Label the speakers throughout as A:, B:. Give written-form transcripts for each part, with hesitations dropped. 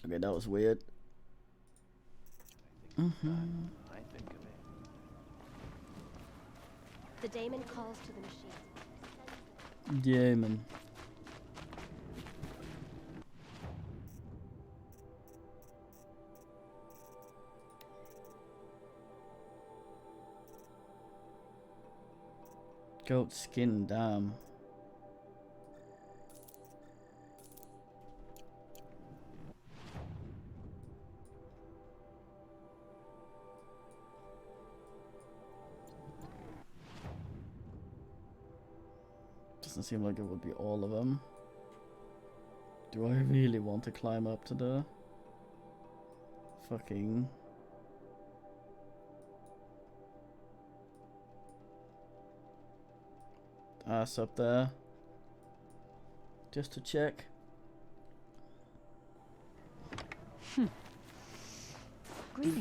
A: Okay, that was weird.
B: I think of it.
C: The daemon calls to the machine.
A: Yeah, man. Goat skin, damn. Doesn't seem like it would be all of them. Do I really want to climb up to the fucking ass up there just to check?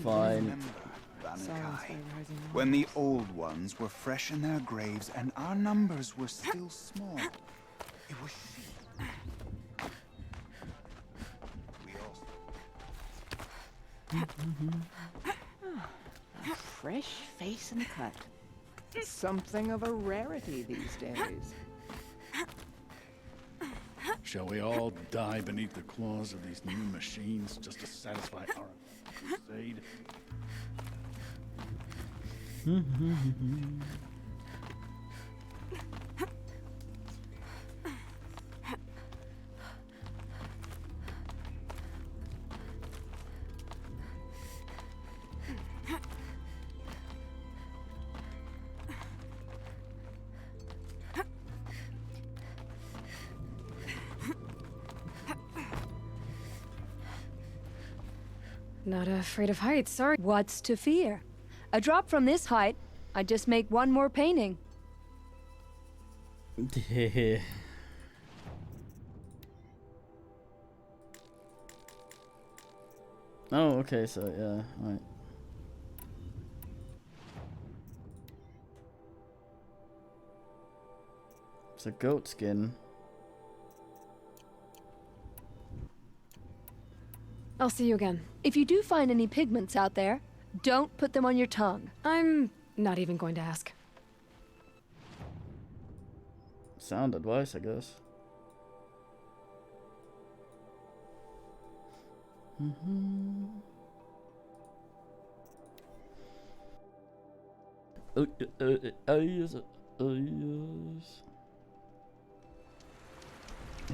A: Fine.
D: Remember, Banakai, when the old ones were fresh in their graves and our numbers were still small. It was she. We also.
E: A fresh face and cut. Something of a rarity these days.
F: Shall we all die beneath the claws of these new machines just to satisfy our crusade?
G: Not afraid of heights, sorry. What's to fear? A drop from this height, I'd just make one more painting.
A: Oh, okay, so yeah, right. It's a goat skin.
G: I'll see you again. If you do find any pigments out there, don't put them on your tongue. I'm not even going to ask.
A: Sound advice, I guess. Yes.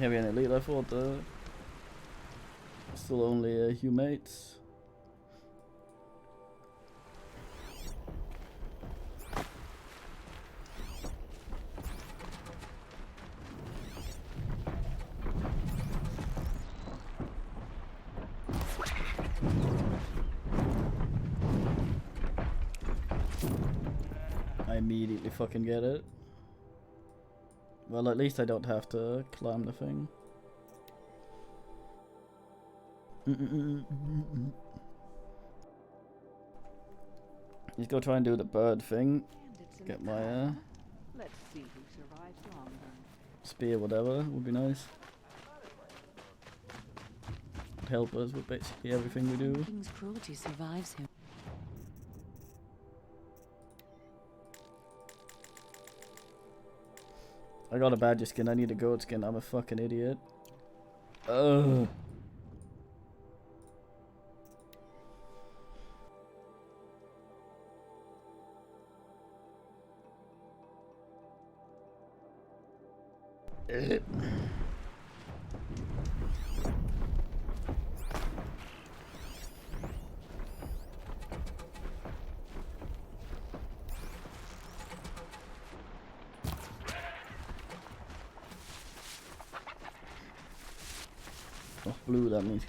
A: Have we any elite left for the still only humates? I immediately fucking get it. Well, at least I don't have to climb the thing. Let's go try and do the bird thing. Get my
E: Let's see who survives longer.
A: spear, whatever, would be nice. Would help us with basically everything we do.
H: King's cruelty survives him.
A: I got a badger skin, I need a goat skin, I'm a fucking idiot. Ugh. Oh, blue, that means.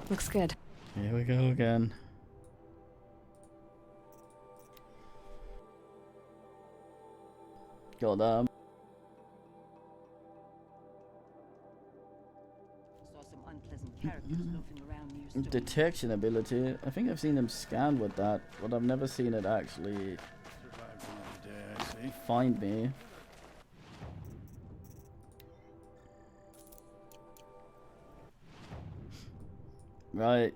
G: Looks good.
A: Here we go again. Got that.
H: Saw some unpleasant characters loafing around near Stone.
A: Detection ability. I think I've seen him scan with that, but I've never seen it actually
F: Survived another day, I see.
A: find me. Right.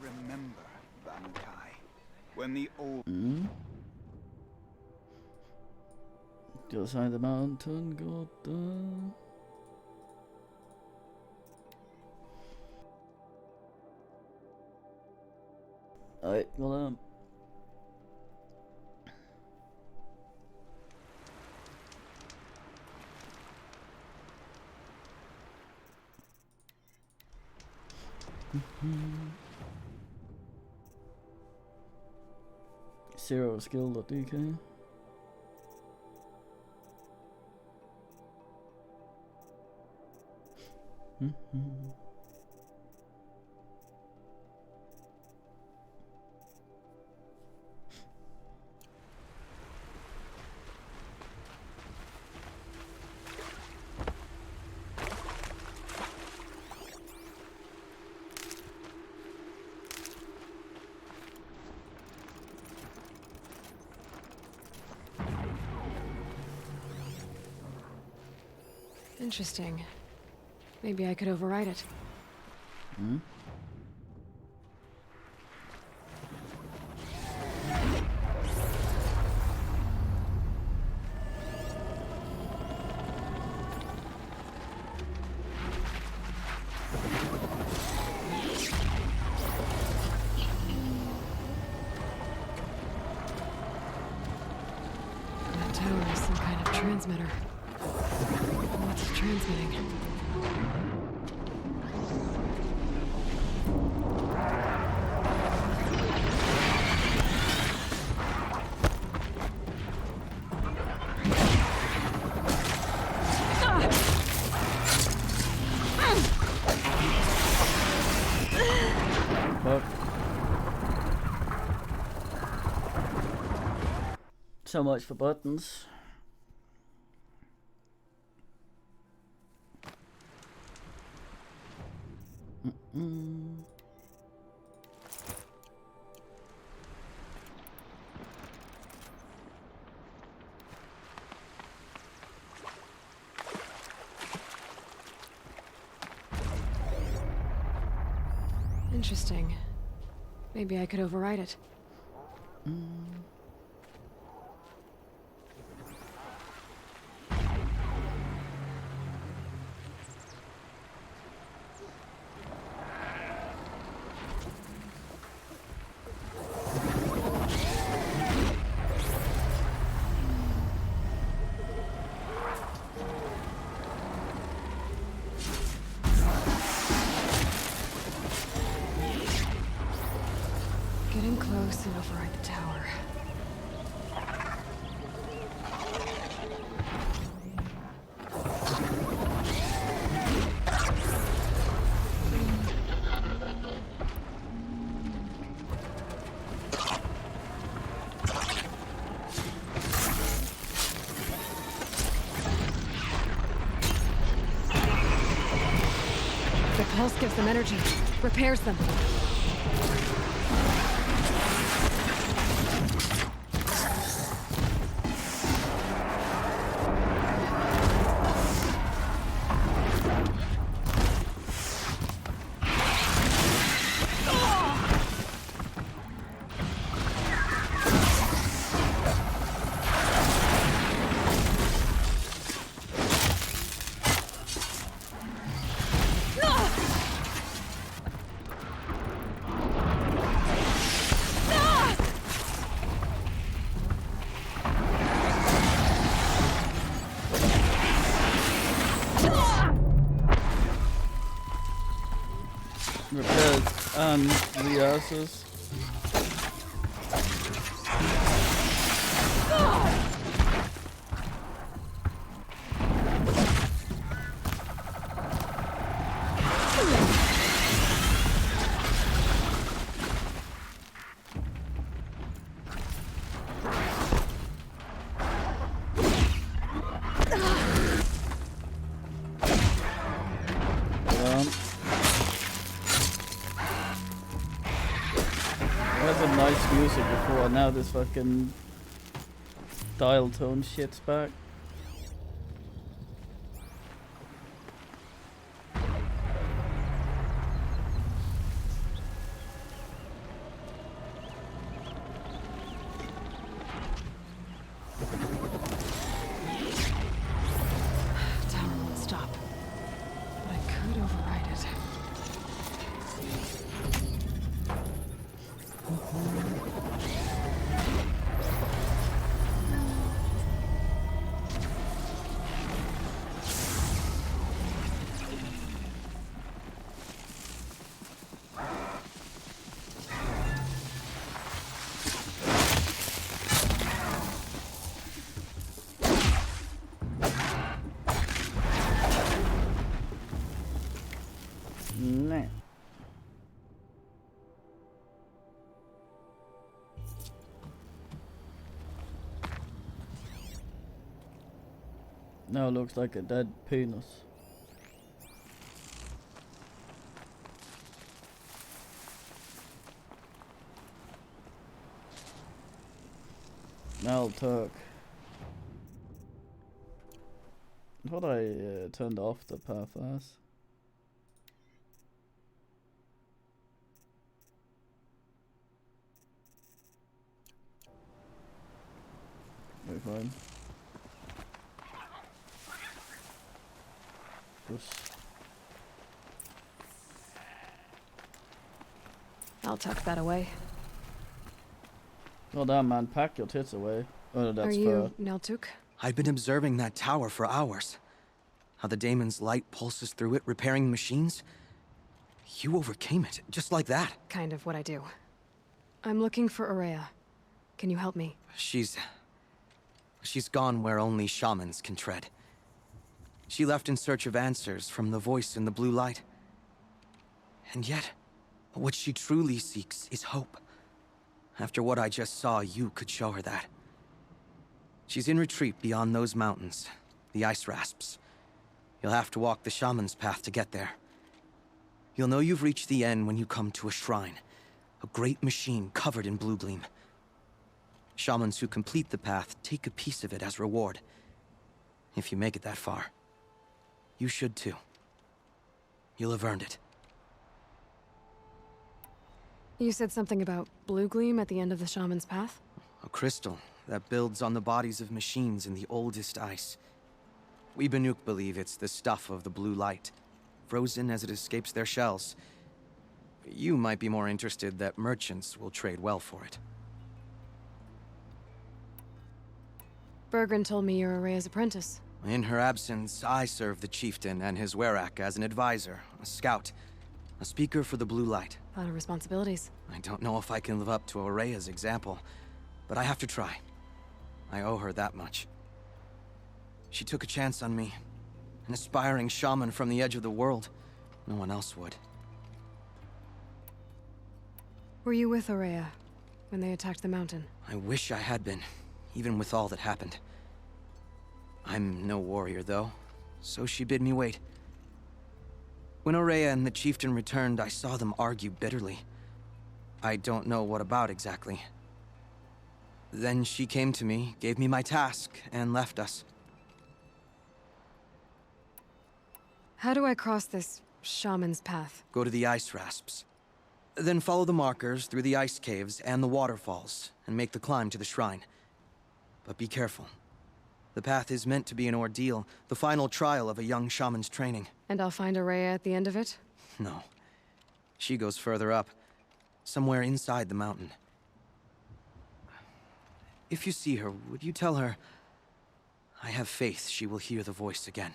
D: Remember, Bankai, when the old
A: The other side of the mountain, got the... Alright, well Zero skill.dk.
G: Interesting. Maybe I could override it.
A: Hmm?
G: That tower is some kind of transmitter. What's it transmitting?
A: Fuck. So much for buttons.
G: Interesting. Maybe I could override it. Getting close and override the tower. The pulse gives them energy, repairs them.
A: Repairs and reasses. Nice music before, now this fucking dial tone shit's back.
G: Tower won't stop. But I could override it.
A: Nah. Now it looks like a dead penis. Now Turk. I thought I turned off the path as. We're fine. Just
G: I'll tuck that away.
A: well damn man, pack your tits away. Oh no, that's
G: Are
A: fair.
G: you Neltuk?
I: I've been observing that tower for hours. How the daemon's light pulses through it, repairing machines. You overcame it, just like that.
G: Kind of what I do. I'm looking for Aurea. Can you help me?
I: She's gone where only shamans can tread. She left in search of answers from the voice in the blue light. And yet, what she truly seeks is hope. After what I just saw, you could show her that. She's in retreat beyond those mountains, the ice rasps. You'll have to walk the shaman's path to get there. You'll know you've reached the end when you come to a shrine, a great machine covered in blue gleam. Shamans who complete the path take a piece of it as reward. If you make it that far, you should too. You'll have earned it.
G: You said something about blue gleam at the end of the shaman's path?
I: A crystal that builds on the bodies of machines in the oldest ice. We Banuk believe it's the stuff of the blue light, frozen as it escapes their shells. You might be more interested that merchants will trade well for it.
G: Bergren told me you're Aurea's apprentice.
I: In her absence, I serve the chieftain and his werak as an advisor, a scout, a speaker for the blue light.
G: A lot of responsibilities.
I: I don't know if I can live up to Aurea's example, but I have to try. I owe her that much. She took a chance on me, an aspiring shaman from the edge of the world. No one else would.
G: Were you with Aurea when they attacked the mountain?
I: I wish I had been, even with all that happened. I'm no warrior, though, so she bid me wait. When Aurea and the chieftain returned, I saw them argue bitterly. I don't know what about exactly. Then she came to me, gave me my task, and left us.
G: How do I cross this shaman's path?
I: Go to the ice rasps. Then follow the markers through the ice caves and the waterfalls, and make the climb to the shrine. But be careful. The path is meant to be an ordeal, the final trial of a young shaman's training.
G: And I'll find Aurea at the end of it?
I: No. She goes further up, somewhere inside the mountain. If you see her, would you tell her, I have faith she will hear the voice again.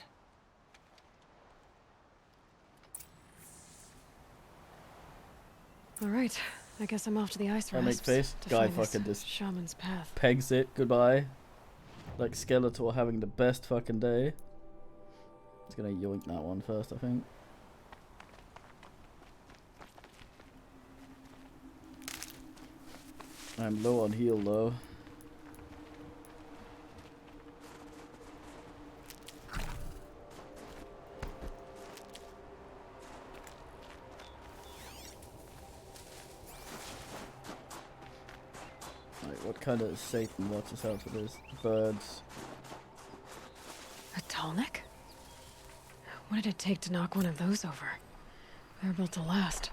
G: All right. I guess I'm off to the ice
A: I make
G: rasps
A: face.
G: to
A: Guy
G: find this
A: fucking just
G: shaman's path.
A: pegs it. Goodbye. Like Skeletor having the best fucking day. He's gonna yoink that one first, I think. I'm low on heal though. Right, what kind of Satan watches out for this? Birds.
G: A Tallneck? What did it take to knock one of those over? They're built to last.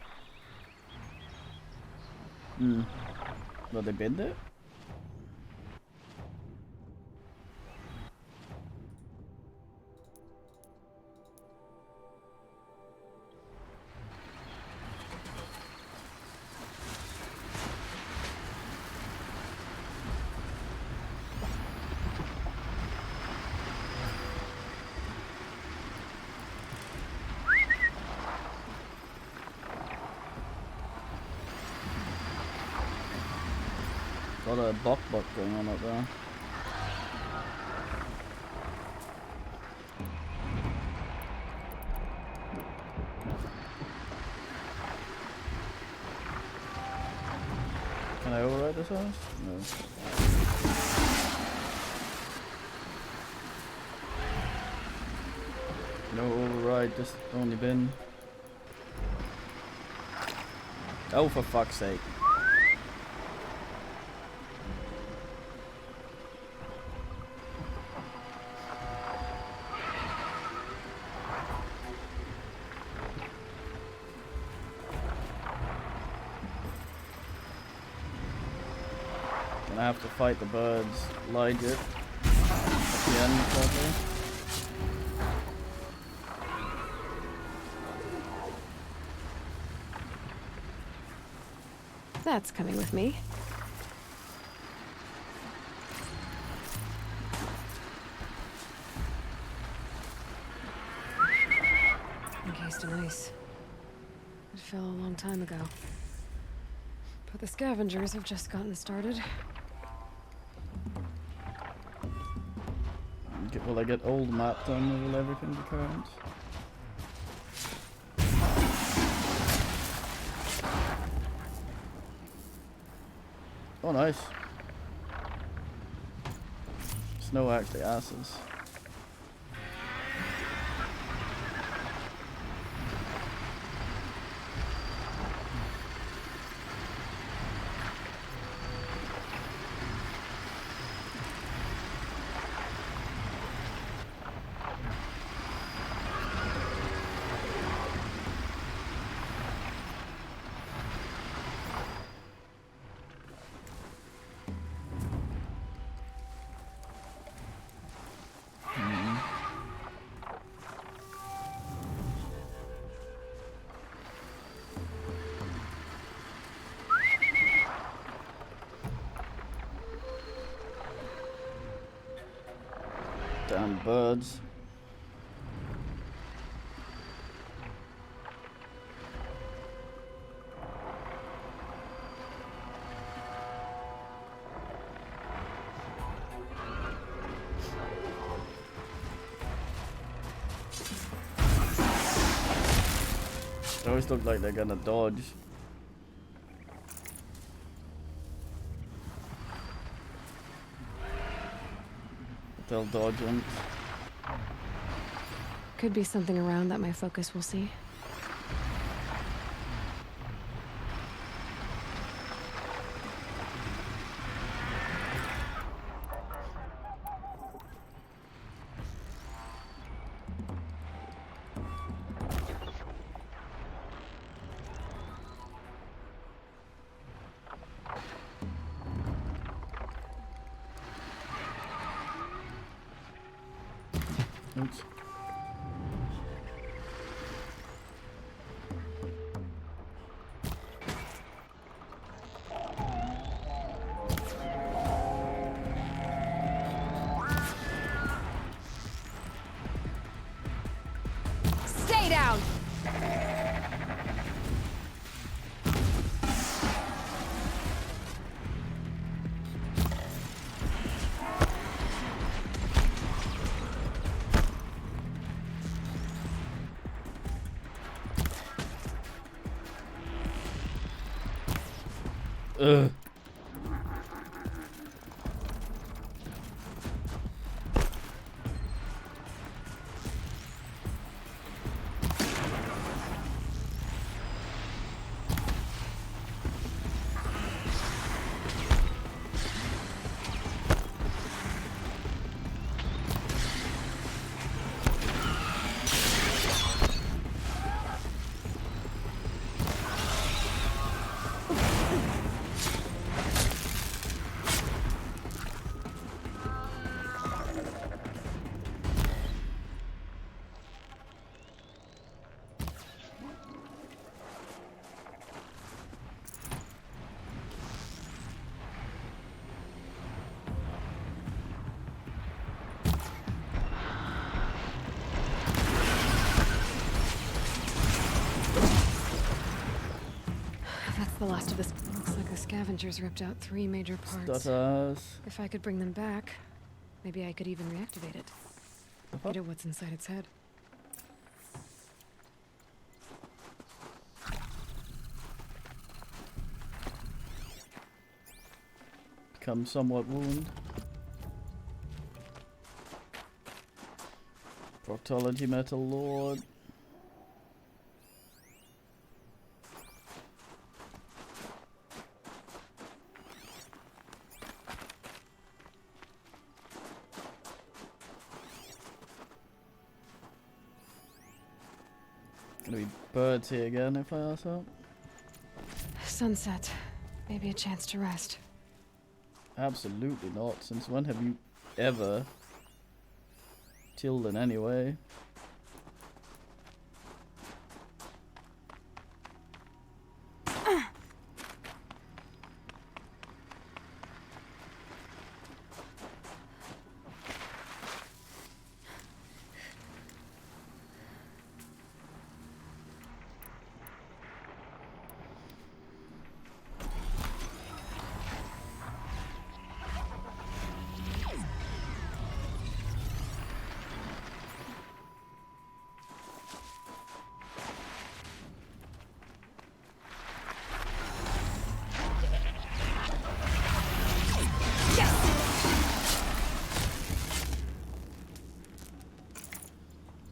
A: Hmm. Well, they been there? A lot of bok going on up there. Can I override this house? No. No override, just only bin. Oh, for fuck's sake. I have to fight the birds, legit, at the end, probably.
G: That's coming with me. Encased in ice. It fell a long time ago. But the scavengers have just gotten started.
A: Will I get old map done or will everything be current? Oh nice. Snow actually asses. Damn birds. They always look like they're gonna dodge. They'll dodge them.
G: Could be something around that my focus will see.
A: Oops.
G: Stay down!
A: Ugh.
G: the last of this. Looks like the scavengers ripped out 3 major parts.
A: Stutters.
G: If I could bring them back, maybe I could even reactivate it. Get at what's inside its head.
A: Become somewhat wound. Proctology Metal Lord. Gonna be birds here again if I ask out.
G: Sunset. Maybe a chance to rest.
A: Absolutely not. Since when have you ever chilled in any way?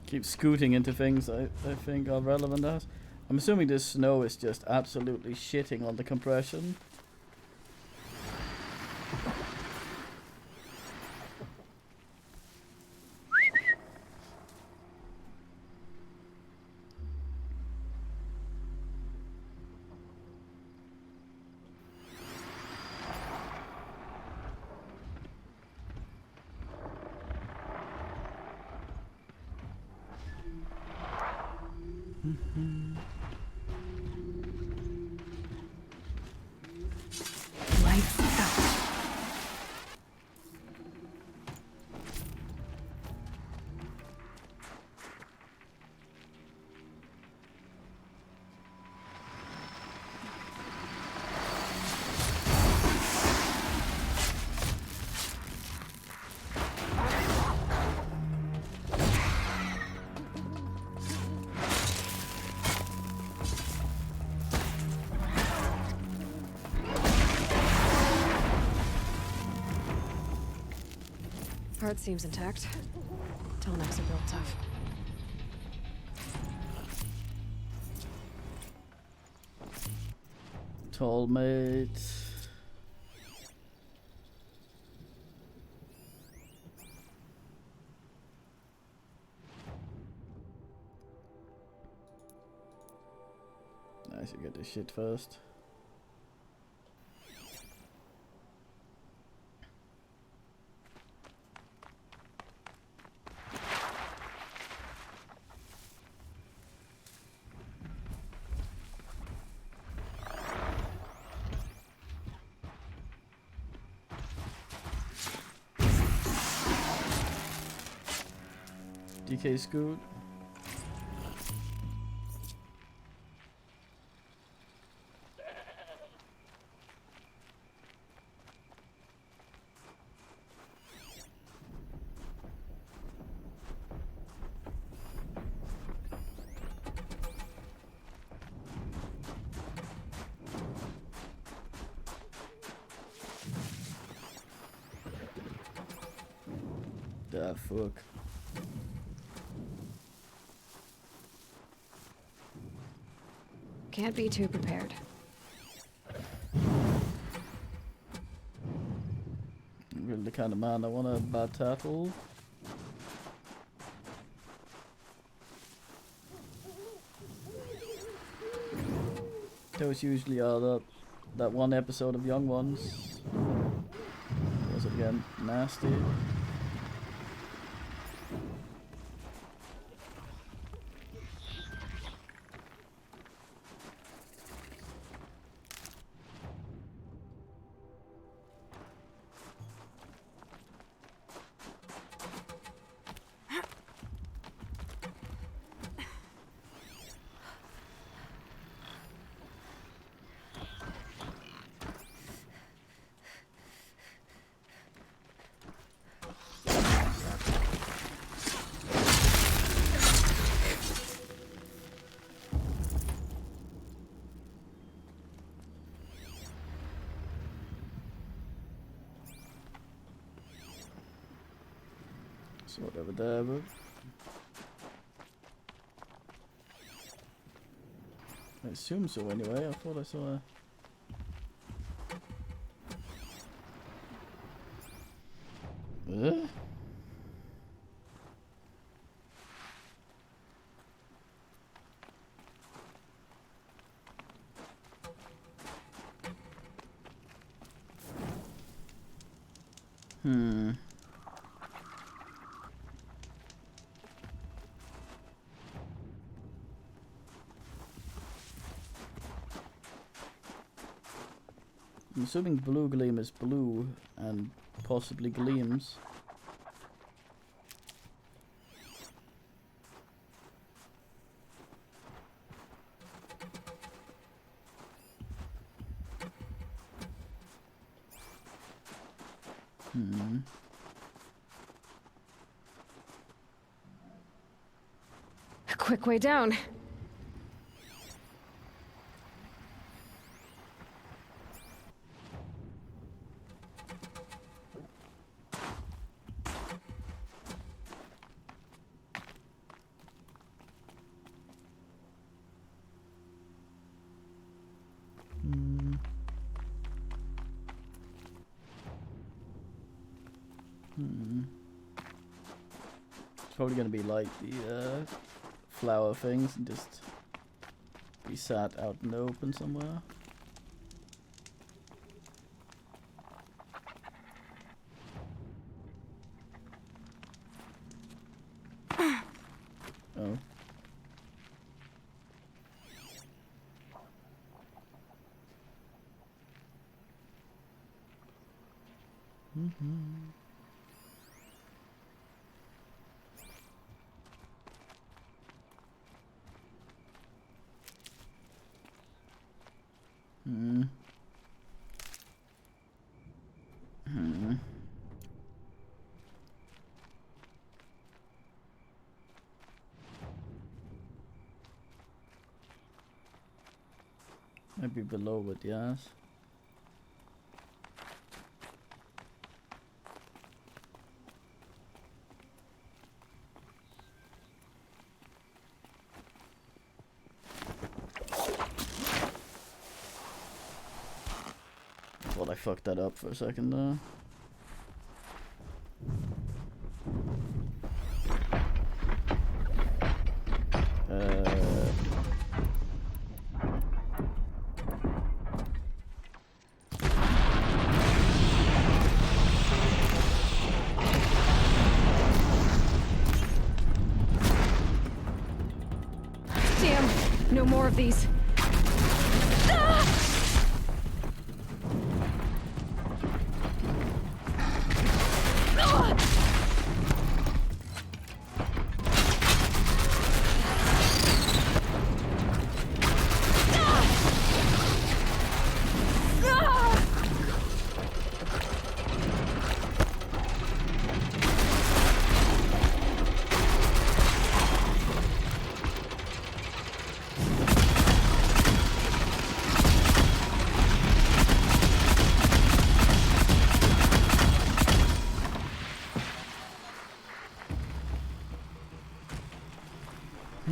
A: Keep scooting into things I think are relevant as. I'm assuming this snow is just absolutely shitting on the compression.
G: Lights out. Part seems intact. Telemax are built tough.
A: Tall mate. Nice, you get this shit first. DK Scoot. Ah, fuck.
G: Can't be too prepared.
A: Really the kind of man I want to battle. Those usually are that one episode of Young Ones. What was it again? Nasty. So whatever there, but I assume so anyway. I thought I saw a... Hmm. I'm assuming blue gleam is blue and possibly gleams.
G: A quick way down.
A: It's probably gonna be like the flower things and just be sat out in the open somewhere. Oh. Maybe below it, yes. Thought I fucked that up for a second there.
G: Damn! No more of these.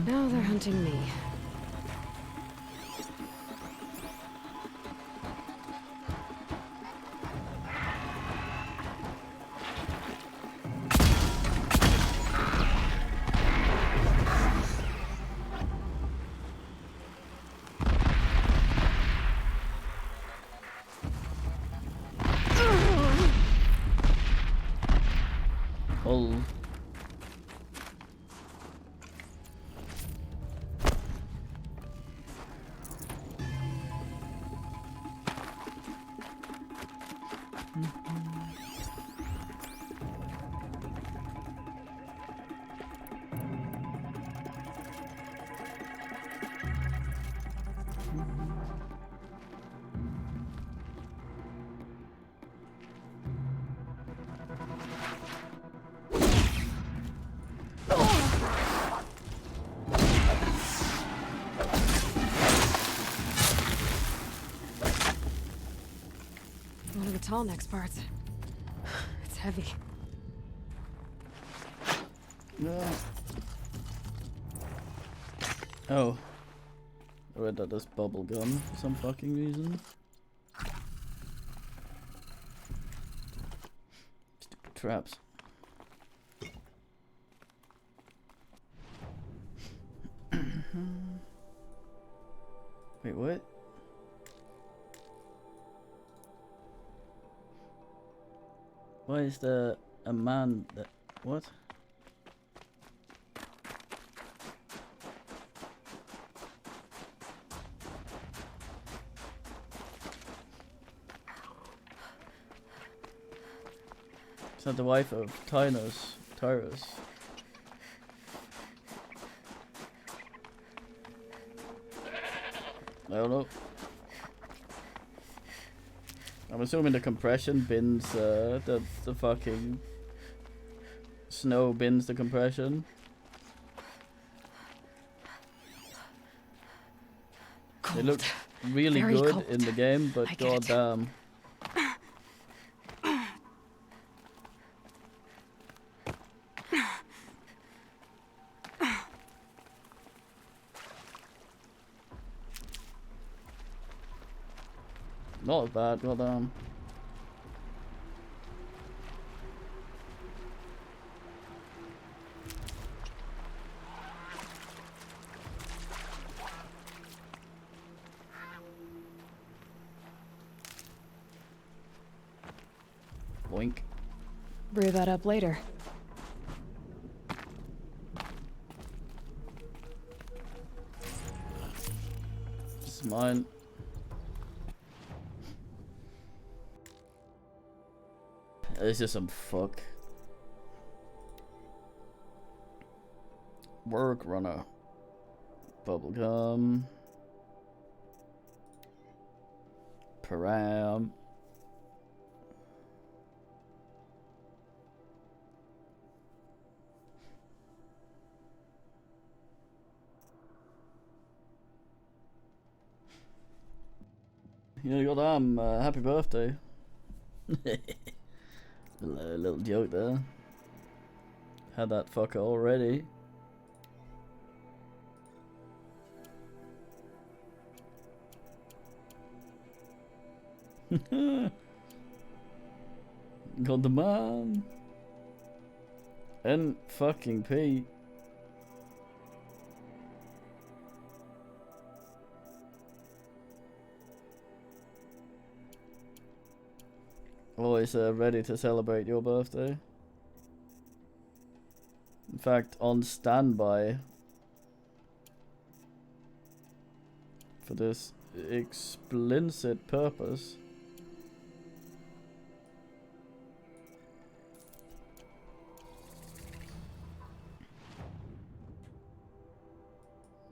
G: Now they're hunting me.
A: Oh. One of the tall next parts. It's heavy. No. Oh. I read that there's bubble gum for some fucking reason. Stupid traps. Wait, what? Why is there a man that... What? Is that the wife of Tyrus? I don't know. I'm assuming the compression bins the fucking snow bins the compression. They look really
G: Very
A: good
G: cold.
A: in the game, but
G: I get it.
A: goddamn. Not as bad, goddamn. Boink.
G: Brew that up later.
A: This is mine. It's just some fuck. Work runner. Bubblegum. Param. Yeah, goddamn, happy birthday. Little joke there. Had that fucker already. Got the man. And fucking P. Always ready to celebrate your birthday. In fact, on standby for this explicit purpose.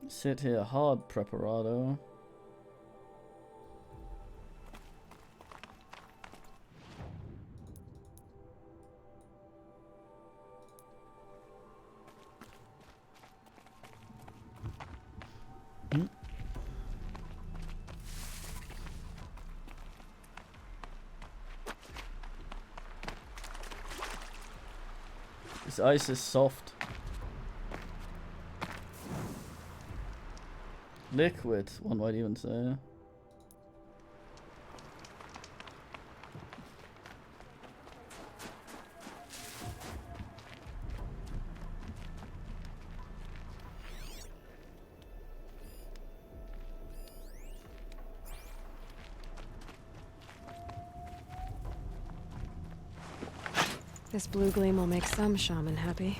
A: Sit here hard, preparado. This ice is soft. Liquid, one might even say.
G: This blue gleam will make some shaman happy.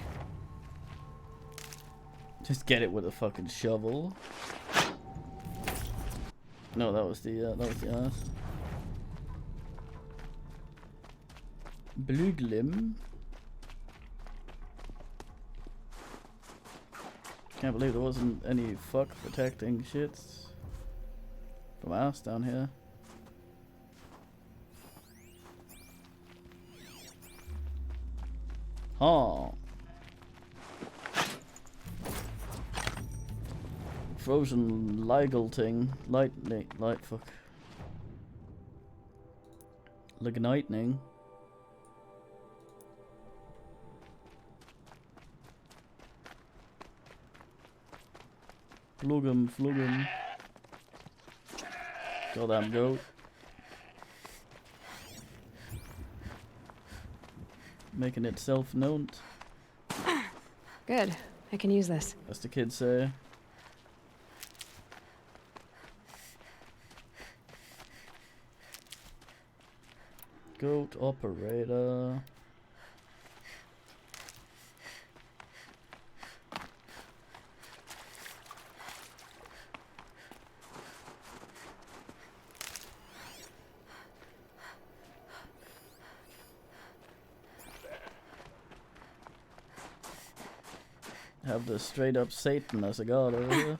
A: Just get it with a fucking shovel. No, that was the ass. Blue glim. Can't believe there wasn't any fuck protecting shits from us down here. Huh. Frozen lightning, light fuck. Lightning. Flugum, flugum. Goddamn goat. Making itself known,
G: Good. I can use this.
A: as the kids say. Goat operator. Have the straight up Satan as a god over here.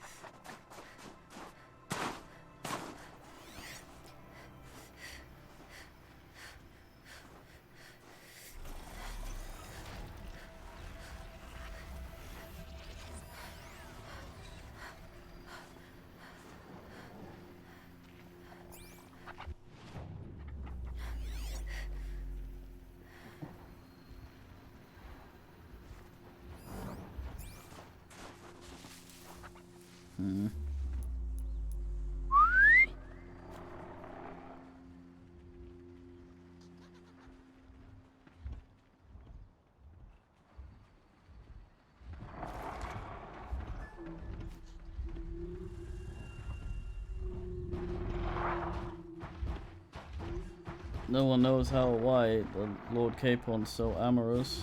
A: No one knows how or why the Lord Capon's so amorous.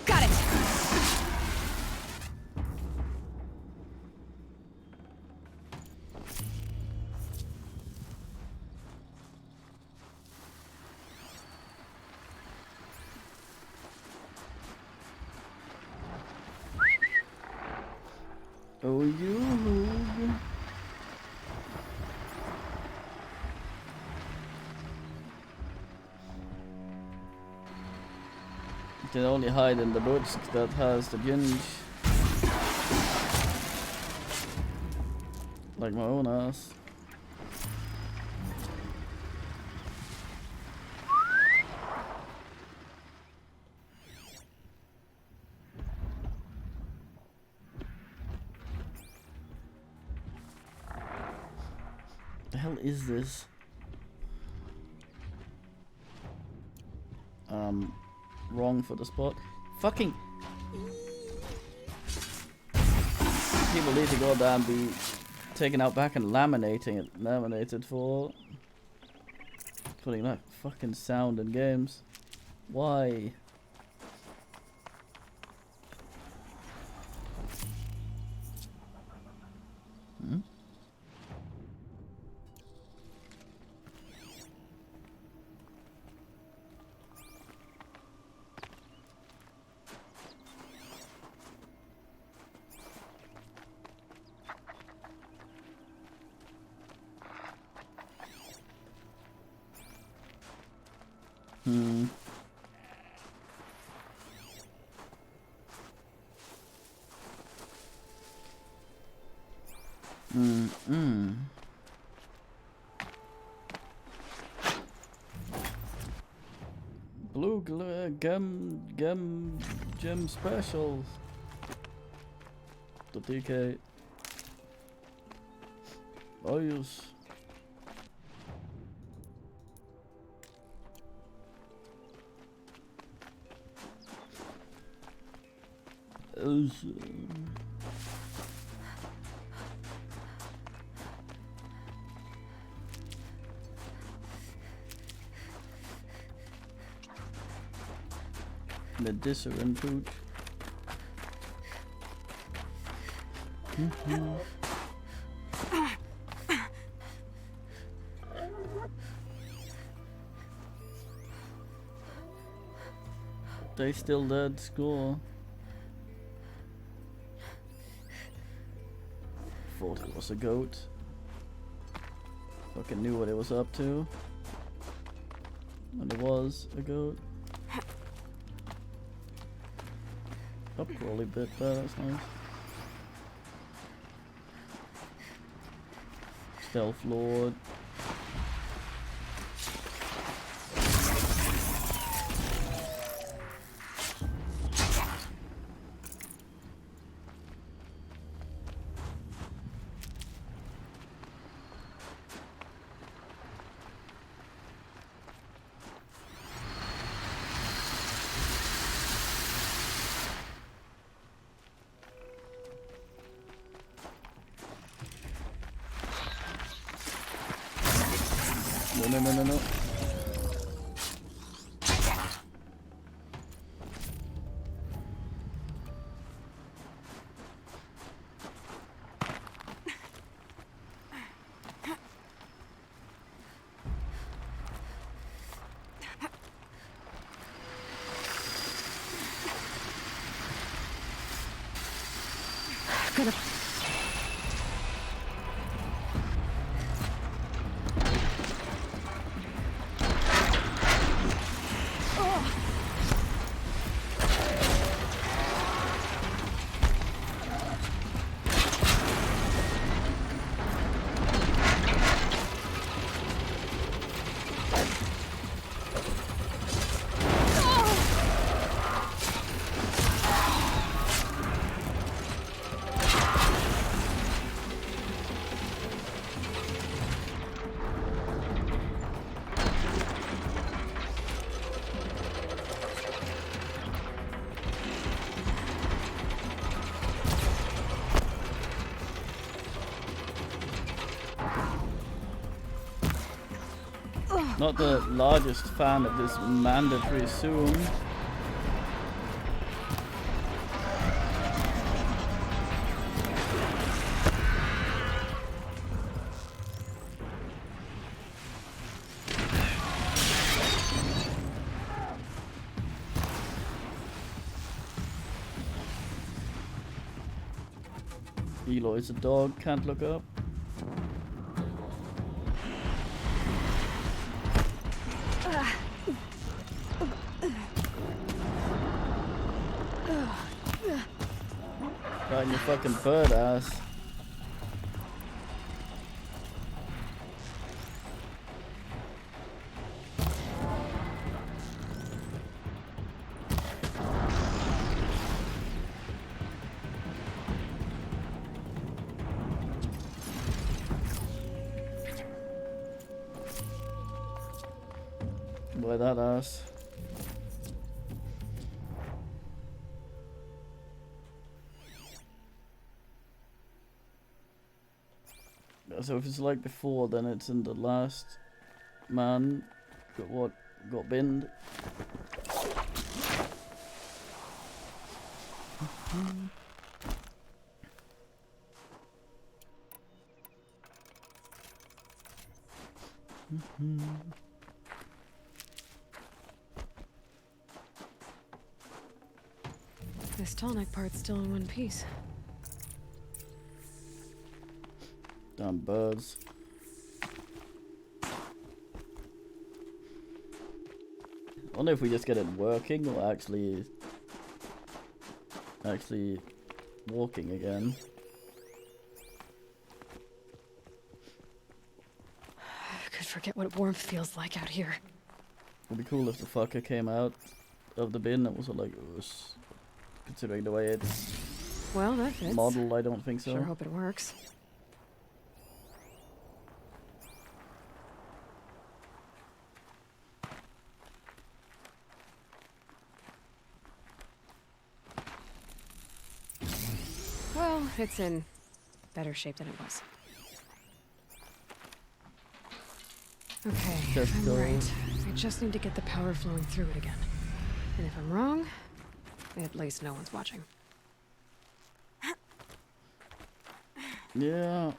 G: Got it!
A: Oh, you. You can only hide in the bush that has the ginge. Like my own ass. The hell is this? Wrong for the spot. Fucking people need to goddamn be taken out back and laminated for putting that fucking sound in games. Why? Hmm? Blue gem specials. The DK. Oh yes. Mediceran pooch. They still dead, score. Thought it was a goat. Fucking knew what it was up to. And it was a goat. Up crawly bit there, that's nice. Stealth Lord. no.
G: Gonna.
A: Not the largest fan of this mandatory zoom. Eloy's a dog, can't look up. Right in your fucking bird ass. Boy, that ass. So if it's like before, then it's in the last man got binned.
G: This tonic part's still in one piece.
A: Damn birds. I wonder if we just get it working or actually walking again.
G: I could forget what warmth feels like out here.
A: It'd be cool if the fucker came out of the bin and was like, considering the way it's
G: Well, that fits.
A: modeled, I don't think so.
G: Sure hope it works. Well, it's in better shape than it was. Okay,
A: Just
G: I'm
A: go.
G: right. I just need to get the power flowing through it again. And if I'm wrong, at least no one's watching.
A: Yeah.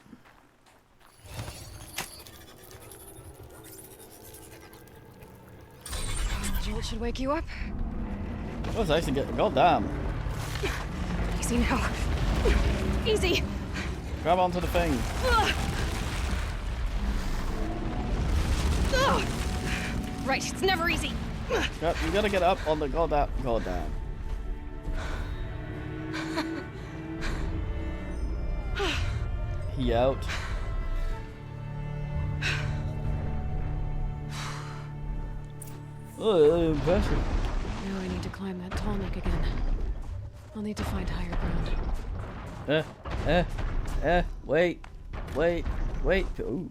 G: Jolt should wake you up.
A: I was actually getting. Goddamn.
G: Easy now. Easy.
A: Grab onto the thing.
G: Right, it's never easy.
A: You gotta get up on the goddamn. He out. Oh, impressive.
G: Now I need to climb that tall neck again. I'll need to find higher ground.
A: Wait. Ooh.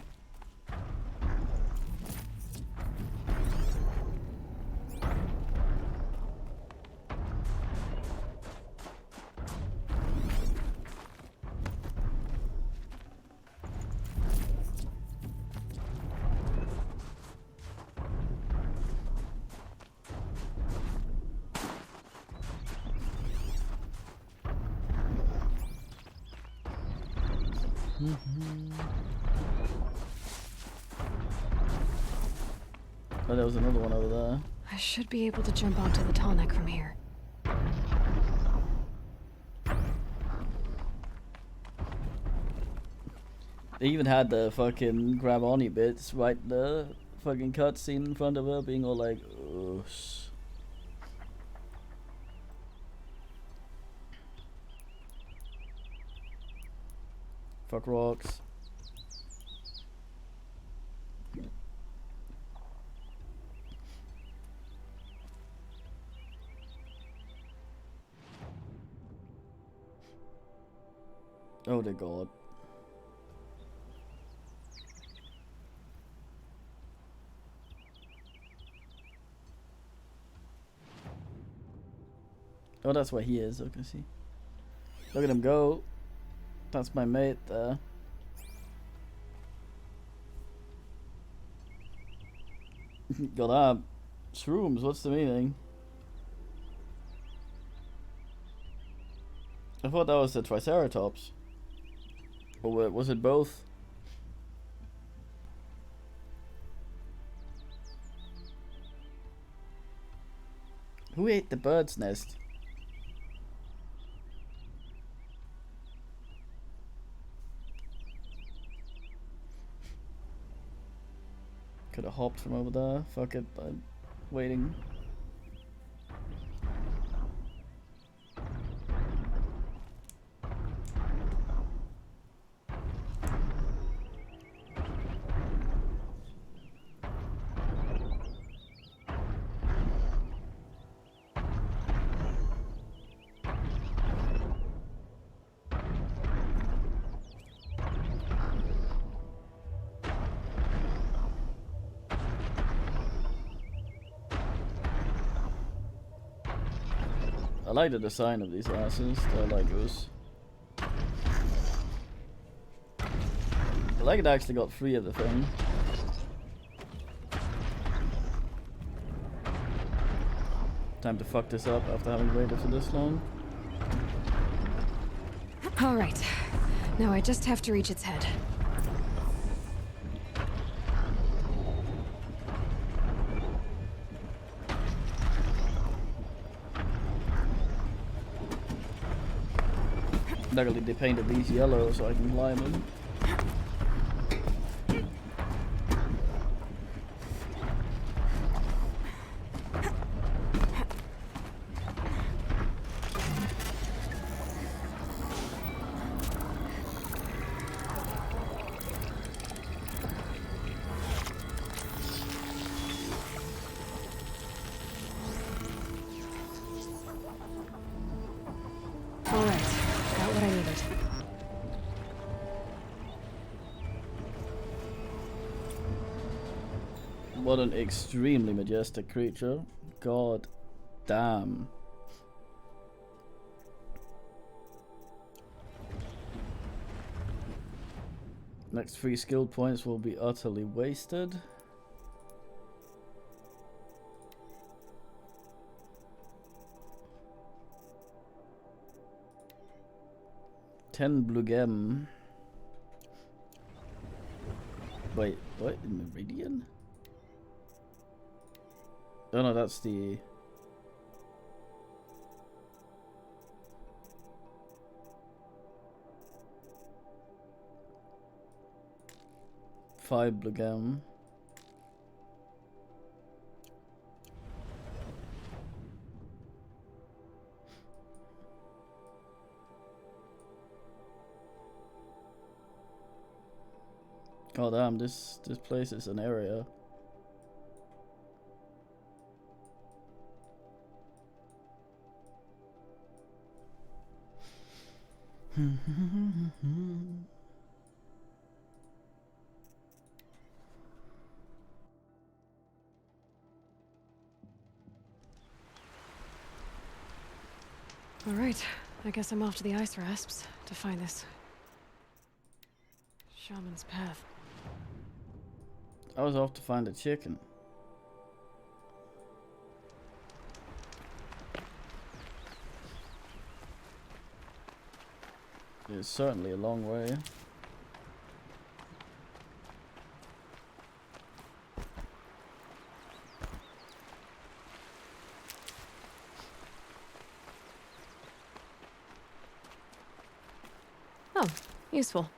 A: Oh, there was another one over there.
G: I should be able to jump onto the tall neck from here.
A: They even had the fucking grab on you bits right the fucking cutscene in front of her being all like, "Ugh." Fuck rocks. Oh dear God. Oh, that's where he is. Okay, see. Look at him go. That's my mate there. Got up. Shrooms, what's the meaning? I thought that was the Triceratops. Or was it both? Who ate the bird's nest? Could have hopped from over there. Fuck it, I'm waiting. I like the design of these asses. They're like this. I like it actually got 3 of the thing. Time to fuck this up after having waited for this long.
G: Alright. Now I just have to reach its head.
A: Luckily they painted these yellow so I can climb them.
G: Alright. Got what I needed.
A: What an extremely majestic creature. God damn. Next 3 skill points will be utterly wasted. Ten blue gem. Wait, what? Meridian? Oh no, that's the... Five blue gem. Oh damn, this place is an area.
G: Alright, I guess I'm off to the ice rasps to find this shaman's path.
A: I was off to find a chicken. It's certainly a long way.
G: Useful.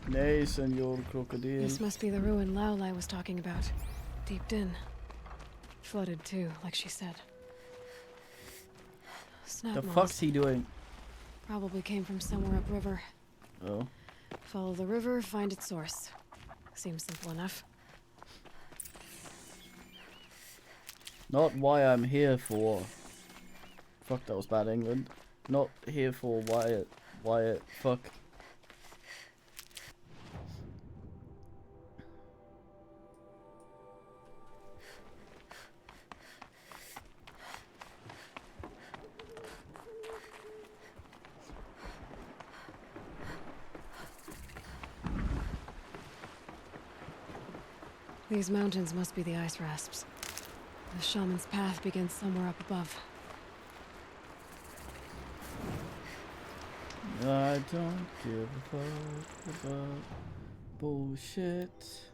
A: Nay, Senor Crocodile.
G: This must be the ruin Laolai was talking about. Deeped in. Flooded too, like she said. Snap
A: The
G: moss.
A: fuck's he doing?
G: Probably came from somewhere upriver.
A: Oh.
G: Follow the river, find its source. Seems simple enough.
A: Not why I'm here for. Fuck, that was bad England. Not here for Wyatt. Wyatt, fuck.
G: These mountains must be the ice rasps. The shaman's path begins somewhere up above.
A: I don't give a fuck about bullshit.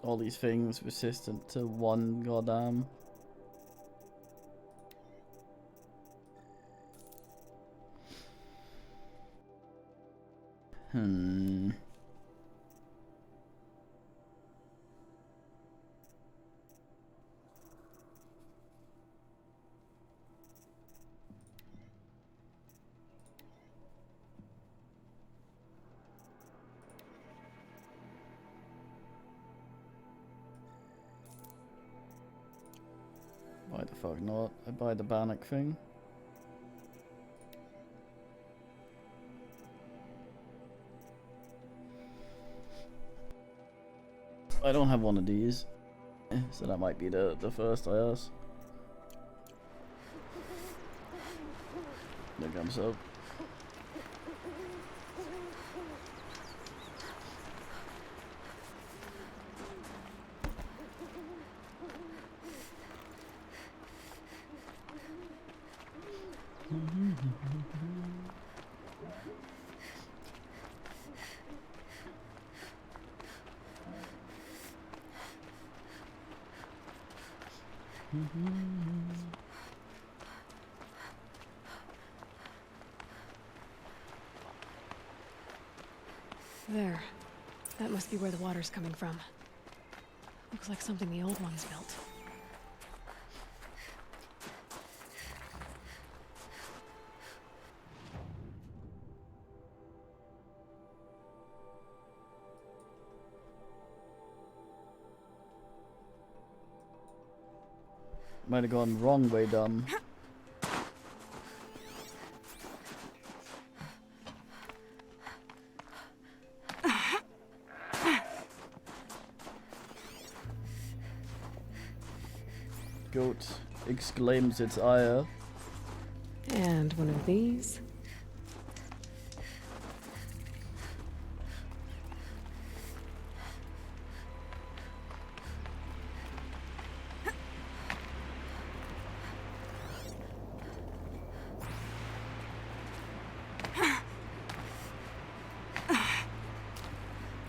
A: All these things resistant to one goddamn. Why the fuck not? I buy the Bannock thing. I don't have one of these, so that might be the first I ask. There comes up.
G: There. That must be where the water's coming from. Looks like something the old ones built.
A: Might have gone wrong way, dumb. Goat exclaims its ire.
G: And one of these.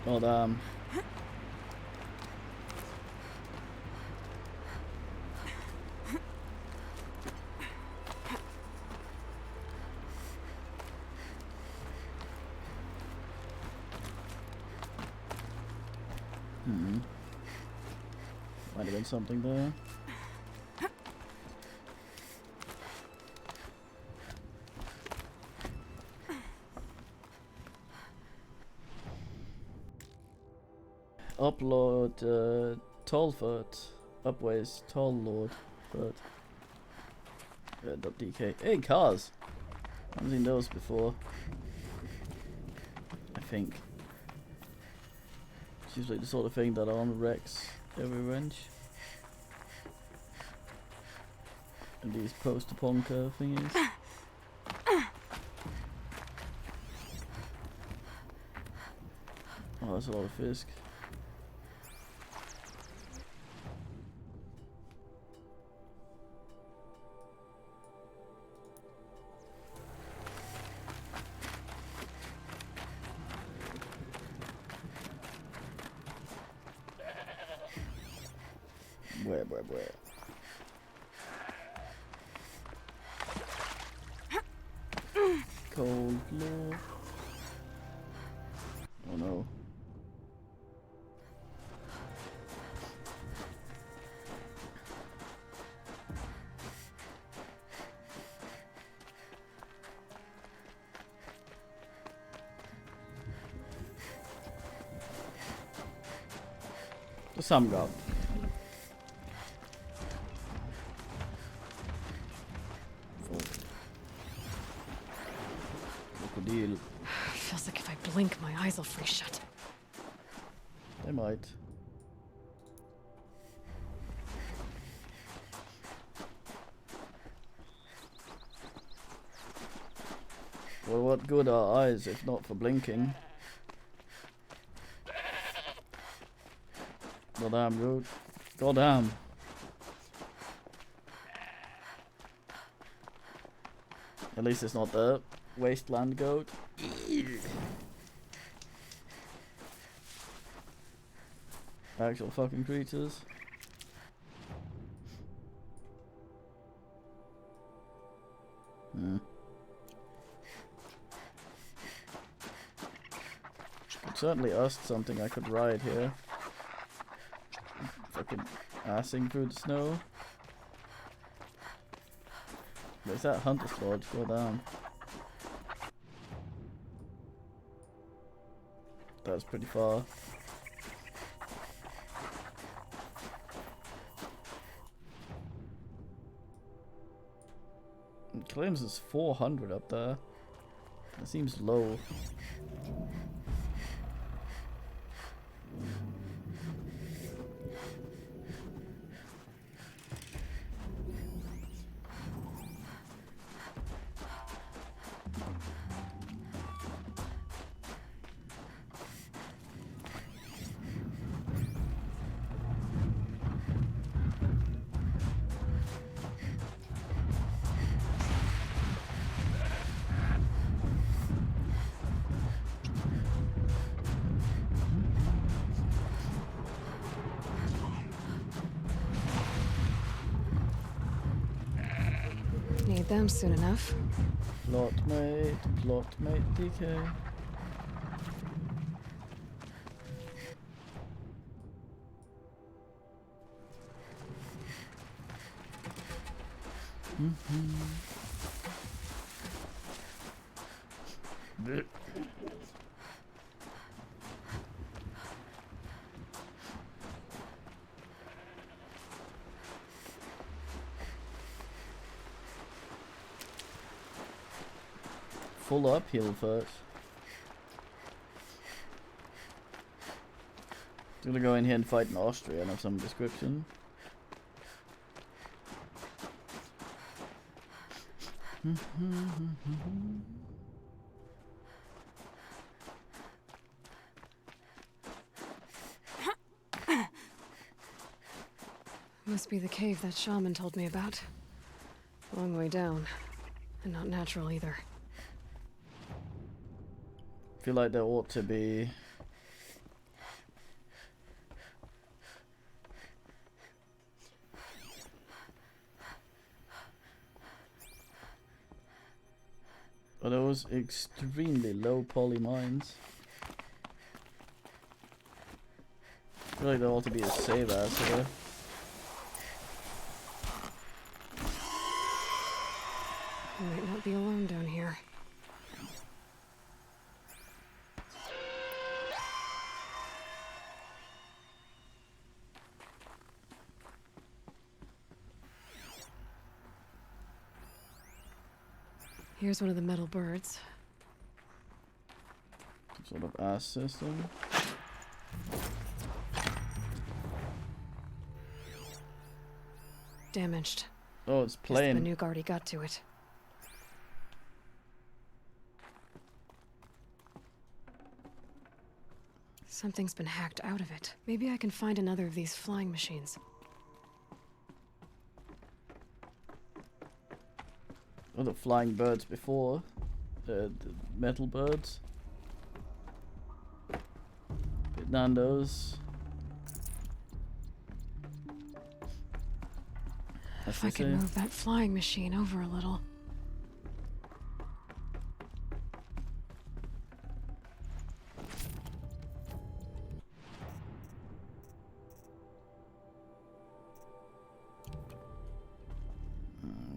A: Oh damn. Might have been something there. Upload Tollfoot. Upways Toll Lord. But .dk. Hey, cars! I haven't seen those before. I think. It's usually the sort of thing that on wrecks every wrench. And these post-ponker thingies. Oh, Oh, that's a lot of Fisk. Where? Cold law. Oh no. The Sun God. Crocodile.
G: Feels like if I blink, my eyes will freeze shut.
A: They might. Well, what good are eyes if not for blinking? Goddamn, dude. Goddamn. At least it's not the wasteland goat. Actual fucking creatures. Could certainly ask something I could ride here. Fucking assing through the snow. Where's that hunter's lodge? Go down. That's pretty far. It claims there's 400 up there. That seems low.
G: Need them soon enough.
A: Plot mate, DK. Full uphill first. Gonna go in here and fight an Austrian of some description.
G: Must be the cave that shaman told me about. Long way down. And not natural either.
A: Feel like there ought to be are those extremely low poly mines. Feel like there ought to be a save as here.
G: I might not be alone down here. Here's one of the metal birds.
A: Some sort of ass system.
G: Damaged.
A: Oh, it's
G: Guess
A: plain.
G: the new guardy got to it. Something's been hacked out of it. Maybe I can find another of these flying machines.
A: Or the flying birds before. The metal birds. Bit Nando's.
G: If I could move that flying machine over a little.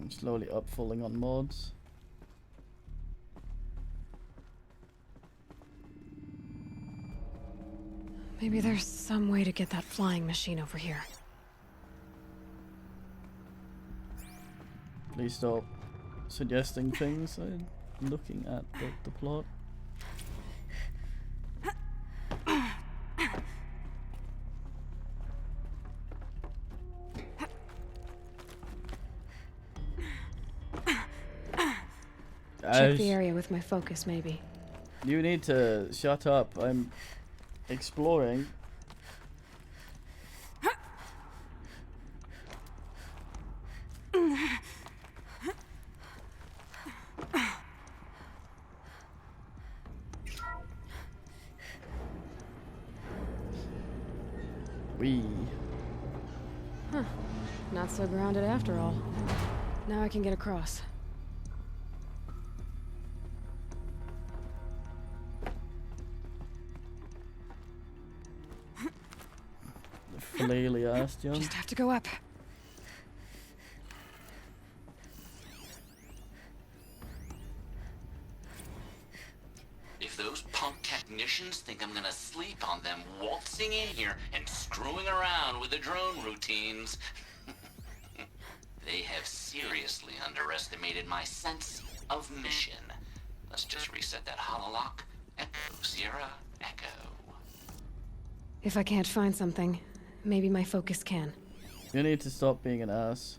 A: Slowly upfalling on mods.
G: Maybe there's some way to get that flying machine over here.
A: Please stop suggesting things. I'm looking at the plot.
G: Check the area with my focus, maybe.
A: You need to shut up. I'm exploring.
G: Huh. Not so grounded after all. Now I can get across.
A: Flaily ass, John.
G: Just have to go up.
J: If those punk technicians think I'm gonna sleep on them waltzing in here and screwing around with the drone routines, they have seriously underestimated my sense of mission. Let's just reset that hololock. Echo, Sierra, Echo.
G: If I can't find something, maybe my focus can.
A: You need to stop being an ass.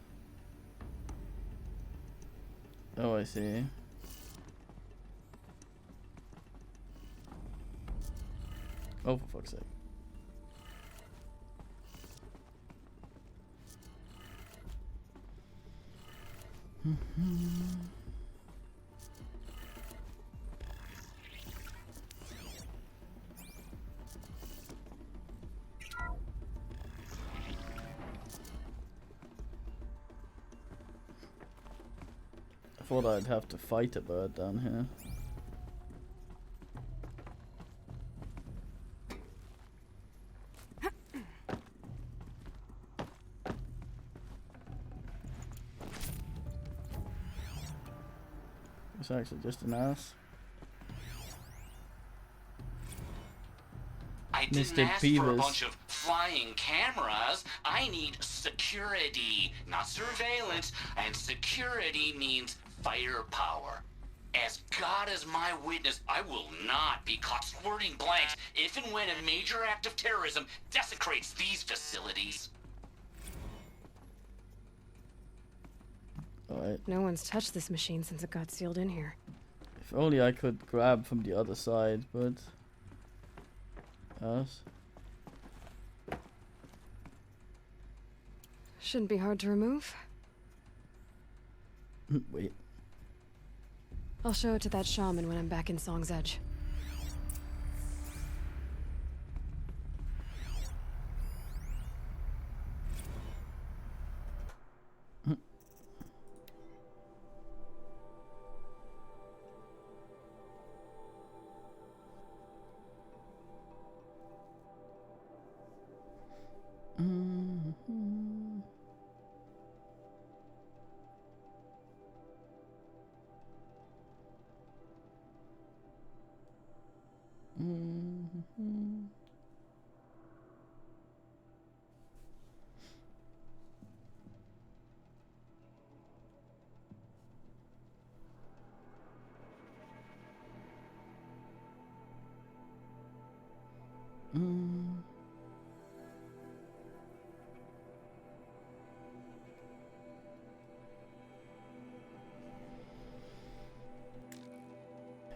A: Oh, I see. Oh, for fuck's sake. I thought I'd have to fight a bird down here. It's actually just an ass.
J: I didn't ask for a bunch of flying cameras. I need security, not surveillance. And security means firepower. As God is my witness, I will not be caught squirting blanks if and when a major act of terrorism desecrates these facilities.
A: Alright.
G: No one's touched this machine since it got sealed in here.
A: If only I could grab from the other side, but... Us.
G: Shouldn't be hard to remove.
A: Wait.
G: I'll show it to that shaman when I'm back in Song's Edge.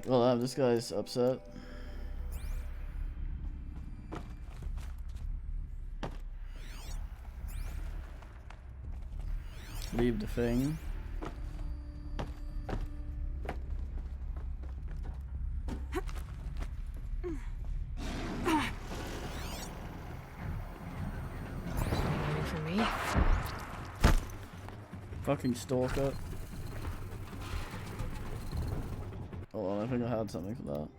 A: Well, this guy's upset. leave the thing.
G: Waiting for me.
A: Fucking stalker. Hold on, I think I had something for that.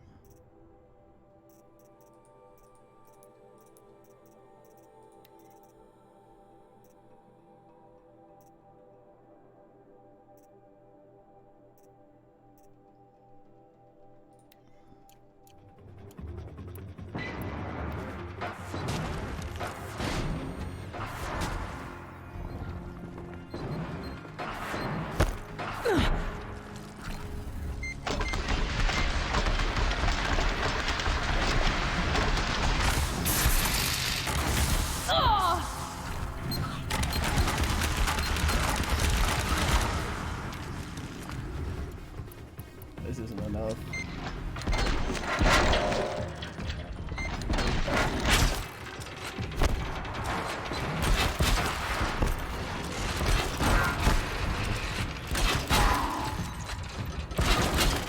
A: This isn't enough.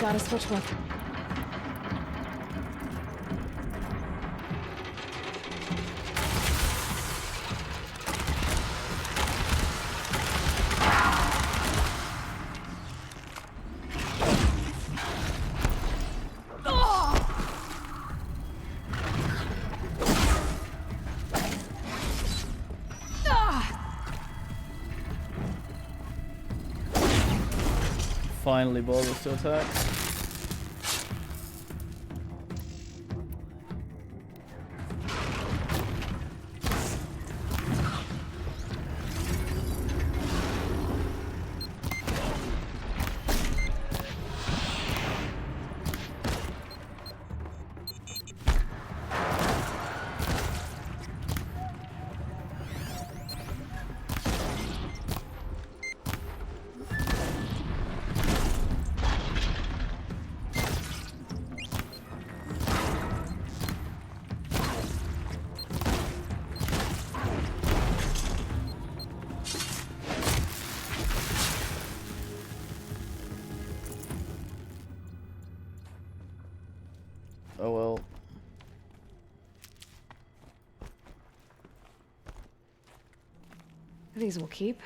G: Gotta switch weapon.
A: Finally bothers to attack. Oh well.
G: These will keep.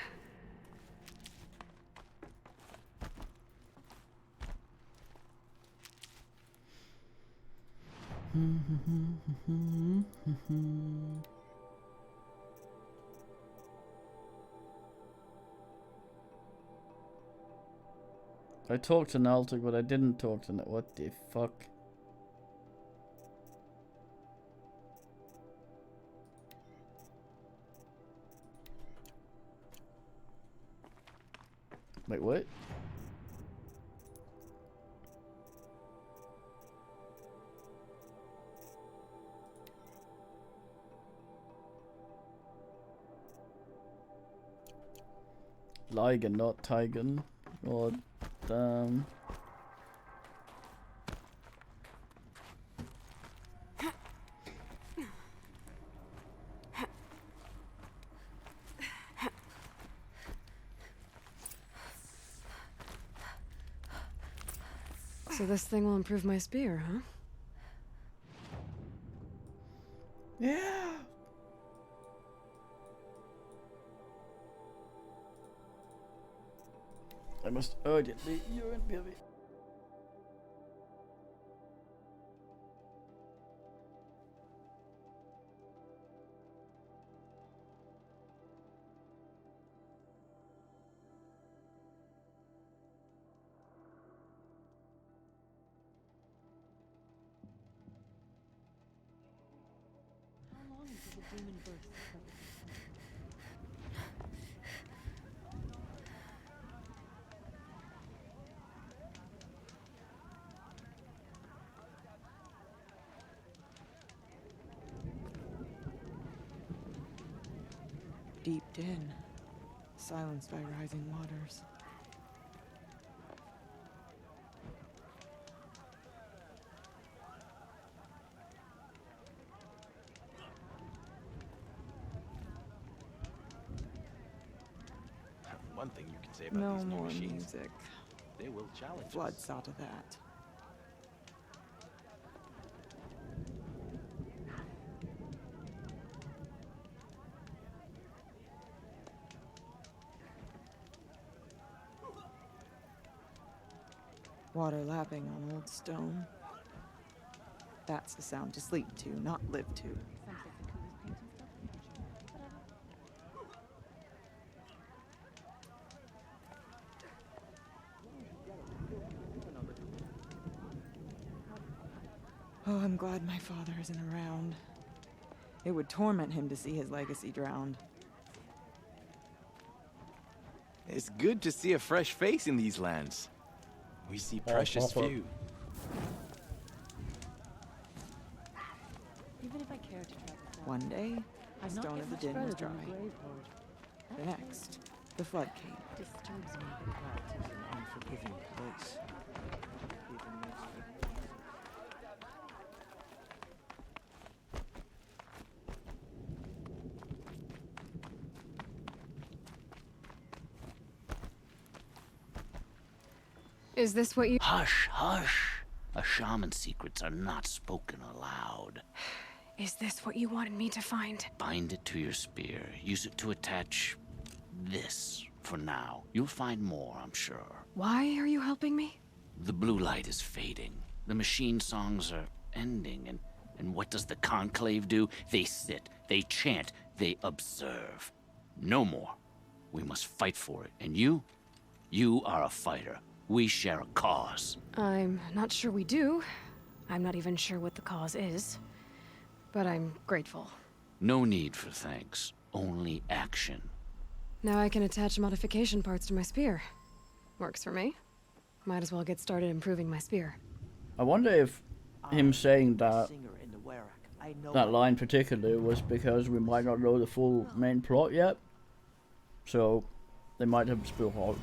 A: I talked to Naltic, but I didn't talk to what the fuck? Wait, what? Ligon, not Tigan. God damn.
G: So this thing will improve my spear, huh?
A: Yeah. I must urgently urine, baby.
H: How long until the demon bursts?
E: Deep din, silenced by rising waters.
B: one thing you can say about
E: No
B: these new
E: more
B: machines.
E: music.
B: They will challenge
E: Flood
B: us.
E: saw to that. Water lapping on old stone. That's the sound to sleep to, not live to.
H: Sounds like the coolest painting stuff in Whatever.
E: Oh, I'm glad my father isn't around. It would torment him to see his legacy drowned.
B: It's good to see a fresh face in these lands. We see precious few.
H: Even if I care to travel south,
E: One day,
H: I'd
E: the
H: not
E: stone
H: get
E: of the
H: much
E: din was
H: further
E: dry.
H: than the grave hoard.
E: The next, the flood came.
H: Disturbs me.
B: That is an unforgiving place. Even makes me-
G: Is this what you...
J: Hush, hush. A shaman's secrets are not spoken aloud.
G: Is this what you wanted me to find?
J: Bind it to your spear. Use it to attach this for now. You'll find more, I'm sure.
G: Why are you helping me?
J: The blue light is fading. The machine songs are ending, and what does the conclave do? They sit, they chant, they observe. No more. We must fight for it. And you are a fighter. We share a cause.
G: I'm not sure we do. I'm not even sure what the cause is. But I'm grateful.
J: No need for thanks, only action.
G: Now I can attach modification parts to my spear. Works for me. Might as well get started improving my spear.
A: I wonder if him saying that that line particularly was because we might not know the full main plot yet. So they might have spilled out.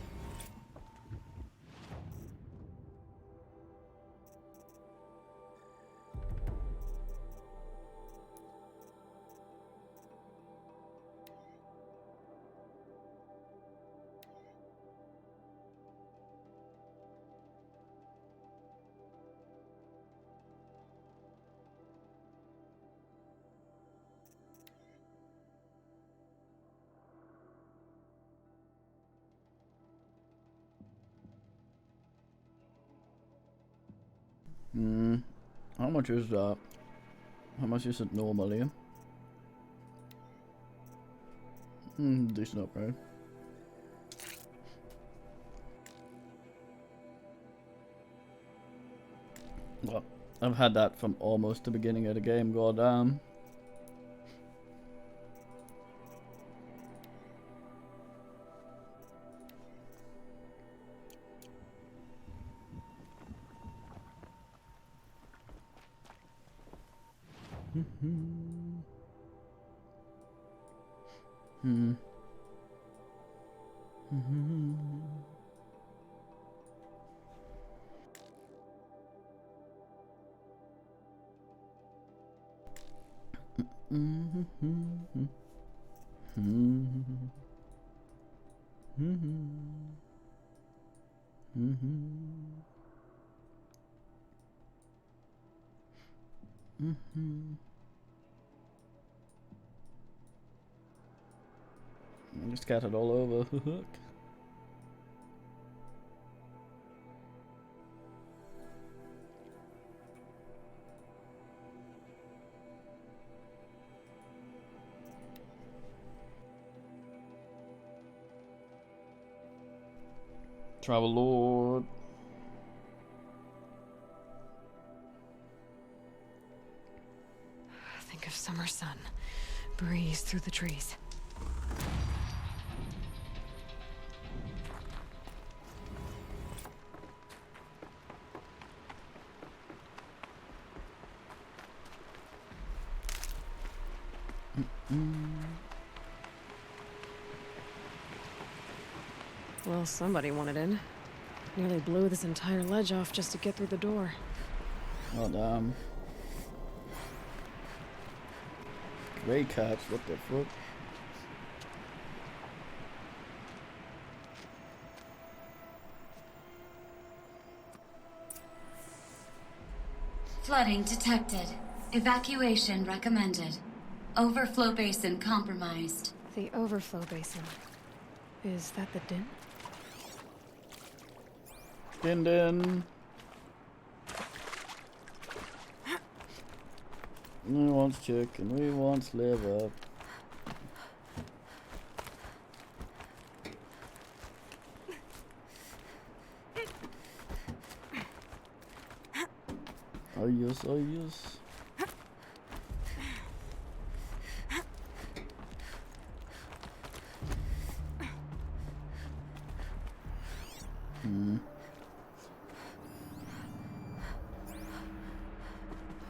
A: How much is that? How much is it normally? Decent upgrade. Well, I've had that from almost the beginning of the game, goddamn. I'm scattered all over. Travel Lord.
G: Think of summer sun. Breeze through the trees. Well, somebody wanted in. Nearly blew this entire ledge off just to get through the door.
A: Oh damn. Gray cats, what the fuck?
K: Flooding detected. Evacuation recommended. Overflow basin compromised.
G: The overflow basin. Is that the Din?
A: Din. We want chicken, we want liver. Oh yes, oh yes.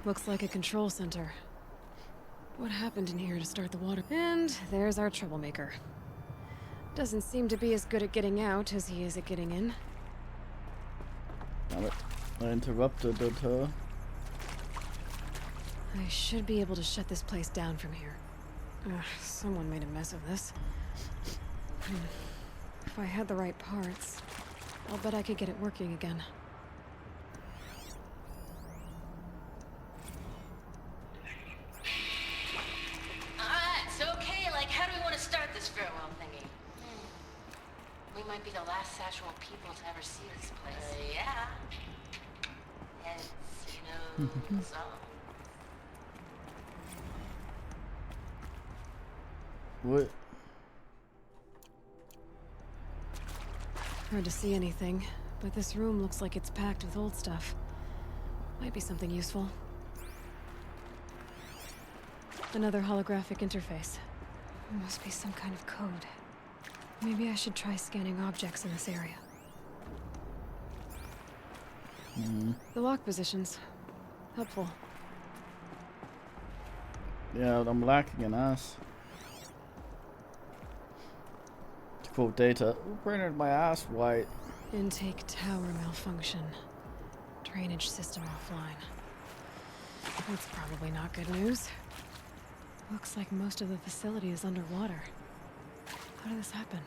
G: Looks like a control center. What happened in here to start the water? And there's our troublemaker. Doesn't seem to be as good at getting out as he is at getting in.
A: Damn it. I interrupted her.
G: I should be able to shut this place down from here. Someone made a mess of this. If I had the right parts, I'll bet I could get it working again.
K: We might be the last actual people to ever see this place. Yeah. Heads, you know, so.
A: What?
G: Hard to see anything, but this room looks like it's packed with old stuff. Might be something useful. Another holographic interface. Must be some kind of code. Maybe I should try scanning objects in this area. The lock positions. Helpful.
A: Yeah, I'm lacking an ass. To quote Data, who printed my ass white?
G: Intake tower malfunction. Drainage system offline. That's probably not good news. Looks like most of the facility is underwater. How did this happen?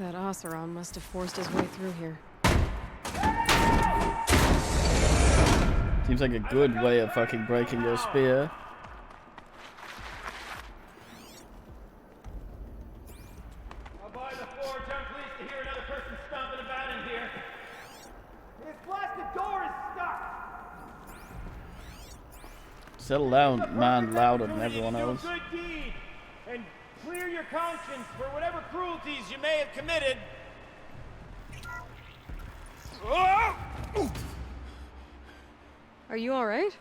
G: That Oseram must have forced his way through here.
A: Seems like a good way of fucking breaking your spear. Settle down, man, louder than everyone else.
L: Do a good deed and clear your conscience for whatever cruelties you may have committed.
G: Are you all right?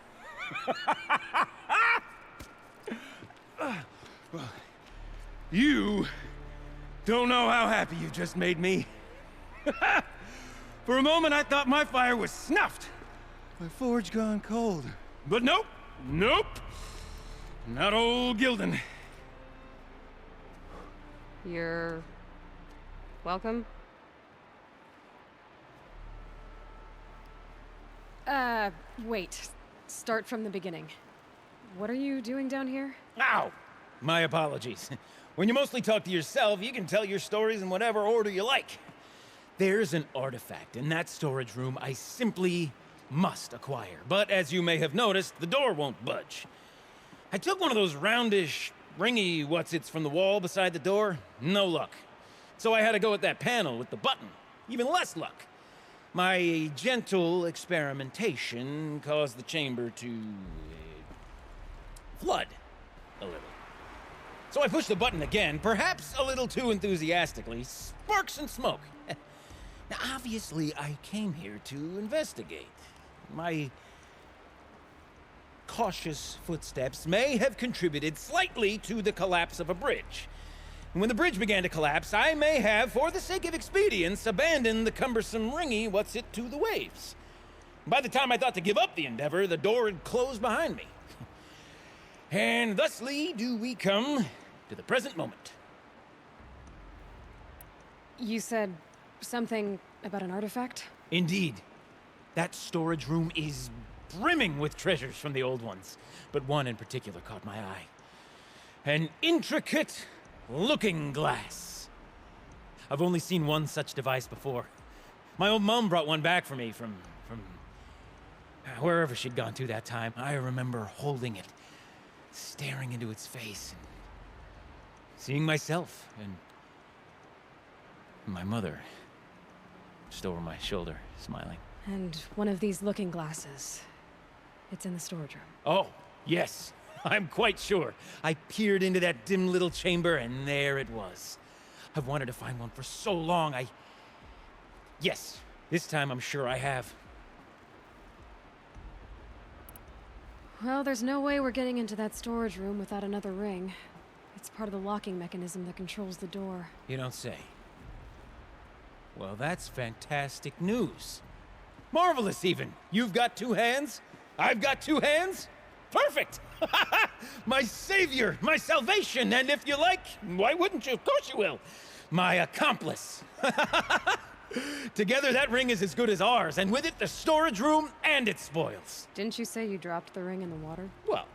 L: Well, you don't know how happy you just made me. For a moment, I thought my fire was snuffed. My forge gone cold. But nope. Nope. Not old Gildan.
G: You're welcome. Wait. Start from the beginning. What are you doing down here?
L: Ow! My apologies. When you mostly talk to yourself, you can tell your stories in whatever order you like. There's an artifact in that storage room I simply must acquire. But as you may have noticed, the door won't budge. I took one of those roundish, ringy what's-its from the wall beside the door. No luck. So I had to go with that panel with the button. Even less luck. My gentle experimentation caused the chamber to flood a little. So I pushed the button again, perhaps a little too enthusiastically. Sparks and smoke. Now, obviously, I came here to investigate. My cautious footsteps may have contributed slightly to the collapse of a bridge. And when the bridge began to collapse, I may have, for the sake of expedience, abandoned the cumbersome ringy what's-it to the waves. By the time I thought to give up the endeavor, the door had closed behind me. And thusly do we come to the present moment.
G: You said something about an artifact?
L: Indeed. That storage room is brimming with treasures from the old ones, but one in particular caught my eye. An intricate looking glass. I've only seen one such device before. My old mom brought one back for me from wherever she'd gone to that time. I remember holding it, staring into its face, and seeing myself and my mother just over my shoulder, smiling.
G: And one of these looking glasses. It's in the storage room.
L: Oh, yes. I'm quite sure. I peered into that dim little chamber, and there it was. I've wanted to find one for so long. Yes, this time I'm sure I have.
G: Well, there's no way we're getting into that storage room without another ring. It's part of the locking mechanism that controls the door.
L: You don't say. Well, that's fantastic news. Marvelous, even. You've got two hands. I've got two hands. Perfect! My savior, my salvation, and if you like, why wouldn't you? Of course you will. My accomplice. Together, that ring is as good as ours, and with it, the storage room and its spoils.
G: Didn't you say you dropped the ring in the water?
L: Well,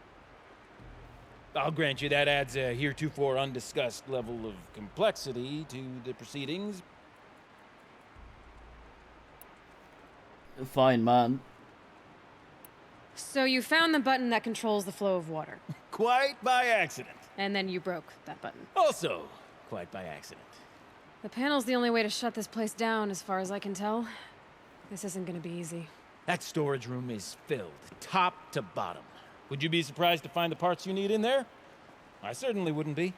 L: I'll grant you that adds a heretofore undiscussed level of complexity to the proceedings.
A: Fine, man.
G: So you found the button that controls the flow of water.
L: Quite by accident.
G: And then you broke that button.
L: Also, quite by accident.
G: The panel's the only way to shut this place down, as far as I can tell. This isn't gonna be easy.
L: That storage room is filled, top to bottom. Would you be surprised to find the parts you need in there? I certainly wouldn't be.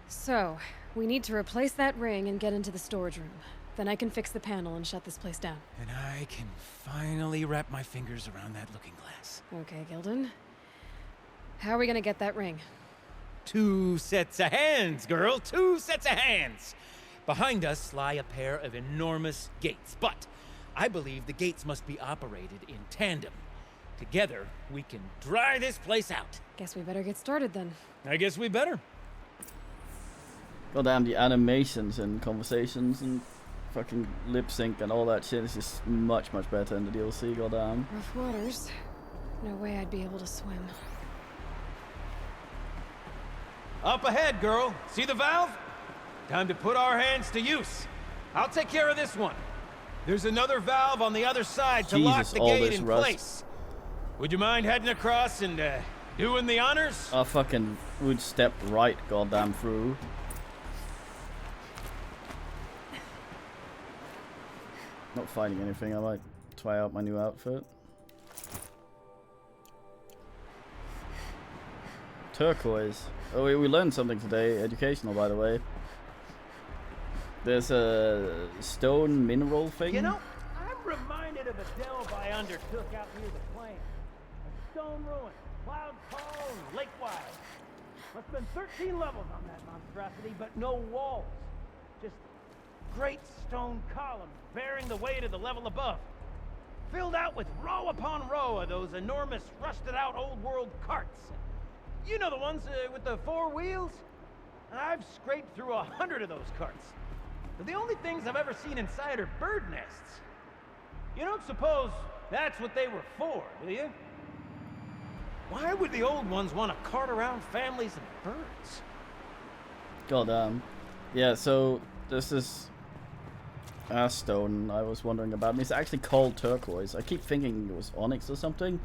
G: So, we need to replace that ring and get into the storage room. Then I can fix the panel and shut this place down.
L: And I can finally wrap my fingers around that looking glass.
G: Okay, Gildan. How are we gonna get that ring?
L: 2 sets of hands, girl. 2 sets of hands. Behind us lie a pair of enormous gates, but I believe the gates must be operated in tandem. Together, we can dry this place out.
G: Guess we better get started then.
L: I guess we better.
A: Goddamn, the animations and conversations and fucking lip sync and all that shit is just much, much better in the DLC, goddamn.
G: Rough waters. No way I'd be able to swim.
L: Up ahead, girl. See the valve? Time to put our hands to use. I'll take care of this one. There's another valve on the other side to lock the gate in place. Would you mind heading across and doing the honors?
A: I fucking would step right goddamn through. Not finding anything. I might try out my new outfit. Turquoise. Oh, we learned something today. Educational, by the way. There's a stone mineral thing.
L: You know, I'm reminded of a delve I undertook out near the plain. A stone ruin, cloud tall and lake wide. Must have been 13 levels on that monstrosity, but no walls. Just great stone columns bearing the weight of the level above. Filled out with row upon row of those enormous rusted out old world carts. You know the ones with the 4 wheels? I've scraped through 100 of those carts. But the only things I've ever seen inside are bird nests. You don't suppose that's what they were for, do you? Why would the old ones want to cart around families of birds?
A: Goddamn. Yeah, so this is a stone I was wondering about. And it's actually called turquoise. I keep thinking it was onyx or something,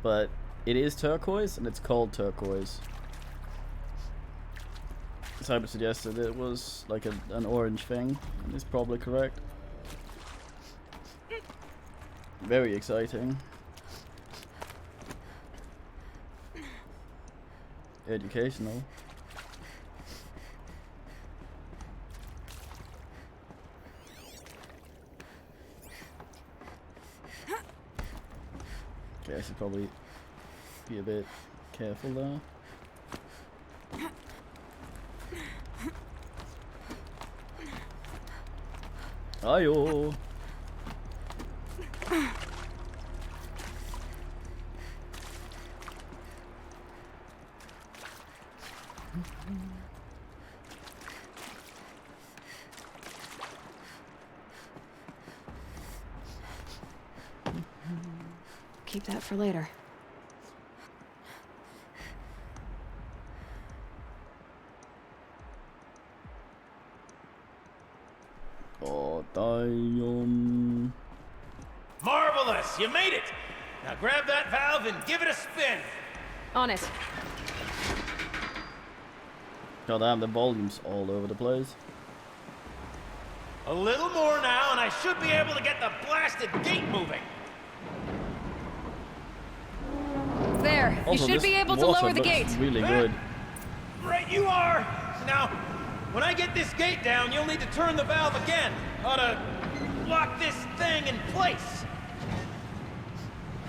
A: but it is turquoise and it's called turquoise. Cyber suggested it was like an orange thing, and it's probably correct. Very exciting. Educational. Okay, I should probably be a bit careful there. Ayo.
G: keep that for later.
A: Oh, damn.
L: Marvelous! You made it! Now grab that valve and give it a spin!
G: On it.
A: God damn, the volume's all over the place.
L: A little more now, and I should be able to get the blasted gate moving.
G: There.
A: Also,
G: you should be able to
A: water
G: lower the
A: looks
G: gate.
A: really good.
L: Right you are! Now, when I get this gate down, you'll need to turn the valve again. Ought to lock this thing in place.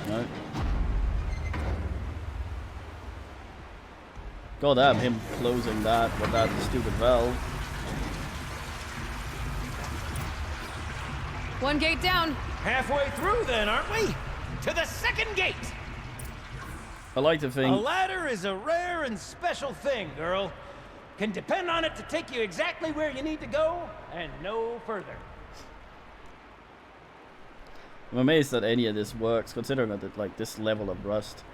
A: No. God damn, him closing that with that stupid valve.
G: One gate down.
L: Halfway through then, aren't we? To the second gate!
A: I like to
L: A
A: think...
L: ladder is a rare and special thing, girl. Can depend on it to take you exactly where you need to go, and no further.
A: I'm amazed that any of this works, considering that it, like this level of rust.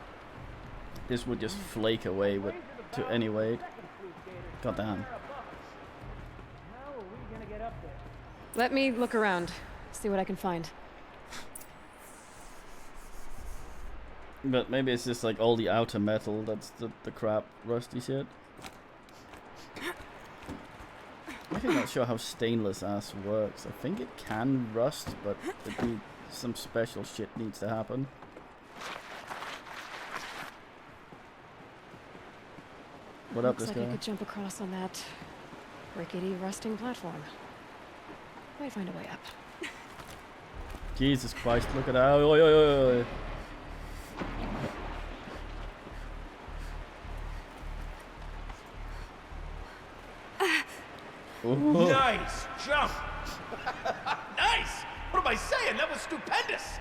A: This would just flake away with to any weight. God damn.
G: Let me look around. See what I can find.
A: But maybe it's just like all the outer metal that's the crap rusty shit. I'm not sure how stainless ass works. I think it can rust, but some special shit needs to happen. What up, this
G: Looks like
A: guy?
G: I could jump across on that rickety, rusting platform. Might find a way up.
A: Jesus Christ, look at that. Oi, oi, oi, oi.
L: Nice jump! Nice! What am I saying? That was stupendous!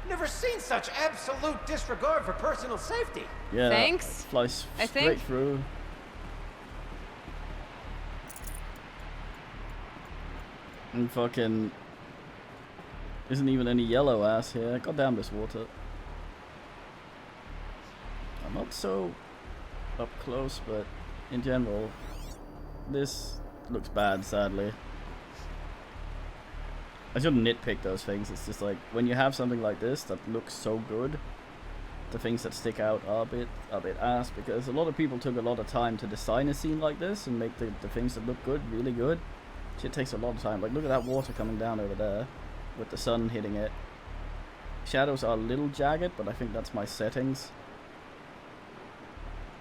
L: Never seen such absolute disregard for personal safety.
A: Yeah,
G: thanks.
A: Flies
G: I
A: straight
G: think.
A: through. And fucking isn't even any yellow ass here. God damn this water. I'm not so up close, but in general, this looks bad, sadly. I shouldn't nitpick those things. It's just like when you have something like this that looks so good, the things that stick out are a bit ass, because a lot of people took a lot of time to design a scene like this and make the things that look good really good. Shit takes a lot of time. Like, look at that water coming down over there with the sun hitting it. Shadows are a little jagged, but I think that's my settings.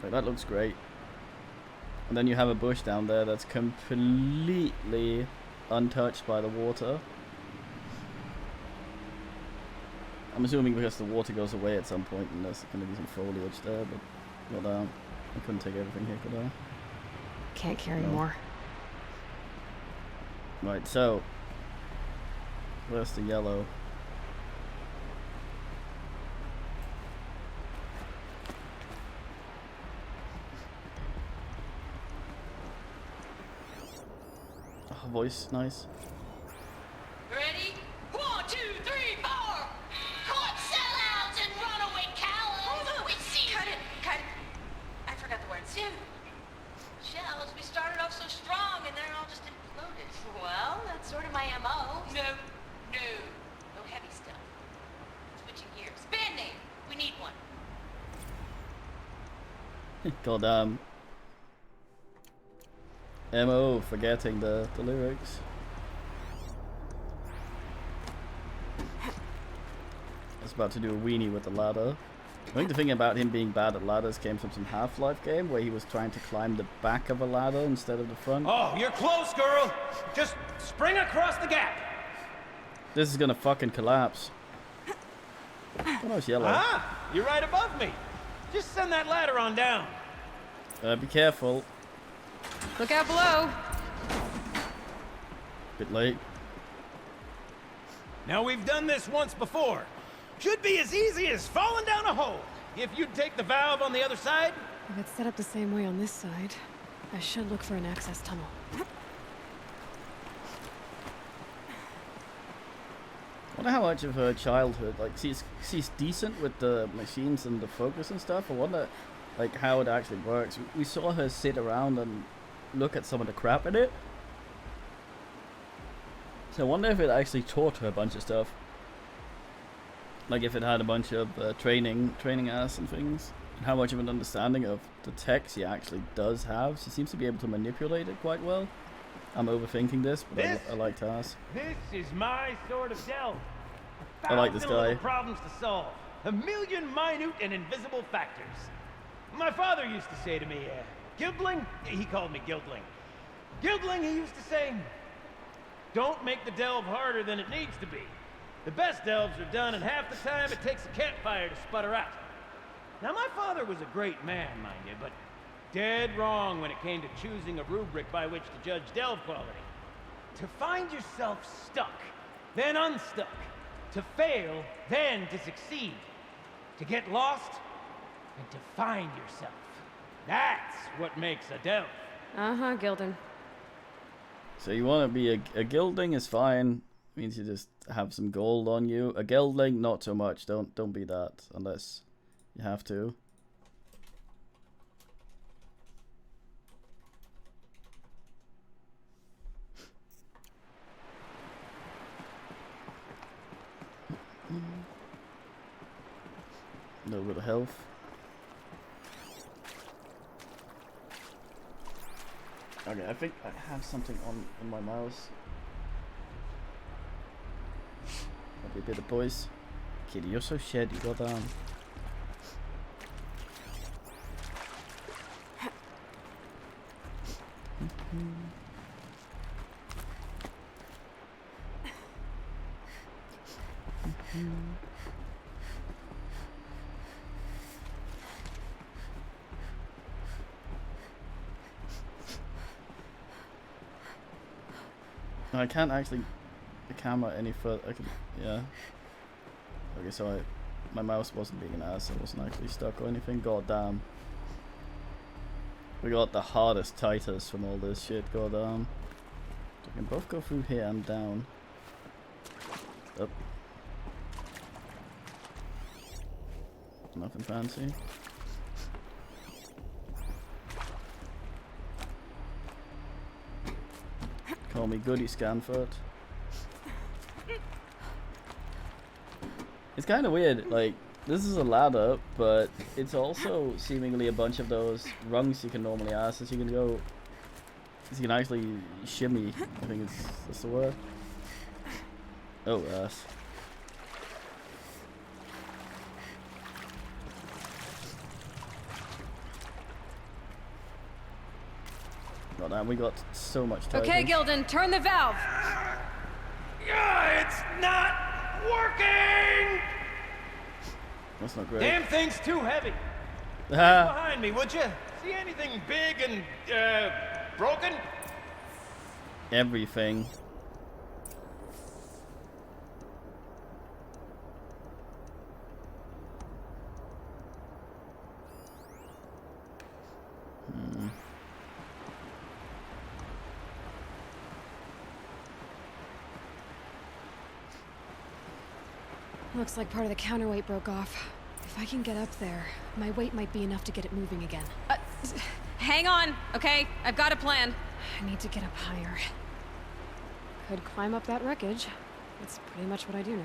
A: Like, that looks great. And then you have a bush down there that's completely untouched by the water. I'm assuming because the water goes away at some point and there's going to be some foliage there, but well, I couldn't take everything here, could I?
G: Can't carry
A: No.
G: more.
A: Right, so where's the yellow? Oh, voice, nice.
K: Ready? 1, 2, 3, 4! Caught sellouts and runaway cowards! We see you! Cut it! Cut it! I forgot the word. Soon. Shells, we started off so strong and they're all just imploded. Well, that's sort of my MO. No. No heavy stuff. Switching gears. Band name. We need one.
A: God MO, forgetting the lyrics. I was about to do a weenie with the ladder. I think the thing about him being bad at ladders came from some Half-Life game where he was trying to climb the back of a ladder instead of the front.
L: Oh, you're close, girl! Just spring across the gap!
A: This is gonna fucking collapse. Oh, it's yellow.
L: Ah! You're right above me! Just send that ladder on down.
A: Be careful.
G: Look out below.
A: Bit late.
L: Now, we've done this once before. Should be as easy as falling down a hole. If you'd take the valve on the other side.
G: If it's set up the same way on this side, I should look for an access tunnel.
A: Wonder how much of her childhood, like she's decent with the machines and the focus and stuff. I wonder, like, how it actually works. We saw her sit around and look at some of the crap in it. So I wonder if it actually taught her a bunch of stuff. Like if it had a bunch of training asks and things. And how much of an understanding of the tech she actually does have. She seems to be able to manipulate it quite well. I'm overthinking this, but I like to ask.
L: This is my sort of delve.
A: I like this guy.
L: Little problems to solve. A million minute and invisible factors. My father used to say to me, Gildling? He called me Gildling. Gildling, he used to say, don't make the delve harder than it needs to be. The best delves are done in half the time it takes a campfire to sputter out. Now, my father was a great man, mind you, but dead wrong when it came to choosing a rubric by which to judge delve quality. To find yourself stuck, then unstuck. To fail, then to succeed. To get lost, and to find yourself. That's what makes a delve.
G: Uh-huh, Gilding.
A: So you want to be a Gilding is fine. Means you just have some gold on you. A Geldling, not so much. Don't be that unless you have to. A little bit of health. Okay, I think I have something on my mouse. That'll be a bit of boys. Kitty, you're so shed, you got down. I can't actually the camera any further. I can, yeah. Okay, so my mouse wasn't being an ass. I wasn't actually stuck or anything. God damn. We got the hardest Titus from all this shit. God damn. So we can both go through here and down. Up. Nothing fancy. Call me Goody Scanford. It's kind of weird, like, this is a ladder, but it's also seemingly a bunch of those rungs you can normally ask, as you can go, as you can actually shimmy, I think that's the word. Oh, ass. God damn, we got so much time.
G: Okay, Gildan, turn the valve!
L: It's not working!
A: That's not great.
L: Damn thing's too heavy. Look behind me, would you? See anything big and, broken?
A: Everything.
G: Looks like part of the counterweight broke off. If I can get up there, my weight might be enough to get it moving again.
M: Hang on, okay? I've got a plan.
G: I need to get up higher. Could climb up that wreckage. That's pretty much what I do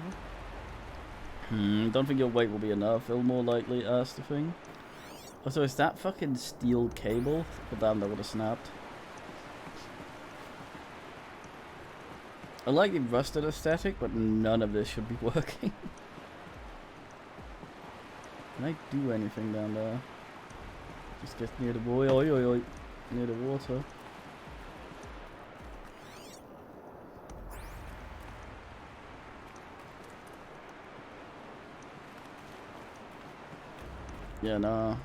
G: now.
A: Don't think your weight will be enough. It'll more likely ask the thing. Oh, so is that fucking steel cable? Oh, damn, that would have snapped. I like the rusted aesthetic, but none of this should be working. Can I do anything down there? Just get near the boy, near the water. Yeah, nah.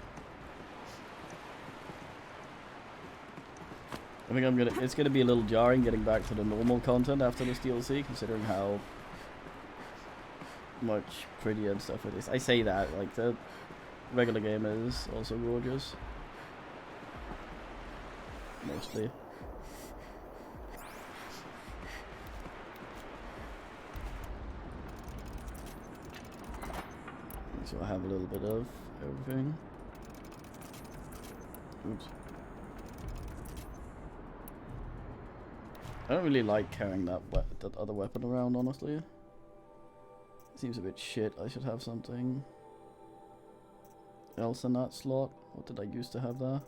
A: I think it's gonna be a little jarring getting back to the normal content after this DLC, considering how much prettier and stuff it is. I say that, like, the regular game is also gorgeous. Mostly. sure I have a little bit of everything. Oops. I don't really like carrying that other weapon around, honestly. Seems a bit shit. I should have something else in that slot. What did I used to have there?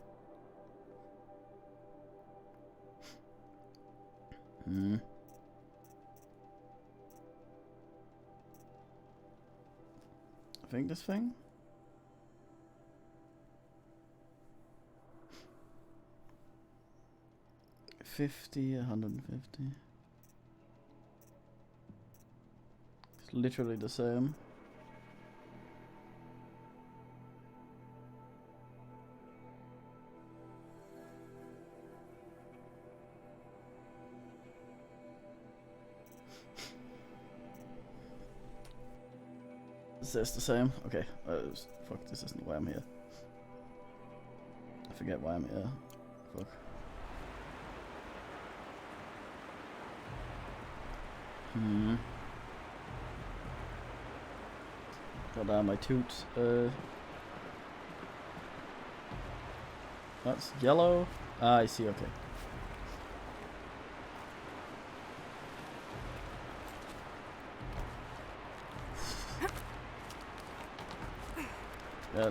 A: I think this thing? $50, $150. It's literally the same. Is this the same? Okay. Fuck, this isn't why I'm here. I forget why I'm here. Fuck. Got down my toots. That's yellow. Ah, I see, okay.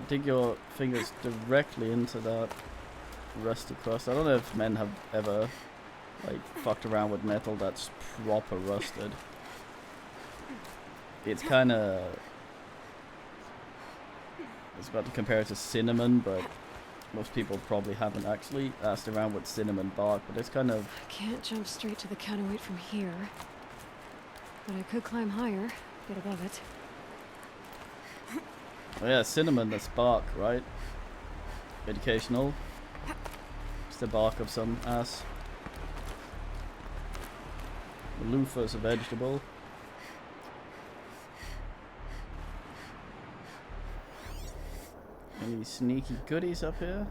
A: Dig your fingers directly into that rusty crust. I don't know if men have ever like fucked around with metal that's proper rusted. It's kind of, I was about to compare it to cinnamon, but most people probably haven't actually asked around with cinnamon bark, but it's kind of...
G: I can't jump straight to the counterweight from here, but I could climb higher, get above it.
A: Oh yeah, cinnamon, that's bark, right? Educational. It's the bark of some ass. The loofah's a vegetable. Any sneaky goodies up here?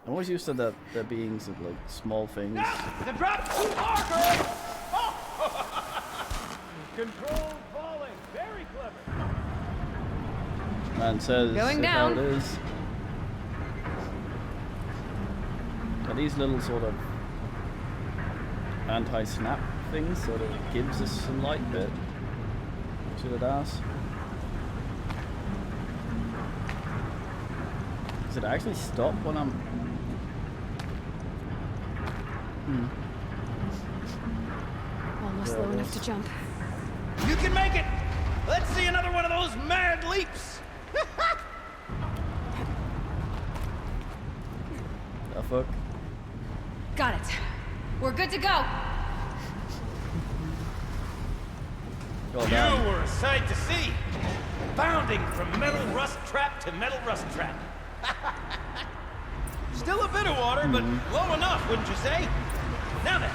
A: I'm always used to that there being some like small things.
L: The drop too far, girl! Oh. Controlled falling, very clever.
A: Man says
M: Going
A: how
M: down.
A: it is. Are these little sort of anti-snap things sort of gives us some light bit? Should it ask? Does it actually stop when I'm...
G: Almost low enough to jump.
L: You can make it! Let's see another one of those mad leaps!
A: The fuck?
M: Got it. We're good to go.
A: Well
L: You
A: done.
L: were a sight to see. Bounding from metal rust trap to metal rust trap. Still a bit of water, but low enough, wouldn't you say? Now then,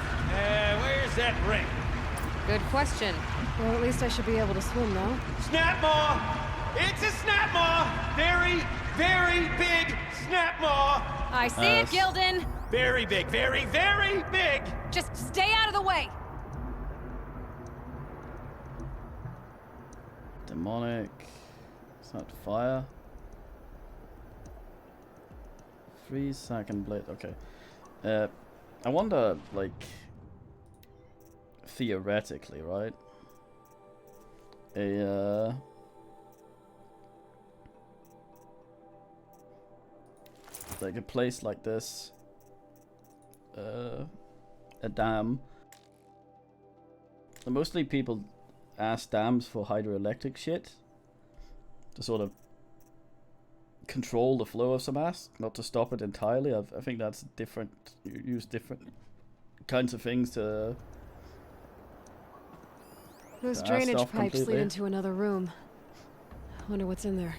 L: where's that ring?
M: Good question.
G: Well, at least I should be able to swim now.
L: Snap maw! It's a snap maw! Very, very big snap maw!
M: I see it, Gildan.
L: Very big, very, very big!
M: Just stay out of the way.
A: Demonic. Is that fire? 3-second blade. Okay. I wonder, like, theoretically, right? Like a place like this, a dam. And mostly people ask dams for hydroelectric shit to sort of control the flow of some ass, not to stop it entirely. I think that's different. You use different kinds of things to.
G: Those
A: ass
G: drainage
A: off
G: pipes
A: completely.
G: lead into another room. I wonder what's in there.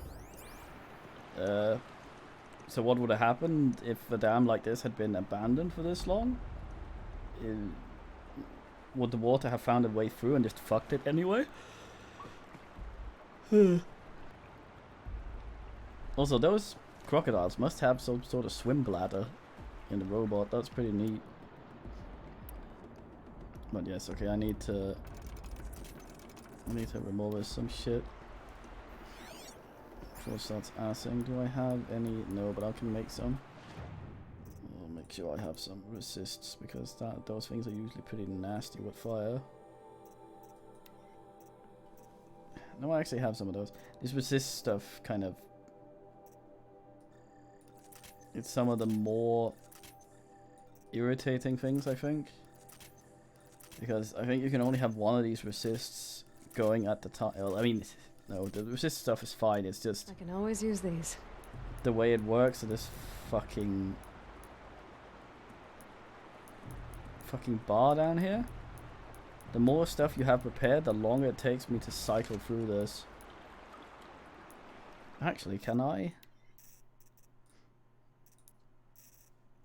A: So what would have happened if a dam like this had been abandoned for this long? Would the water have found a way through and just fucked it anyway? Also, those crocodiles must have some sort of swim bladder in the robot. That's pretty neat. But yes, okay, I need to remove some shit. before it starts assing. Do I have any? No, but I can make some. I'll make sure I have some resists, because those things are usually pretty nasty with fire. No, I actually have some of those. This resist stuff kind of... It's some of the more irritating things, I think. Because I think you can only have one of these resists going at the time. Well, I mean, no, the resist stuff is fine. It's just...
G: I can always use these.
A: The way it works in this fucking bar down here. The more stuff you have prepared, the longer it takes me to cycle through this. Actually, can I?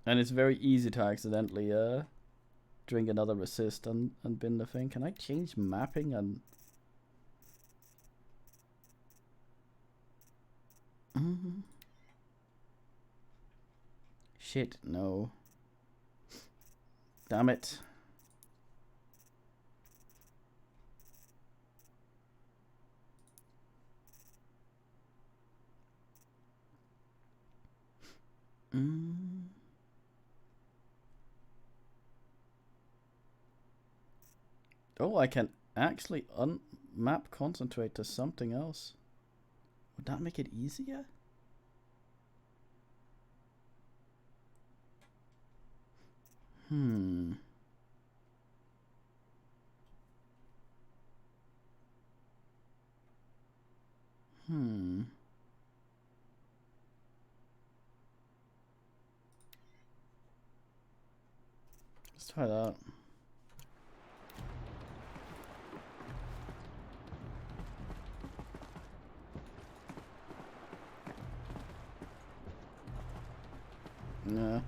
A: And it's very easy to accidentally drink another resist and bin the thing. Can I change mapping and... Shit, no. Damn it. Oh, I can actually unmap concentrate to something else. Would that make it easier? Let's try that. Yeah.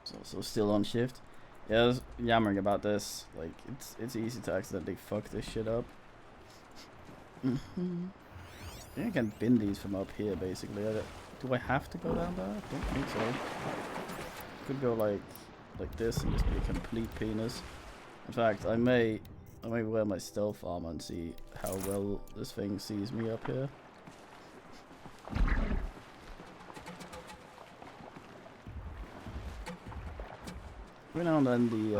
A: It's also still on shift. Yeah, I was yammering about this. Like, it's easy to accidentally fuck this shit up. I think I can bin these from up here, basically. Do I have to go down there? I don't think so. Could go like this and just be a complete penis. In fact, I may wear my stealth armor and see how well this thing sees me up here. Every now and then the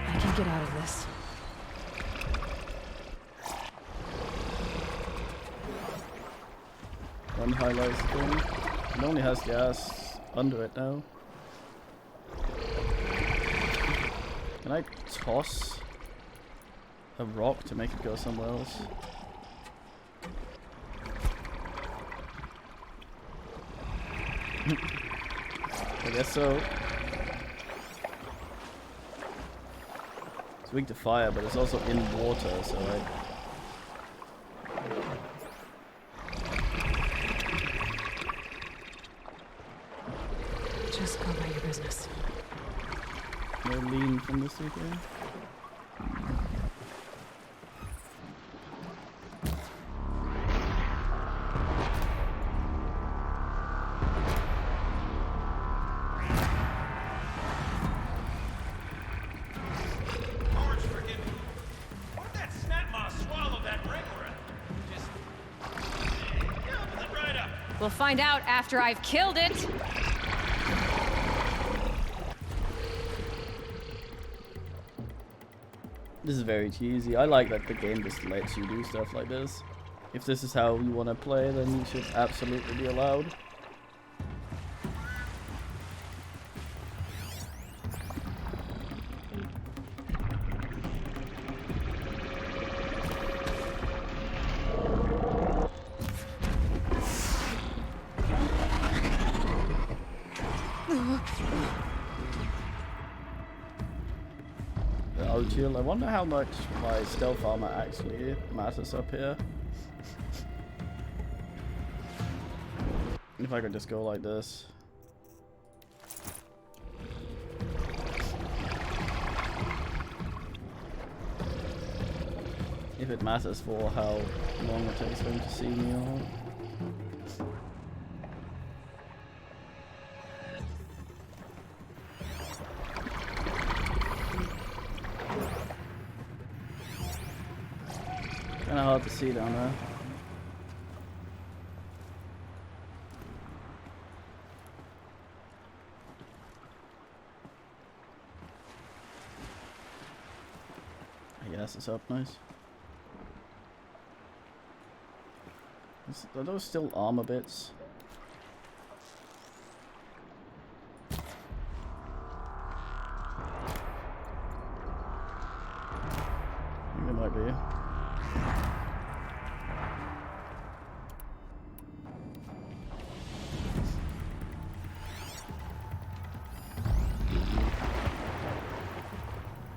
G: I can get out of this.
A: one highlights thing. It only has gas under it now. Can I toss a rock to make it go somewhere else? I guess so. It's weak to fire, but it's also in water, so
G: Just go about your business.
A: No lean from this weekend.
M: We'll find out after I've killed it.
A: This is very cheesy. I like that the game just lets you do stuff like this. If this is how you want to play, then you should absolutely be allowed. I wonder how much my stealth armor actually matters up here. If I could just go like this. If it matters for how long it takes for him to see me or not. Kinda hard to see down there. Yes, it's up nice. Are those still armor bits? I think they might be.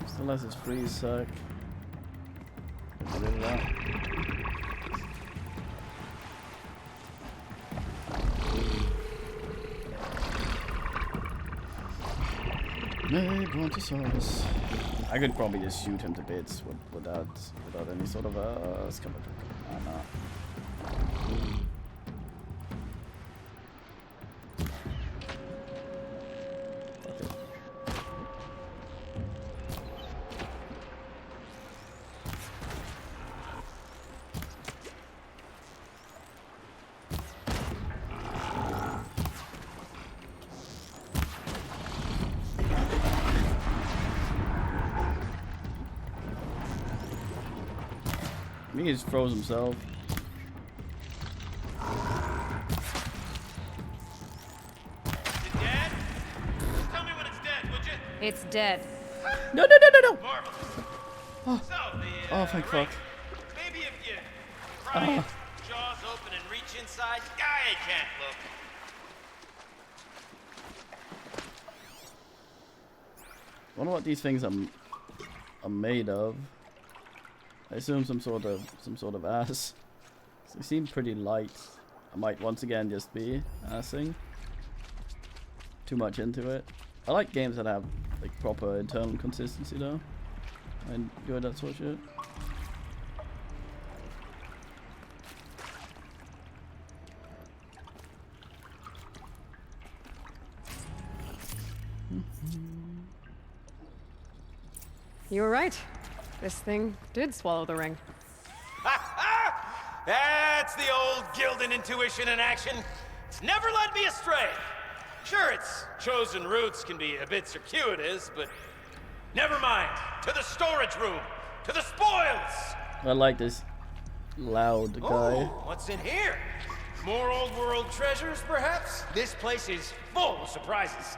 A: Still has its freeze suck. Get rid of that. Hey, Brontosaurus. I could probably just shoot him to bits without any sort of I think he just froze himself.
N: Is it dead? Tell me when it's dead, would you?
M: It's dead.
A: No, no, no, no, no!
N: Marvelous.
A: Oh,
N: So,
A: oh thank fuck.
N: Maybe if you pry its jaws open and reach inside, I can't look.
A: I wonder what these things are made of. I assume some sort of ass. They seem pretty light. I might once again just be assing too much into it. I like games that have like proper internal consistency though. I enjoy that sort of shit.
M: You were right. This thing did swallow the ring.
N: That's the old Gildan intuition in action. It's never led me astray. Sure, its chosen routes can be a bit circuitous, but never mind. To the storage room. To the spoils.
A: I like this loud guy.
N: Oh, what's in here? More old world treasures, perhaps? This place is full of surprises.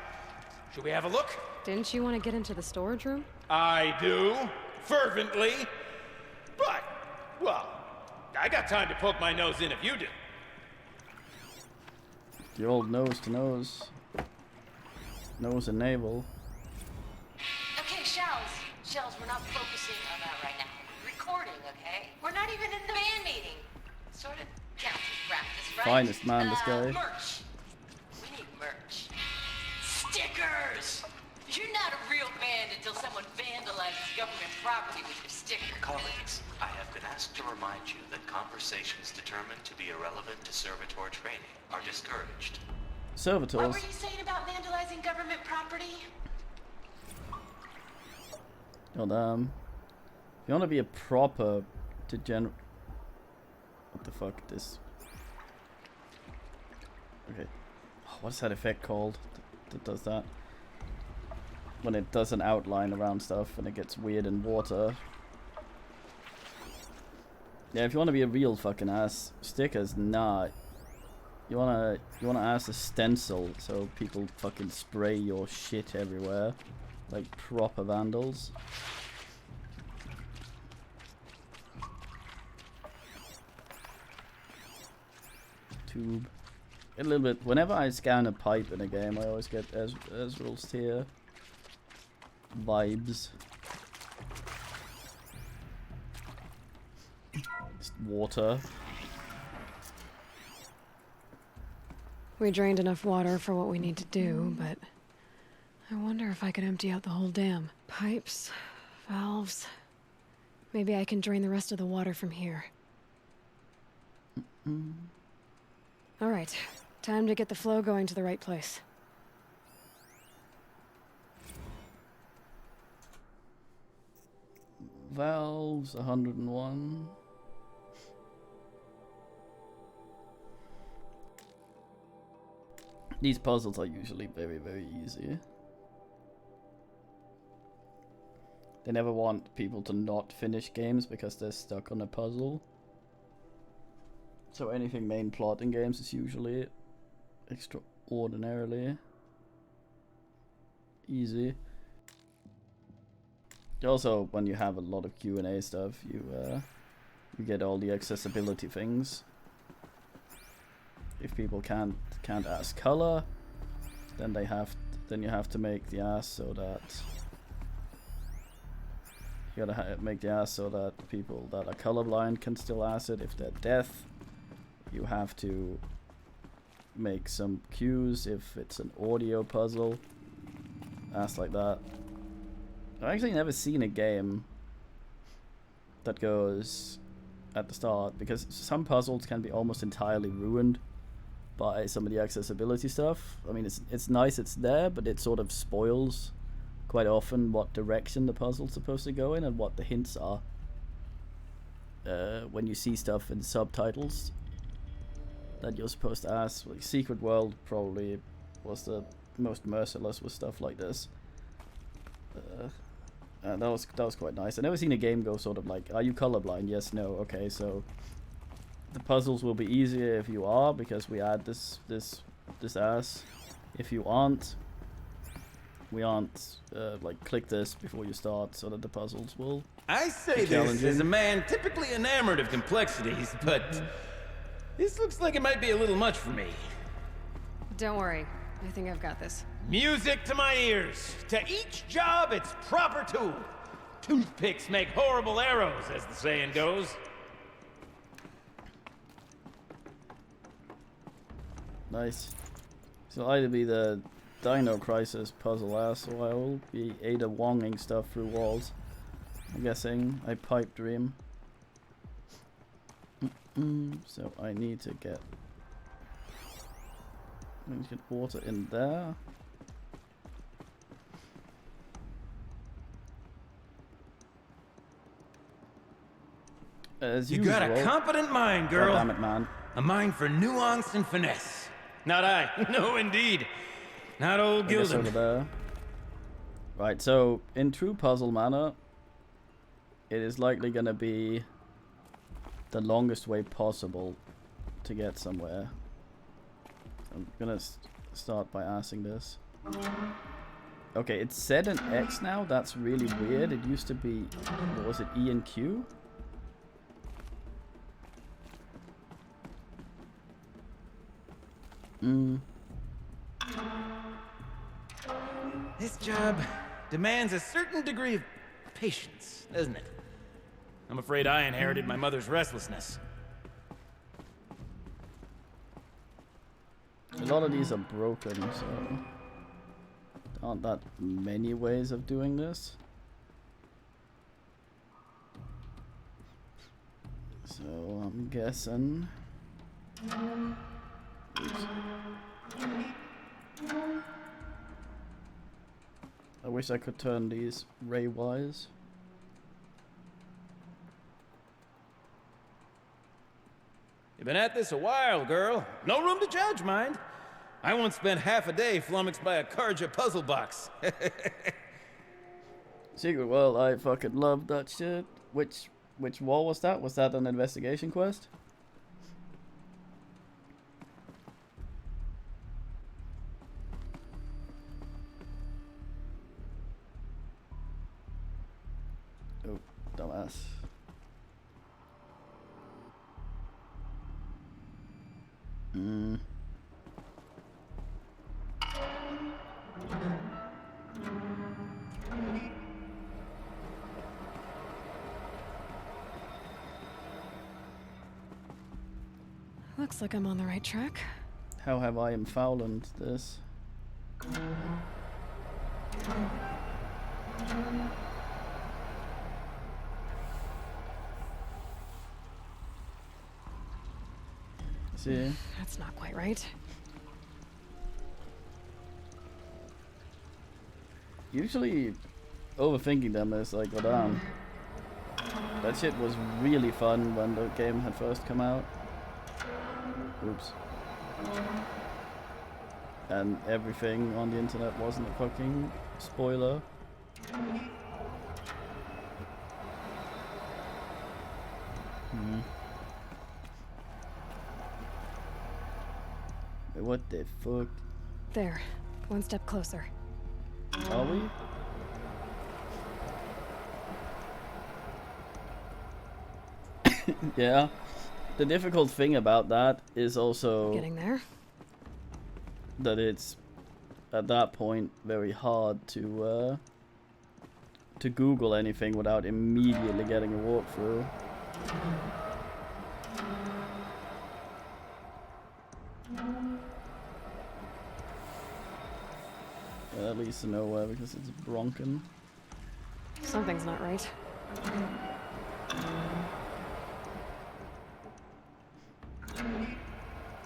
N: Should we have a look?
M: Didn't you want to get into the storage room?
N: I do. Fervently. But, well, I got time to poke my nose in if you do.
A: The old nose to nose. Nose and navel.
K: Okay, Shells, we're not focusing on that right now. We're recording, okay? We're not even in the band meeting. Sort of counts as practice, right?
A: Finest man, this guy.
K: Merch. We need merch. Stickers! You're not a real band until someone vandalizes government property with your sticker.
J: Colleagues, I have been asked to remind you that conversations determined to be irrelevant to servitor training are discouraged.
A: Servitors.
K: What were you saying about vandalizing government property?
A: Oh damn. If you want to be a proper degenerate. What the fuck this? Okay. Oh, what's that effect called that does that? When it does an outline around stuff and it gets weird in water. Yeah, if you want to be a real fucking ass, stickers not. You wanna ass a stencil so people fucking spray your shit everywhere, like proper vandals. Tube. A little bit. Whenever I scan a pipe in a game, I always get Ezreal's Tear vibes. Just water.
G: We drained enough water for what we need to do, but I wonder if I could empty out the whole dam. Pipes, valves. Maybe I can drain the rest of the water from here. All right, time to get the flow going to the right place.
A: Valves 101. These puzzles are usually very, very easy. They never want people to not finish games because they're stuck on a puzzle. So anything main plot in games is usually extraordinarily easy. Also, when you have a lot of Q&A stuff, you get all the accessibility things. If people can't ask color, then you have to make the ask so that you gotta make the ask so that people that are colorblind can still ask it. If they're deaf, you have to make some cues. If it's an audio puzzle, ask like that. I've actually never seen a game that goes at the start, because some puzzles can be almost entirely ruined by some of the accessibility stuff. I mean, it's nice it's there, but it sort of spoils quite often what direction the puzzle's supposed to go in and what the hints are. When you see stuff in subtitles that you're supposed to ask. Like Secret World probably was the most merciless with stuff like this. That was quite nice. I've never seen a game go sort of like, are you colorblind? Yes, no. Okay, so the puzzles will be easier if you are, because we add this ass. If you aren't, we aren't like click this before you start, so that the puzzles will.
L: I say this as a man typically enamored of complexities, but this looks like it might be a little much for me.
M: Don't worry, I think I've got this.
L: Music to my ears. To each job its proper tool. Toothpicks make horrible arrows, as the saying goes.
A: Nice. So I'll either be the Dino Crisis puzzle ass, or I will be Ada Wonging stuff through walls. I'm guessing I pipe dream. So I need to get water in there. As
L: you
A: usual.
L: got a competent mind, girl.
A: God damn it, man.
L: A mind for nuance and finesse. Not I. No, indeed. Not old Gildan.
A: Over there. Right, so in true puzzle manner, it is likely going to be the longest way possible to get somewhere. I'm going to start by asking this. Okay, it's said an X now. That's really weird. It used to be, what was it, E and Q?
L: This job demands a certain degree of patience, doesn't it? I'm afraid I inherited my mother's restlessness.
A: A lot of these are broken, so there aren't that many ways of doing this. So I'm guessing. Oops. I wish I could turn these ray-wise.
L: You've been at this a while, girl. No room to judge, mind. I once spent half a day flummoxed by a Karja puzzle box.
A: Secret World, I fucking love that shit. Which wall was that? Was that an investigation quest? Oh, dumbass.
M: Looks like I'm on the right track.
A: How have I fouled this? See?
M: That's not quite right.
A: Usually, overthinking them is like, go down. That shit was really fun when the game had first come out. Oops. and everything on the internet wasn't a fucking spoiler. What the fuck?
G: There. One step closer.
A: Are we? Yeah. The difficult thing about that is also
G: Getting there.
A: that it's at that point very hard to Google anything without immediately getting a walkthrough. At least to nowhere because it's Bronken.
G: Something's not right.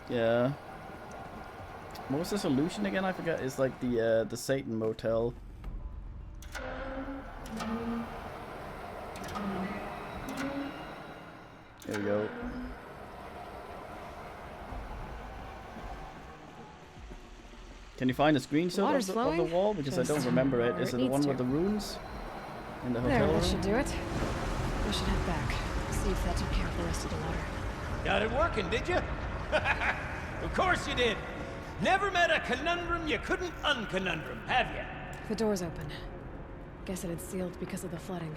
A: Yeah. What was the solution again? I forget. It's like the Satan Motel. Here we go. Can you find a screenshot of the wall? Because I don't remember it. Is it the one with the runes? In the hotel
G: There,
A: room?
G: that should do it. We should head back. See if that took care of the rest of the water.
N: Got it working, did you? Of course you did. Never met a conundrum you couldn't unconundrum, have you?
G: The door's open. Guess it had sealed because of the flooding.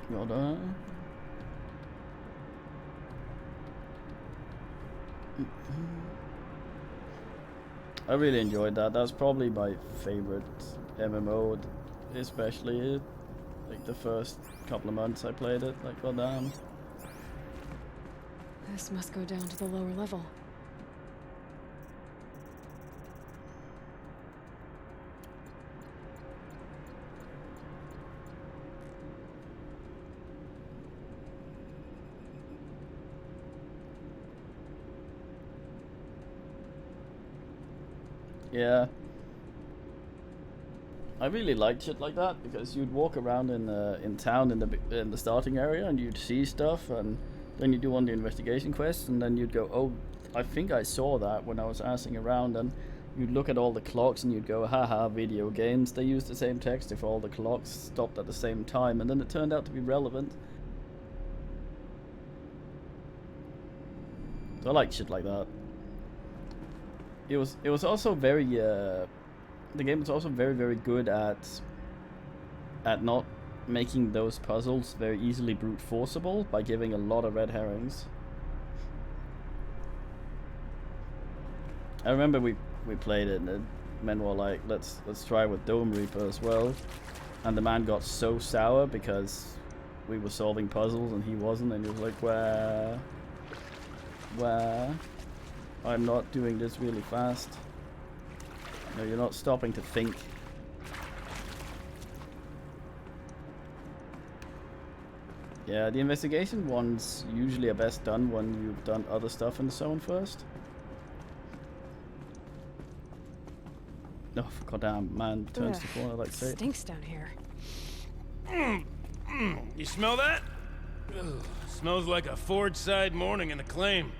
A: Well done. I really enjoyed that. That's probably my favorite MMO, especially like the first couple of months I played it. Like, well damn.
G: This must go down to the lower level.
A: Yeah. I really liked shit like that because you'd walk around in town in the starting area and you'd see stuff, and then you do one of the investigation quests, and then you'd go, oh, I think I saw that when I was assing around, and you'd look at all the clocks and you'd go, haha, video games, they use the same text if all the clocks stopped at the same time, and then it turned out to be relevant. So I like shit like that. It was also very the game was also very good at not making those puzzles very easily brute forceable by giving a lot of red herrings. I remember we played it and the men were like, let's try with Dome Reaper as well, and the man got so sour because we were solving puzzles and he wasn't, and he was like, where I'm not doing this really fast. No, you're not stopping to think. Yeah, the investigation ones usually are best done when you've done other stuff in the zone first. Oh, goddamn, man turns the corner like Satan.
G: Stinks down here.
N: You smell that? Ugh, smells like a Forge side morning in the claim.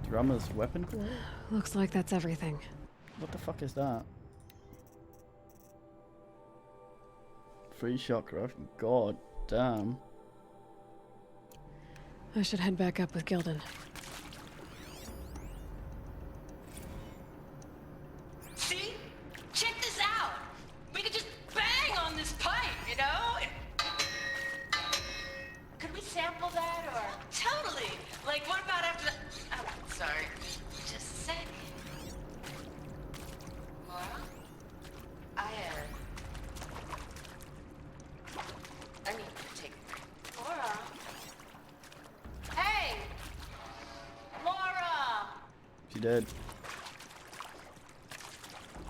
A: Drummer's weapon core?
G: Looks like that's everything.
A: What the fuck is that? Free shotcraft. God damn.
G: I should head back up with Gildan.
K: See? Check this out. We could just bang on this pipe, you know? Could we sample that or? Totally. Like, what about after the... Oh, sorry. Just a sec. Laura? I need to take... Laura? Hey! Laura!
A: She did.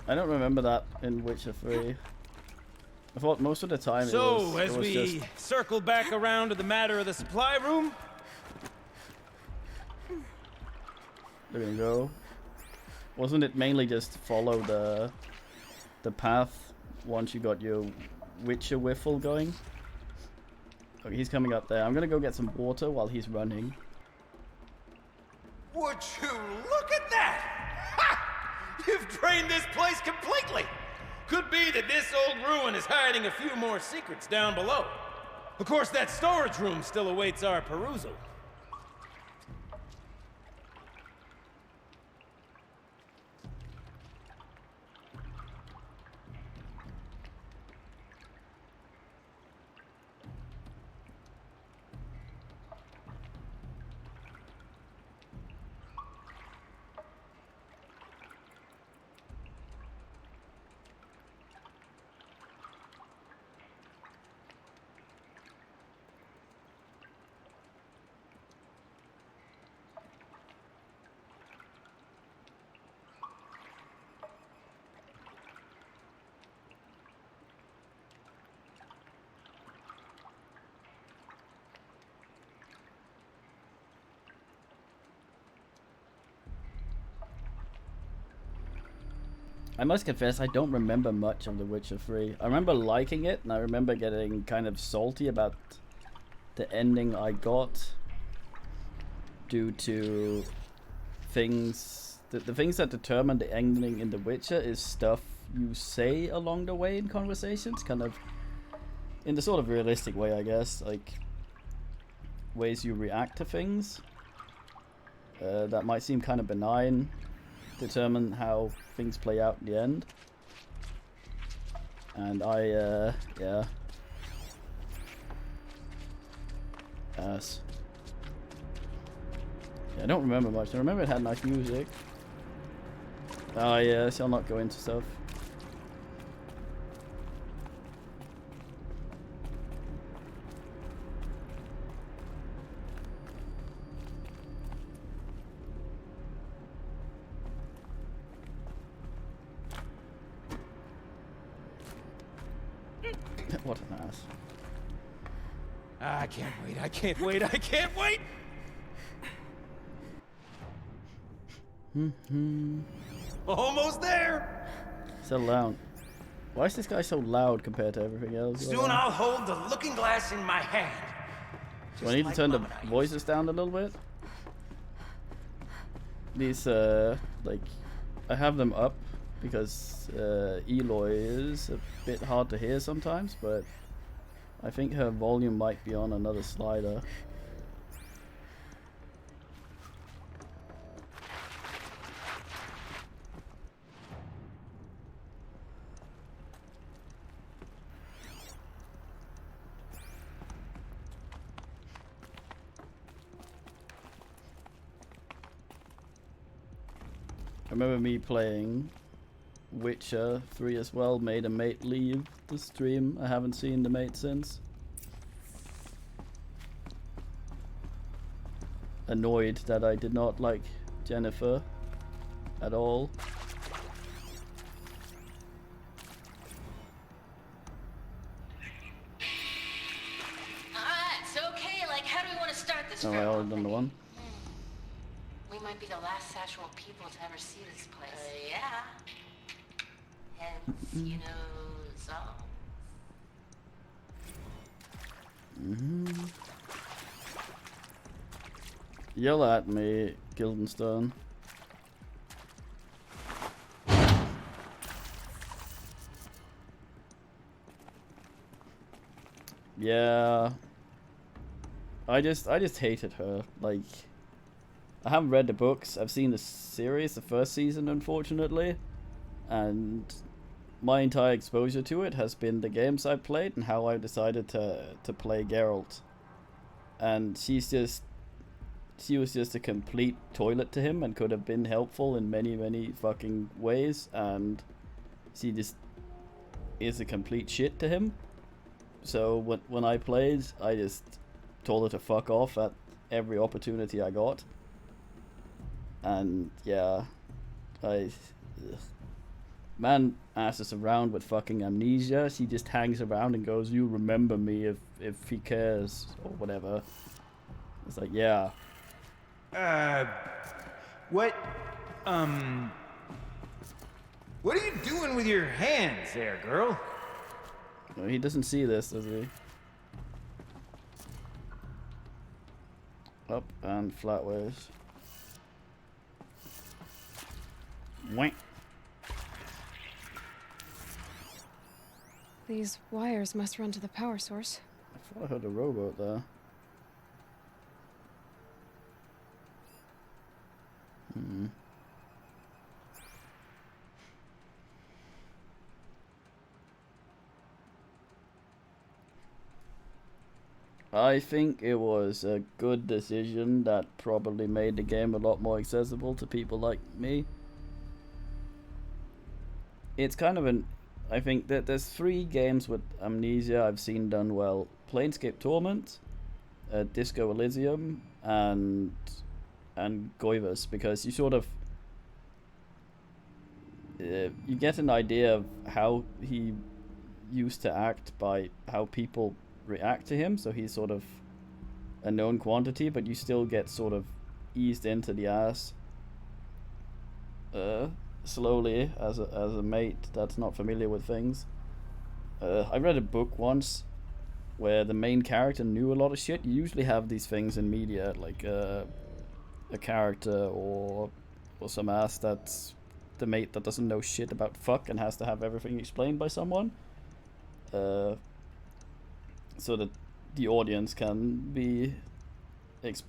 A: I don't remember that in Witcher 3. I thought most of the time it was
N: we
A: just...
N: circle back around to the matter of the supply room...
A: There we go. Wasn't it mainly just follow the path once you got your Witcher whiffle going. Okay, he's coming up there. I'm gonna go get some water while he's running.
N: Would you look at that? Ha! You've drained this place completely. Could be that this old ruin is hiding a few more secrets down below. Of course, that storage room still awaits our perusal.
A: I must confess, I don't remember much of The Witcher 3. I remember liking it, and I remember getting kind of salty about the ending I got due to things... The things that determine the ending in The Witcher is stuff you say along the way in conversations, kind of in the sort of realistic way, I guess, like ways you react to things that might seem kind of benign, determine how things play out in the end. And yeah. Ass. Yeah, I don't remember much. I remember it had nice music. Oh yeah, so I'll not go into stuff. What an ass.
N: I can't wait, I can't wait, I can't wait! Almost there!
A: So loud. Why is this guy so loud compared to everything else?
N: Soon I'll hold the looking glass in my hand.
A: Do I need to turn the voices down a little bit? These, like, I have them up because Eloy is a bit hard to hear sometimes, but I think her volume might be on another slider. I remember me playing Witcher 3 as well, made a mate leave the stream. I haven't seen the mate since. Annoyed that I did not like Jennifer at all.
K: It's okay. Like, how do we want to start this?
A: Oh, I already done the one.
K: We might be the last Sassual people to ever see this place. Yeah. Hence, you know, songs.
A: Yell at me, Guildenstern. Yeah. I just hated her. Like, I haven't read the books. I've seen the series, the first season, unfortunately. And my entire exposure to it has been the games I've played and how I decided to play Geralt. And she was just a complete toilet to him and could have been helpful in many, many fucking ways. And she just is a complete shit to him. So when I played, I just told her to fuck off at every opportunity I got. And yeah, man asses around with fucking amnesia. She just hangs around and goes, "You remember me if he cares," or whatever. It's like, yeah.
O: What,
L: What are you doing with your hands there, girl?
A: No, he doesn't see this, does he? Up and flatways. Wank.
G: These wires must run to the power source.
A: I thought I heard a rowboat there. Hmm. I think it was a good decision that probably made the game a lot more accessible to people like me. It's kind of an... I think that there's 3 games with Amnesia I've seen done well. Planescape Torment, Disco Elysium, and Goivus, because you sort of... you get an idea of how he used to act by how people react to him, so he's sort of a known quantity, but you still get sort of eased into the ass slowly as a mate that's not familiar with things. I read a book once where the main character knew a lot of shit. You usually have these things in media, like a character or some ass that's the mate that doesn't know shit about fuck and has to have everything explained by someone. So that the audience can be asked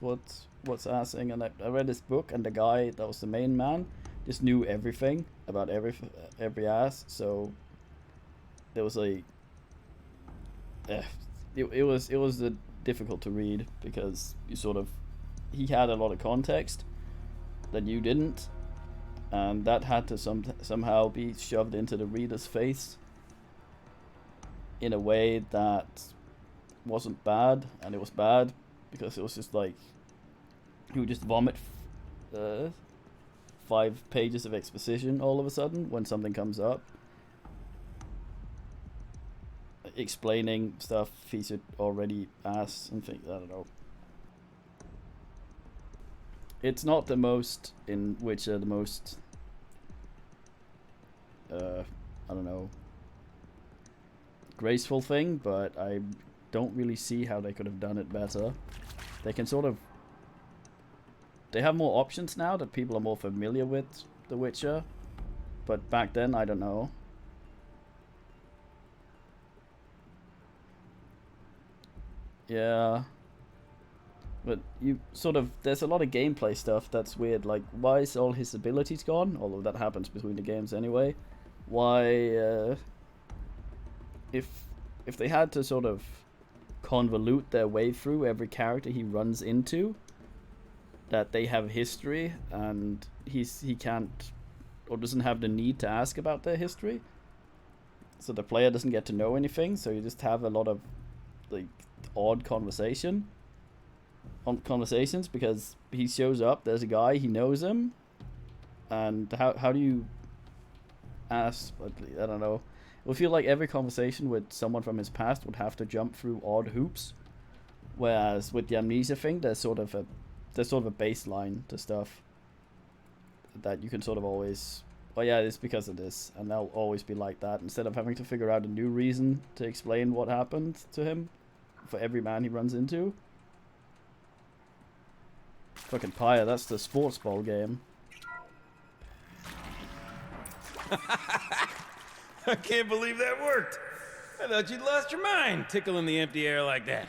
A: what's assing. And I read this book, and the guy that was the main man just knew everything about every ass. So there was like, it was difficult to read because he had a lot of context that you didn't, and that had to somehow be shoved into the reader's face in a way that wasn't bad, and it was bad because it was just like he would just vomit 5 pages of exposition all of a sudden when something comes up, explaining stuff he should already ask and think. I don't know. It's not the most in Witcher the most I don't know, graceful thing, but I don't really see how they could have done it better. They can they have more options now that people are more familiar with The Witcher, but back then, I don't know. Yeah, but there's a lot of gameplay stuff that's weird, like why is all his abilities gone, although that happens between the games anyway. Why if they had to sort of convolute their way through every character he runs into, that they have history and he can't or doesn't have the need to ask about their history, so the player doesn't get to know anything, so you just have a lot of like odd conversations because he shows up, there's a guy, he knows him, and how do you ask? I don't know. It would feel like every conversation with someone from his past would have to jump through odd hoops, whereas with the Amnesia thing, there's sort of a baseline to stuff that you can sort of always, oh yeah, it's because of this, and they'll always be like that, instead of having to figure out a new reason to explain what happened to him for every man he runs into. Fucking Pyre, that's the sports ball game.
L: I can't believe that worked. I thought you'd lost your mind, tickling the empty air like that.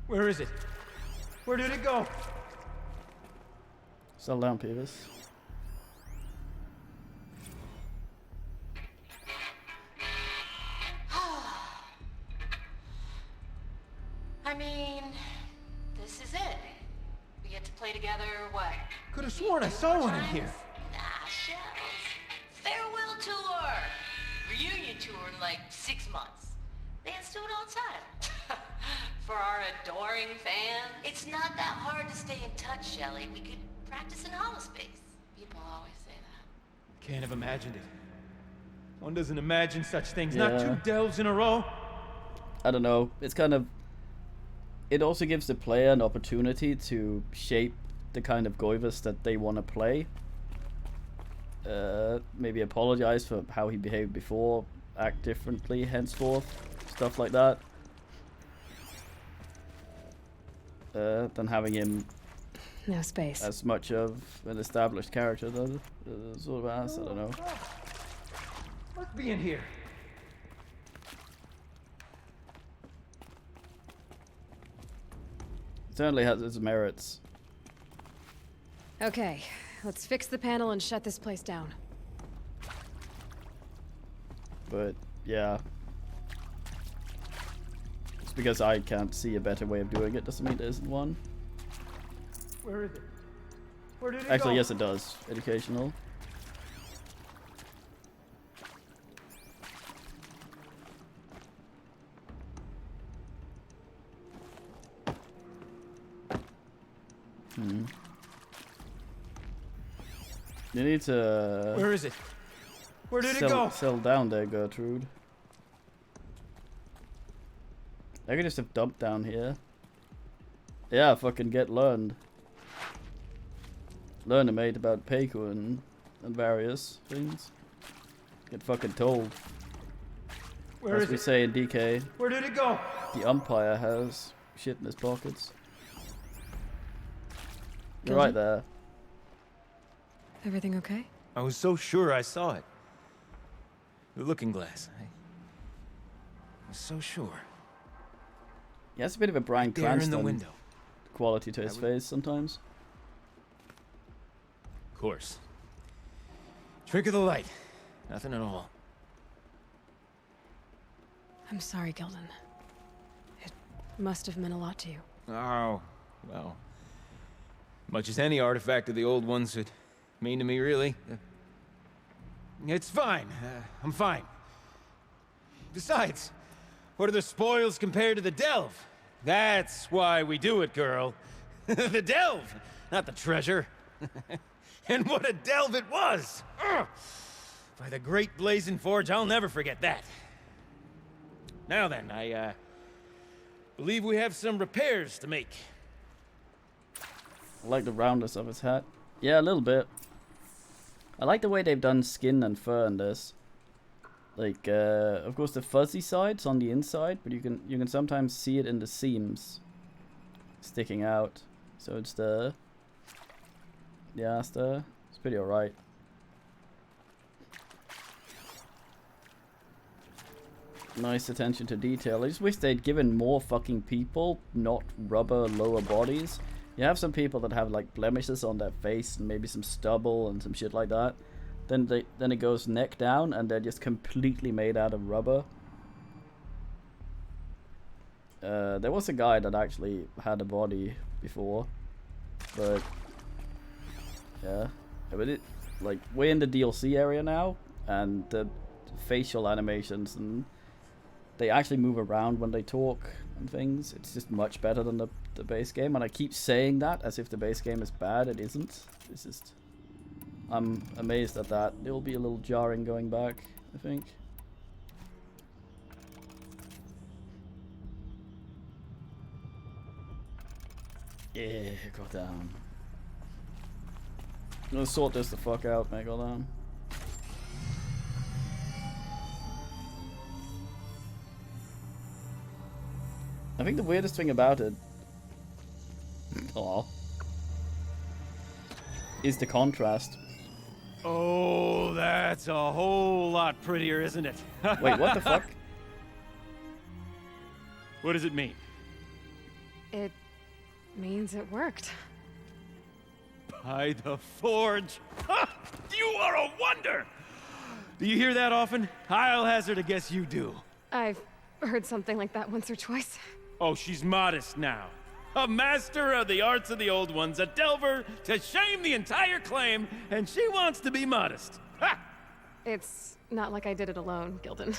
L: Where is it? Where did it go?
A: Settle down, Peeves.
K: I mean, this is it. We get to play together, what?
L: Could have sworn I saw one in here.
K: Nah, shells. Farewell tour. Reunion tour in like 6 months. Bands do it all the time. For our adoring fans. It's not that hard to stay in touch, Shelley. We could practice in holospace. People always say that.
L: Can't have imagined it. One doesn't imagine such things. Yeah. Not 2 delves in a row.
A: I don't know. It's kind of... It also gives the player an opportunity to shape the kind of Goivus that they want to play. Maybe apologize for how he behaved before, act differently henceforth, stuff like that. Than having him
G: No space.
A: as much of an established character that sort of ass. I don't know.
L: Must be in here.
A: Certainly has its merits.
G: Okay, let's fix the panel and shut this place down.
A: But yeah, just because I can't see a better way of doing it doesn't mean there isn't one.
L: Where is it? Where did it
A: Actually,
L: go?
A: yes, it does. Educational. You need to...
L: Where is it? Where did it go?
A: Settle down there, Gertrude. I could just have dumped down here. Yeah, fucking get learned. Learn a mate about Peiku and various things. Get fucking told.
L: Where
A: As
L: is
A: we
L: it?
A: say in DK,
L: Where did it go?
A: the umpire has shit in his pockets. You're
G: Gilden?
A: right there.
G: Everything okay?
L: I was so sure I saw it. The looking glass. I was so sure.
A: He has a bit of a Bryan
L: There in the
A: Cranston
L: window.
A: quality to his face sometimes.
L: Of course. Trick of the light. Nothing at all.
G: I'm sorry, Gilden. It must have meant a lot to you.
L: Oh, well. Much as any artifact of the old ones would mean to me, really. It's fine. I'm fine. Besides, what are the spoils compared to the delve? That's why we do it, girl. The delve, not the treasure. And what a delve it was! Ugh. By the great Blazing Forge, I'll never forget that. Now then, I believe we have some repairs to make.
A: I like the roundness of his hat. Yeah, a little bit. I like the way they've done skin and fur in this. Like, of course the fuzzy side's on the inside, but you can sometimes see it in the seams sticking out. So it's the aster. It's pretty alright. Nice attention to detail. I just wish they'd given more fucking people, not rubber lower bodies. You have some people that have like blemishes on their face and maybe some stubble and some shit like that. Then it goes neck down and they're just completely made out of rubber. There was a guy that actually had a body before, but yeah, but it like we're in the DLC area now, and the facial animations and they actually move around when they talk and things. It's just much better than the base game, and I keep saying that as if the base game is bad. It isn't. It's just I'm amazed at that. It will be a little jarring going back, I think. Yeah, goddamn. I'm gonna sort this the fuck out, mate, goddamn. I think the weirdest thing about it is the contrast.
L: Oh, that's a whole lot prettier, isn't it?
A: Wait, what the fuck?
L: What does it mean?
G: It means it worked.
L: By the Forge. Ha! You are a wonder! Do you hear that often? I'll hazard a guess you do.
G: I've heard something like that once or twice.
L: Oh, she's modest now. A master of the arts of the old ones, a delver to shame the entire claim, and she wants to be modest. Ha!
G: It's not like I did it alone, Gilden.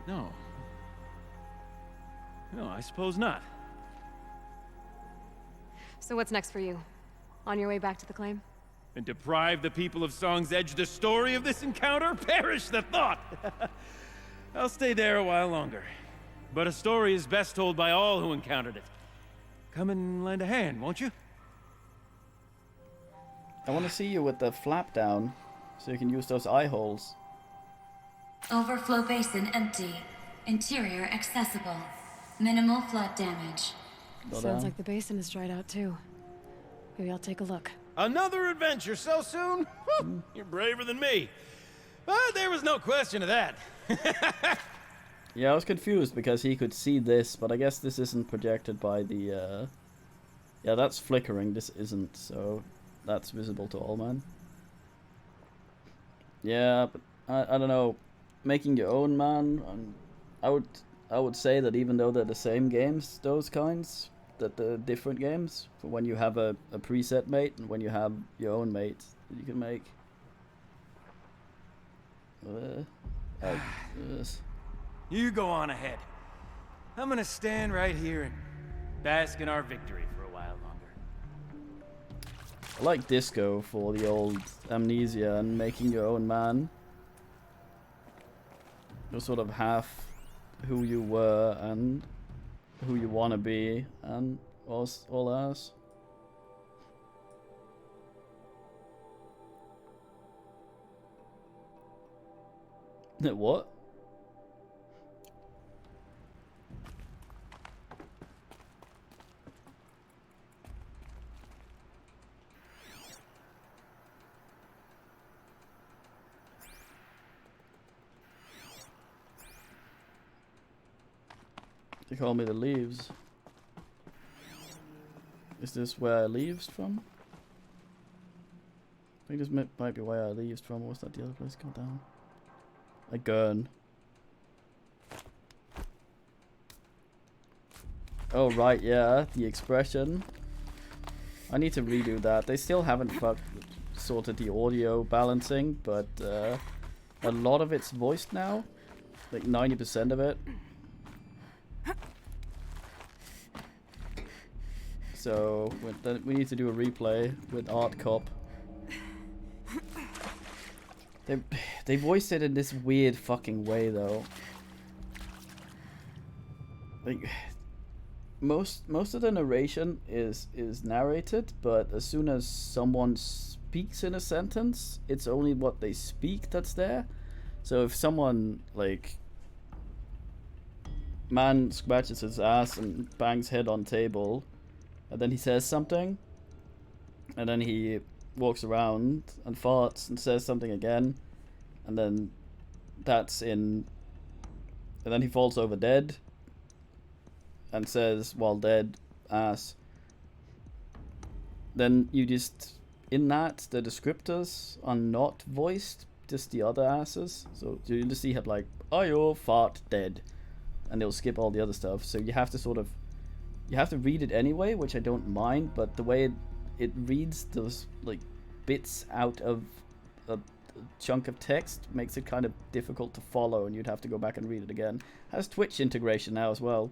L: No. No, I suppose not.
G: So what's next for you? On your way back to the claim?
L: And deprive the people of Song's Edge the story of this encounter? Perish the thought!
N: I'll stay there a while longer. But a story is best told by all who encountered it. Come and lend a hand, won't you?
A: I want to see you with the flap down, so you can use those eye holes.
O: Overflow basin empty. Interior accessible. Minimal flood damage.
G: Sounds like the basin is dried out too. Maybe I'll take a look.
N: Another adventure so soon? You're braver than me. But there was no question of that.
A: Yeah, I was confused because he could see this, but I guess this isn't projected by the, Yeah, that's flickering, this isn't, so that's visible to all, man. Yeah, but I don't know, making your own, man, I would say that even though they're the same games, those kinds, that they're different games, for when you have a preset mate and when you have your own mate that you can make.
N: You go on ahead. I'm gonna stand right here and bask in our victory for a while longer.
A: I like Disco for the old Amnesia and making your own man. You're sort of half who you were and who you want to be and all else. What? They call me the leaves. Is this where I leaves from? I think this might be where I leaves from. What's that the other place called down? A gun. Oh right, yeah, the expression. I need to redo that. They still haven't sorted the audio balancing, but a lot of it's voiced now. Like 90% of it. So we need to do a replay with Art Cop. They voiced it in this weird fucking way though. Like most of the narration is narrated, but as soon as someone speaks in a sentence, it's only what they speak that's there. So if someone like man scratches his ass and bangs head on table, and then he says something, and then he walks around and farts and says something again, and then that's in, and then he falls over dead and says while dead ass. Then you just, in that, the descriptors are not voiced, just the other asses. So you just see have like, oh, you fart dead, and they'll skip all the other stuff. So you have to sort of, you have to read it anyway, which I don't mind, but the way it reads those like bits out of a chunk of text makes it kind of difficult to follow, and you'd have to go back and read it again. It has Twitch integration now as well.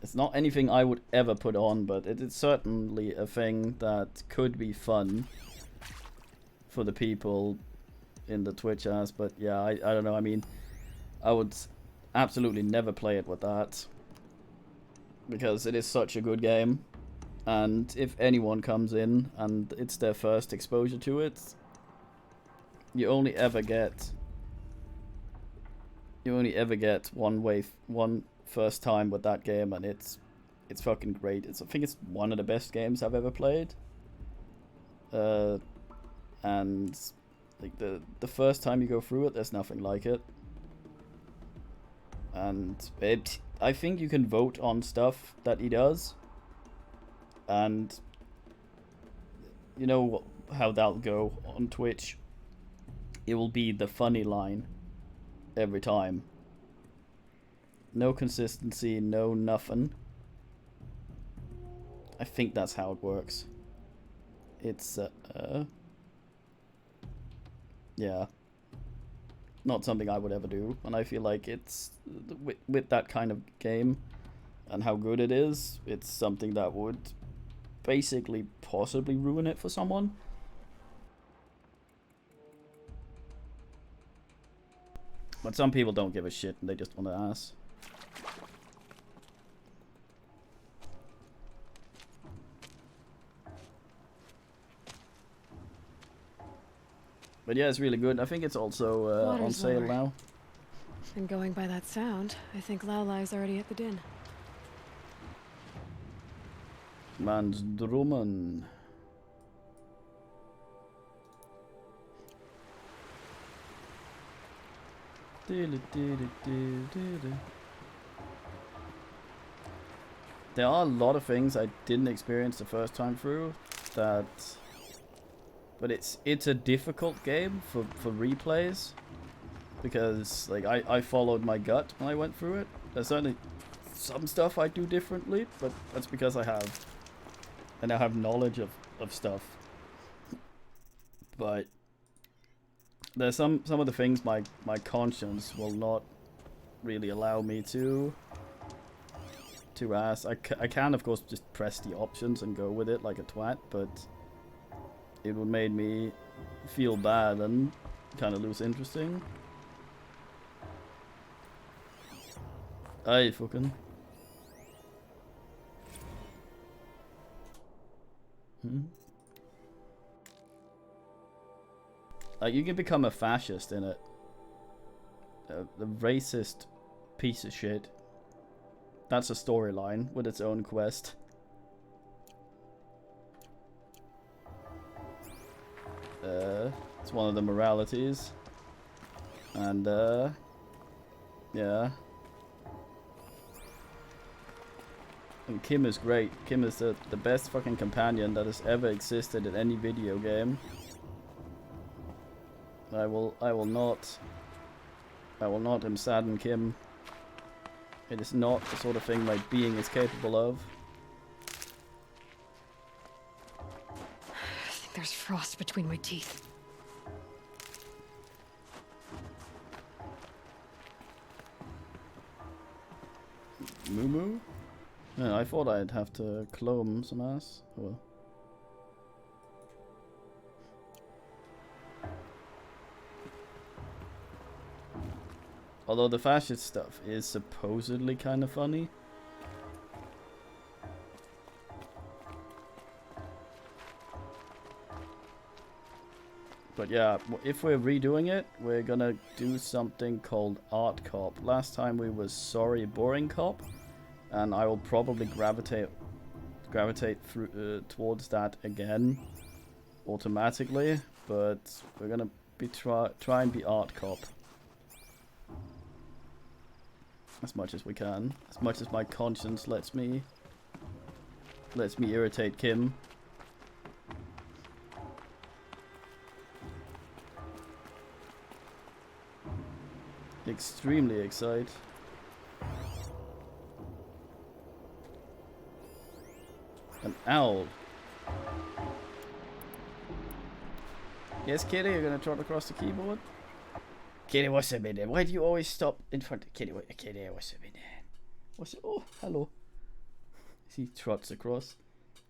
A: It's not anything I would ever put on, but it is certainly a thing that could be fun for the people in the Twitch ass. But yeah, I don't know. I mean, I would absolutely never play it with that, because it is such a good game, and if anyone comes in and it's their first exposure to it, you only ever get one first time with that game, and it's fucking great. I think it's one of the best games I've ever played. And like the first time you go through it, there's nothing like it. And I think you can vote on stuff that he does, and you know how that'll go on Twitch. It will be the funny line every time. No consistency, no nothing. I think that's how it works. It's yeah, not something I would ever do, and I feel like it's with that kind of game, and how good it is, it's something that would basically possibly ruin it for someone. But some people don't give a shit and they just want to ask. But yeah, it's really good. I think it's also on
G: Water's
A: sale
G: lower.
A: now.
G: And going by that sound, I think Lao Lai's already at the din.
A: Man's Drummen. There are a lot of things I didn't experience the first time through that, but it's a difficult game for replays, because like I followed my gut when I went through it. There's certainly some stuff I do differently, but that's because I now have knowledge of stuff. But there's some of the things my conscience will not really allow me to ask. I can of course just press the options and go with it like a twat, but it would make me feel bad and kind of lose interesting. Aye, fucking. Like, you can become a fascist in it. The racist piece of shit. That's a storyline with its own quest. It's one of the moralities. And, yeah. And Kim is great. Kim is the best fucking companion that has ever existed in any video game. I will not sadden Kim. It is not the sort of thing my being is capable of.
G: I think there's frost between my teeth.
A: Moo moo? Yeah, I thought I'd have to clone some ass. Oh well. Although the fascist stuff is supposedly kind of funny. But yeah, if we're redoing it, we're gonna do something called Art Cop. Last time we was Sorry Boring Cop, and I will probably gravitate through towards that again automatically. But we're gonna be try and be Art Cop as much as we can, as much as my conscience lets me irritate Kim. Extremely excited. An owl. Yes, Kitty, you're gonna trot across the keyboard? Kitty, what's up, man? Why do you always stop in front of Kitty? Kitty, what's up, man? What's it? Oh, hello. He trots across,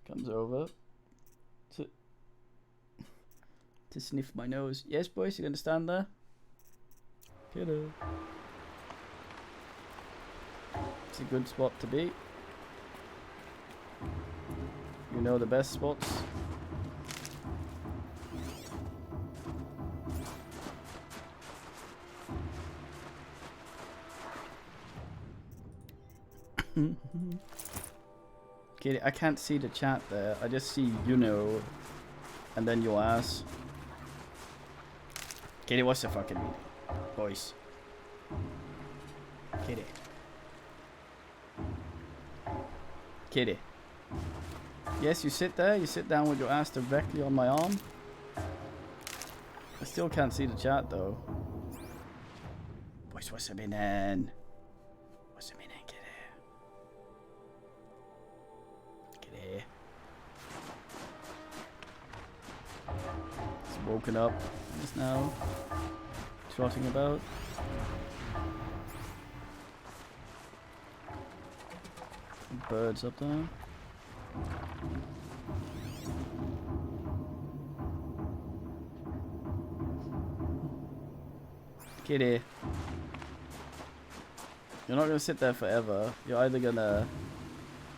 A: comes over to sniff my nose. Yes, boys, you gonna stand there? Kitty. It's a good spot to be. You know the best spots. Kitty, I can't see the chat there. I just see you know, and then your ass. Kitty, what's the fucking meaning? Boys. Kitty. Kitty. Yes, you sit there. You sit down with your ass directly on my arm. I still can't see the chat though. Boys, what's the meaning? What's the meaning, Kitty? Kitty. He's woken up just now. Trotting about. Birds up there. Kitty. You're not gonna sit there forever. You're either gonna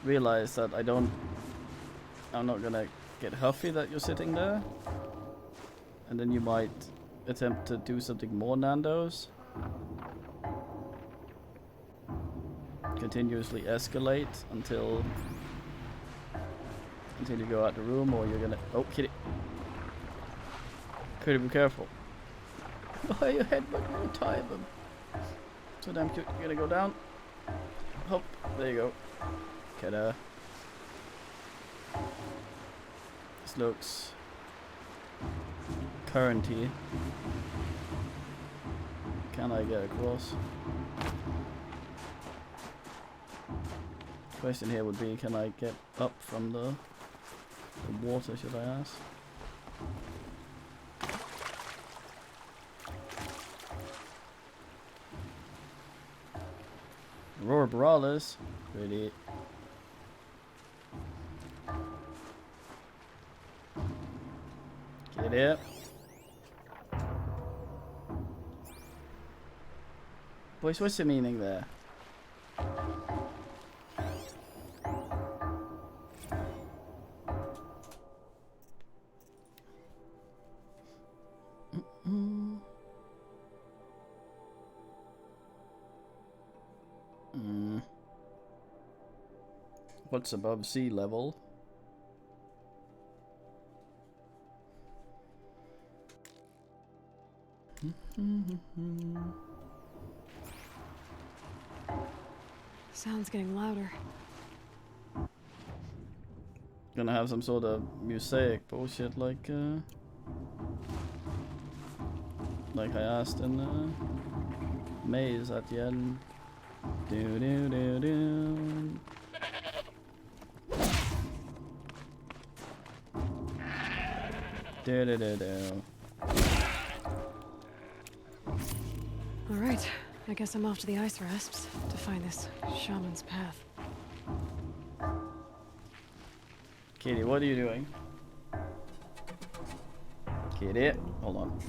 A: realize that I'm not gonna get huffy that you're sitting there, and then you might attempt to do something more Nando's. Continuously escalate until you go out the room, or you're gonna... Oh, kitty. Kitty, be careful. Oh, your head but no time. So damn cute. You're gonna go down. Hop. There you go. Kinda. This looks currenty. Can I get across? Question here would be, can I get up from the water, should I ask? Aurora Borealis, pretty. Get it. Boys, what's the meaning there? What's above sea level?
G: Sound's getting louder.
A: Gonna have some sort of mosaic bullshit like I asked in the maze at the end. Do do do do. Do do do do.
G: All right, I guess I'm off to the ice rasps to find this shaman's path.
A: Katie, what are you doing? Katie, hold on.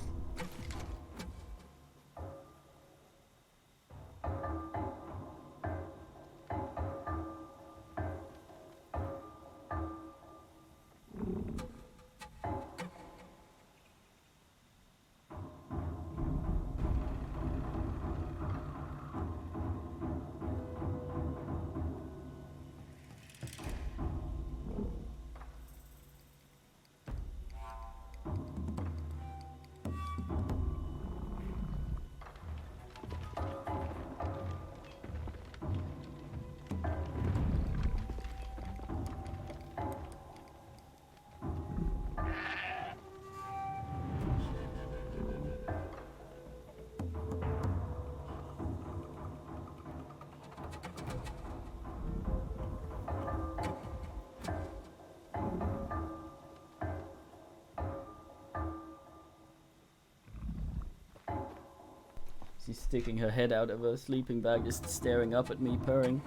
A: She's sticking her head out of her sleeping bag, just staring up at me, purring.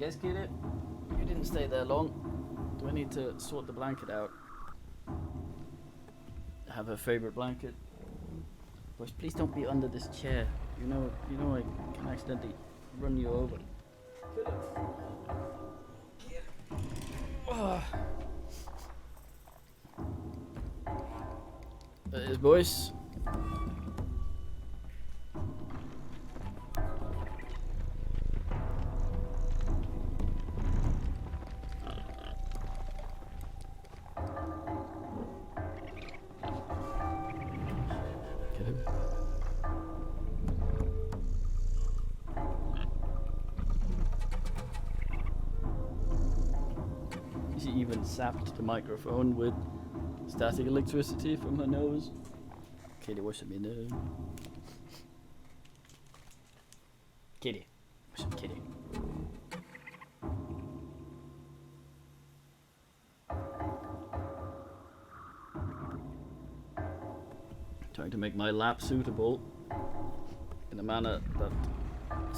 A: Yes, kid? You didn't stay there long. Do I need to sort the blanket out? I have her favorite blanket. Boys, please don't be under this chair. You know I can accidentally run you over. Boys. She even sapped the microphone with static electricity from her nose. Kitty, what's up, nose? Kitty, what's up, kitty? Trying to make my lap suitable in a manner that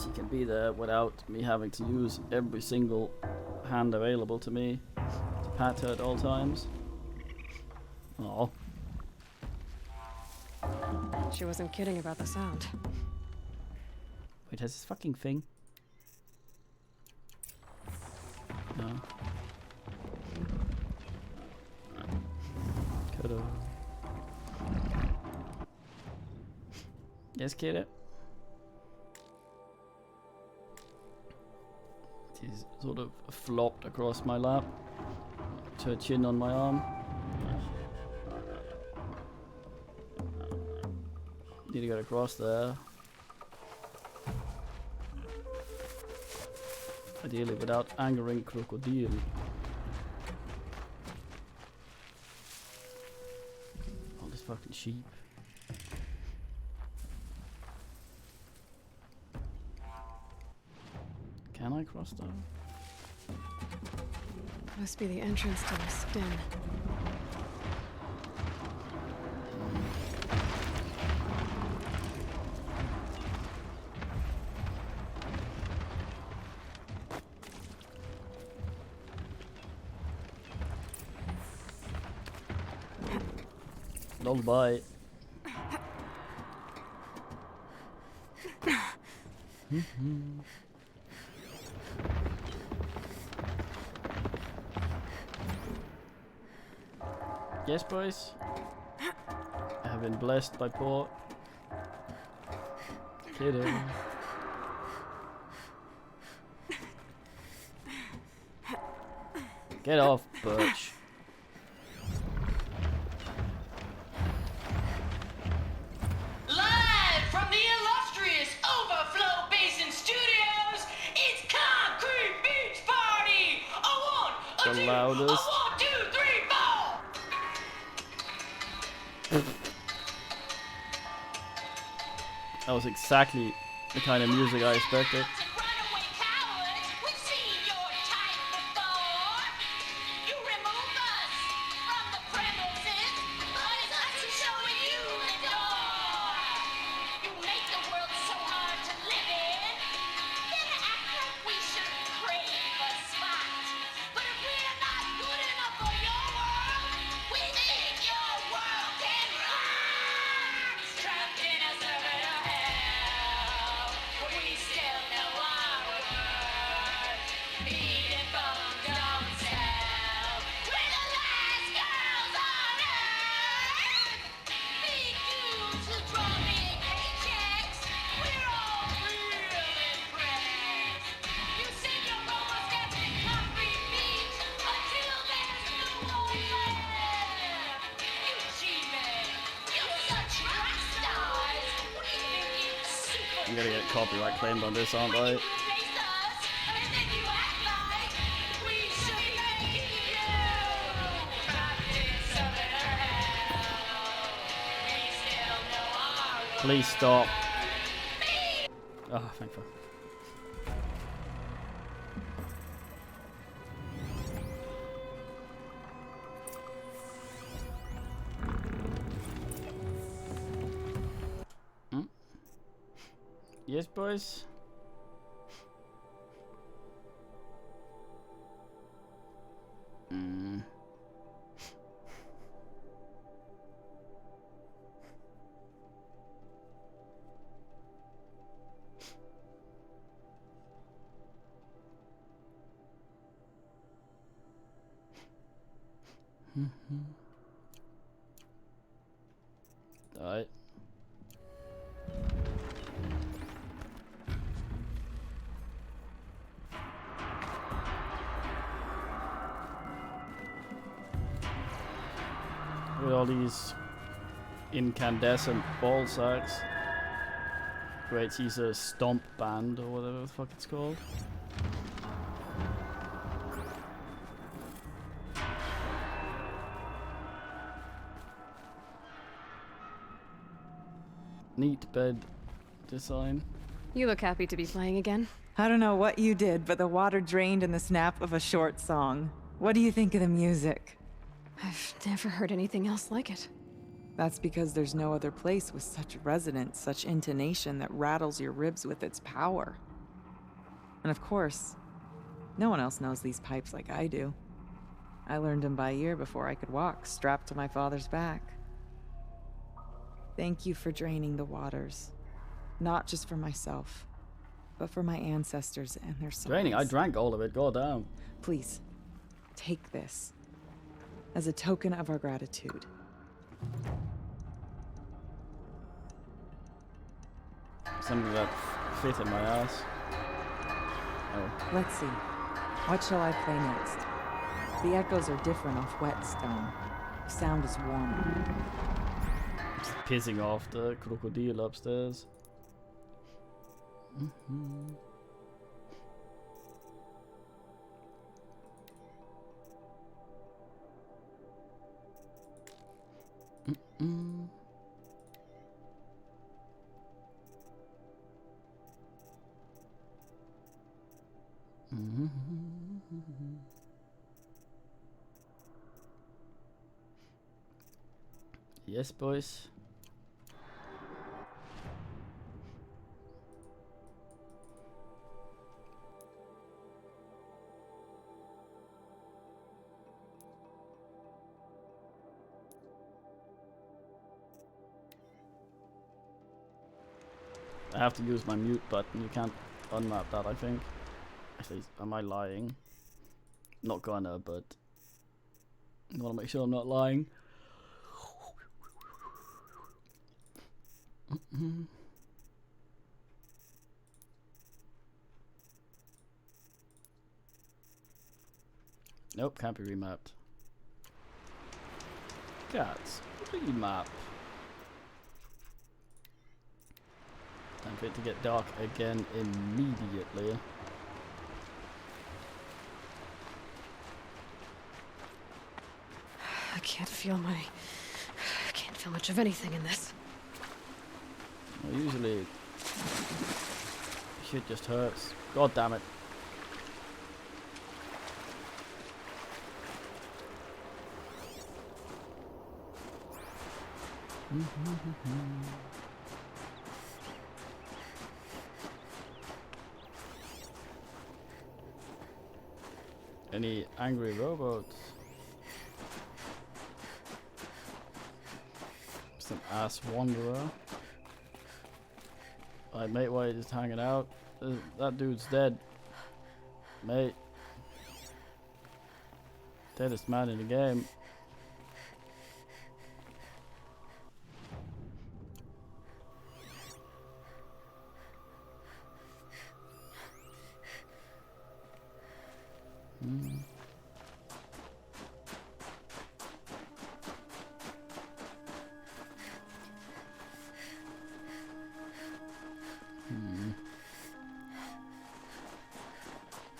A: she can be there without me having to use every single hand available to me to pat her at all times. Oh.
M: She wasn't kidding about the sound.
A: Wait, has this fucking thing? No. Could've. Yes, kid. She's sort of flopped across my lap, to her chin on my arm. Need to get across there. Ideally without angering Crocodile. All this fucking sheep. Can I cross that?
M: Must be the entrance to this den.
A: Lullaby. Yes, boys. I have been blessed by poor kiddo. Get off, Birch.
K: Live from the illustrious Overflow Basin Studios, it's Concrete Beach Party! A 1, a 2,
A: loudest.
K: a 1, 2, 3, 4!
A: That was exactly the kind of music I expected. I'm gonna get copyright claimed on this, aren't I? Please stop. Oh, thank fuck. Yes, boys. Alright. With all these incandescent ball sacks. Great, he's a stomp band or whatever the fuck it's called. Neat bed design.
M: You look happy to be playing again.
E: I don't know what you did, but the water drained in the snap of a short song. What do you think of the music?
M: I've never heard anything else like it.
E: That's because there's no other place with such resonance, such intonation that rattles your ribs with its power. And of course, no one else knows these pipes like I do. I learned them by ear before I could walk, strapped to my father's back. Thank you for draining the waters. Not just for myself, but for my ancestors and their sons.
A: Draining? I drank all of it, goddamn.
E: Please, take this as a token of our gratitude.
A: Something that fit in my ass. Oh.
E: Let's see. What shall I play next? The echoes are different off wet stone. The sound is warmer.
A: Just pissing off the crocodile upstairs. Mm-hmm. Mm-mm. Mm-hmm. Yes, boys. I have to use my mute button. You can't unmap that, I think. Actually, am I lying? Not gonna, but I want to make sure I'm not lying. Nope, can't be remapped. Cats, remap. Time for it to get dark again immediately.
M: I can't feel much of anything in this.
A: Well, usually shit just hurts. God damn it. Any angry robots? Some ass wanderer. Alright, mate, why are you just hanging out? That dude's dead. Mate. Deadest man in the game.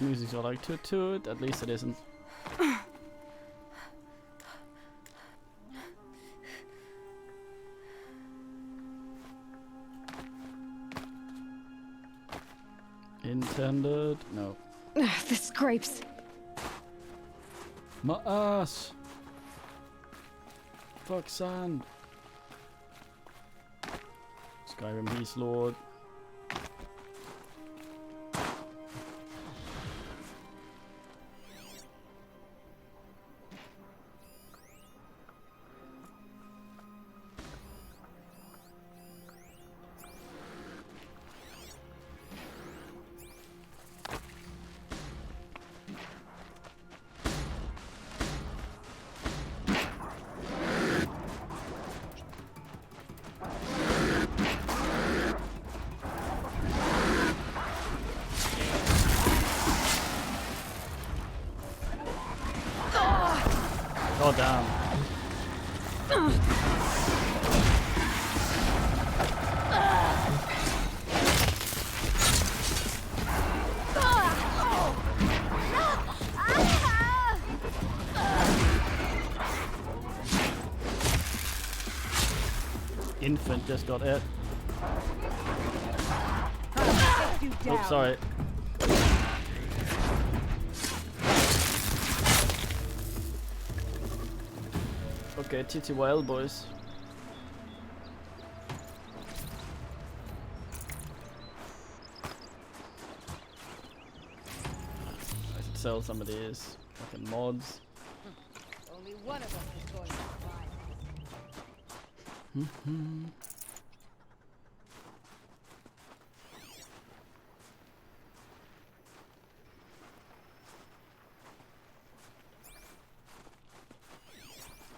A: Music's all like toot toot, at least it isn't. Intended? No.
M: This scrapes.
A: My ass! Fuck sand. Skyrim Beast Lord. Oh damn. Infant just got hit. Oops, sorry. Okay, titty wild boys. sell some of these fucking mods.
K: Only one of us is going to survive.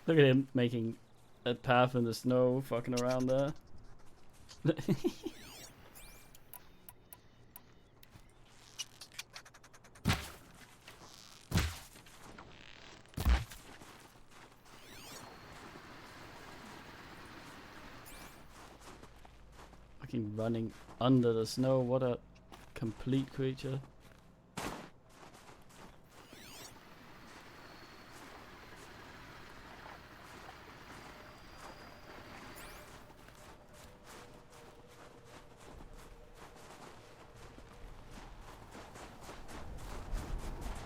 A: Look at him making a path in the snow, fucking around there. Fucking running under the snow, what a complete creature.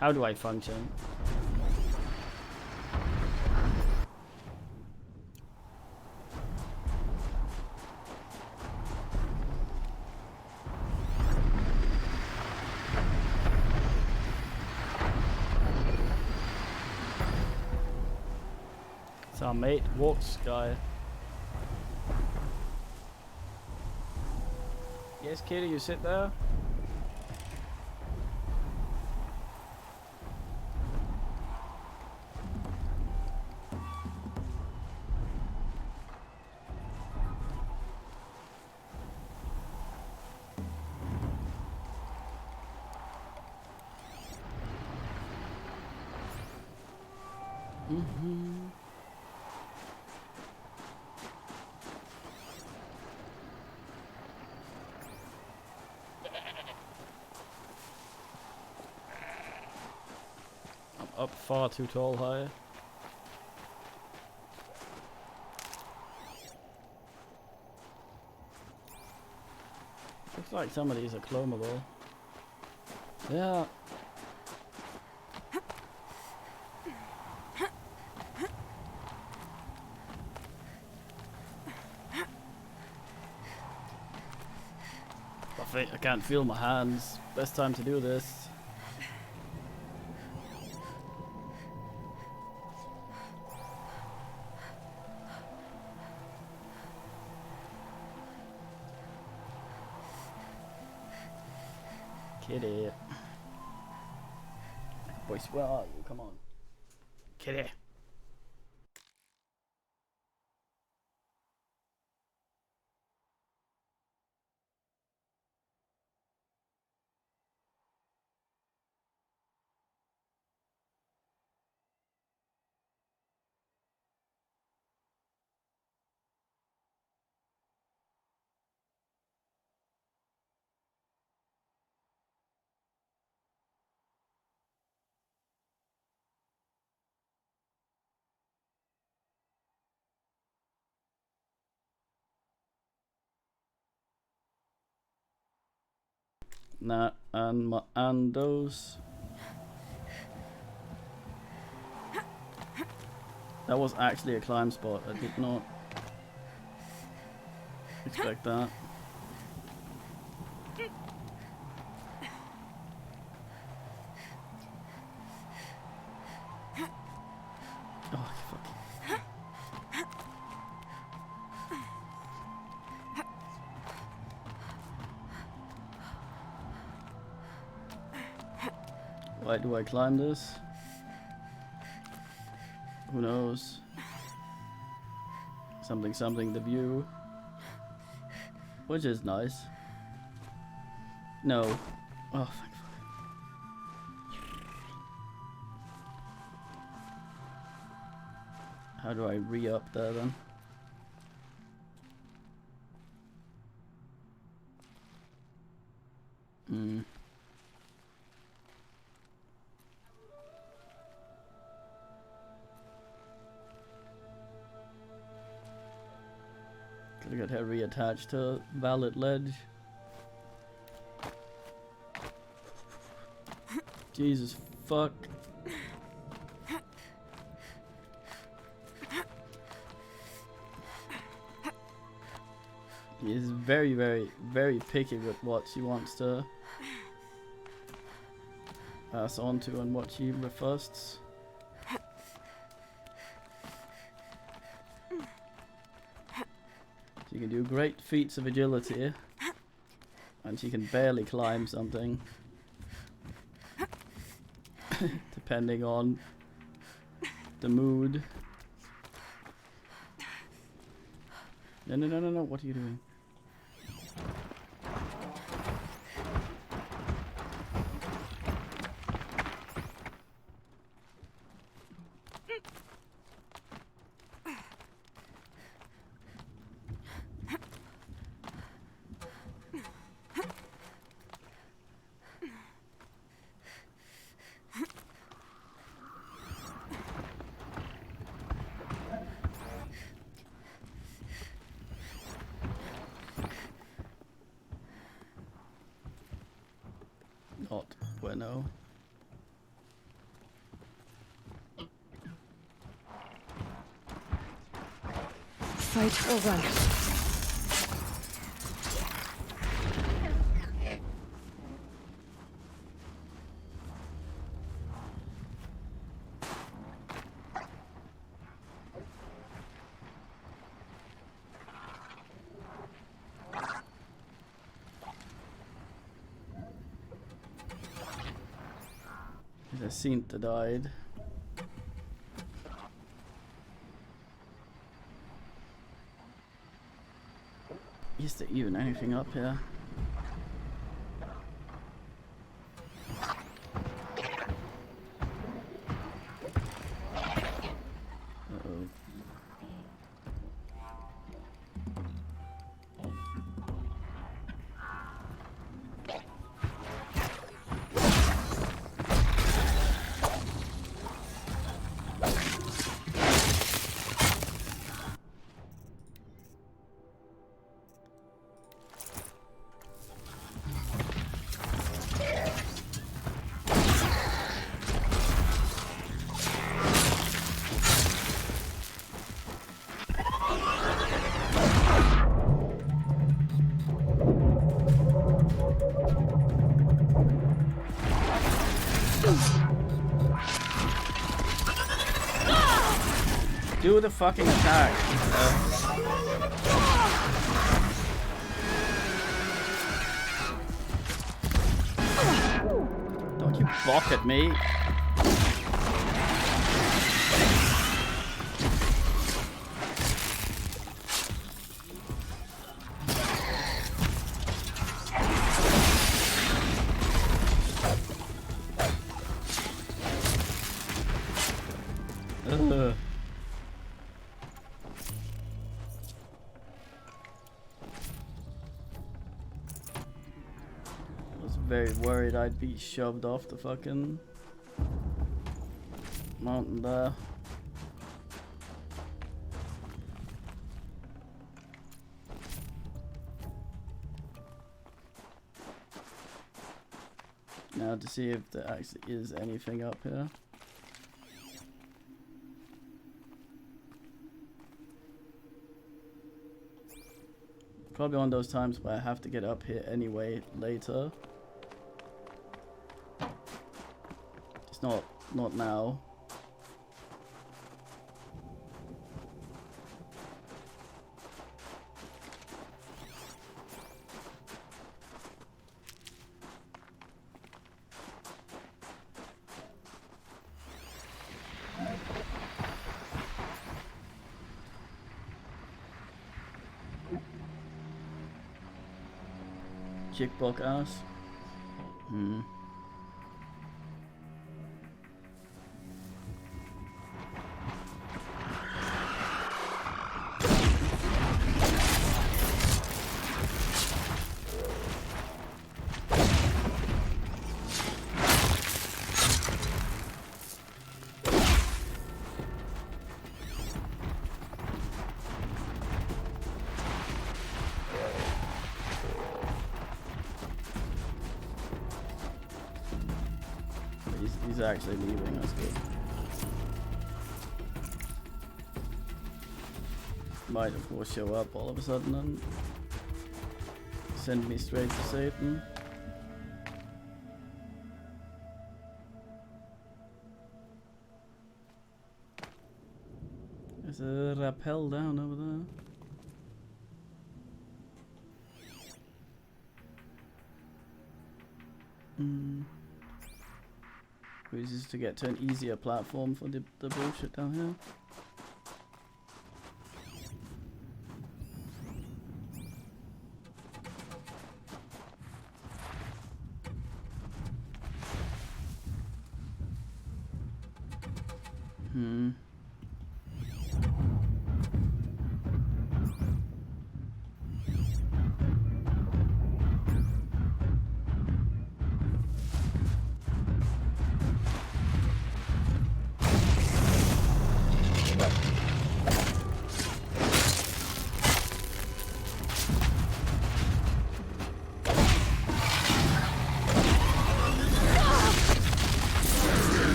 A: How do I function? It's our mate, Walks guy. Yes, kitty, you sit there. I'm up far too tall high. Looks like some of these are clonable. Yeah. I can't feel my hands. Best time to do this. Kitty. Boys, where are you? Come on. Kitty. Nah, and those. That was actually a climb spot. I did not expect that. Oh, fuck. Why do I climb this? Who knows? Something the view. Which is nice. No. Oh, thank fuck. How do I re-up there then? Gotta get her reattached to valid ledge. Jesus fuck. He is very picky with what she wants to pass on to and what she refusts. She can do great feats of agility, and she can barely climb something, depending on the mood. No, what are you doing? Not bueno.
G: Fight or run.
A: The Cinta died. Is there even anything up here? Uh-oh. Do the fucking attack. Don't you balk at me. Ugh. Very worried I'd be shoved off the fucking mountain there. Now to see if there actually is anything up here. Probably one of those times where I have to get up here anyway later. Not now. Kickball ass. He's actually leaving, that's good. Might of course show up all of a sudden and send me straight to Satan. There's a rappel down over there. Reasons to get to an easier platform for the bullshit down here.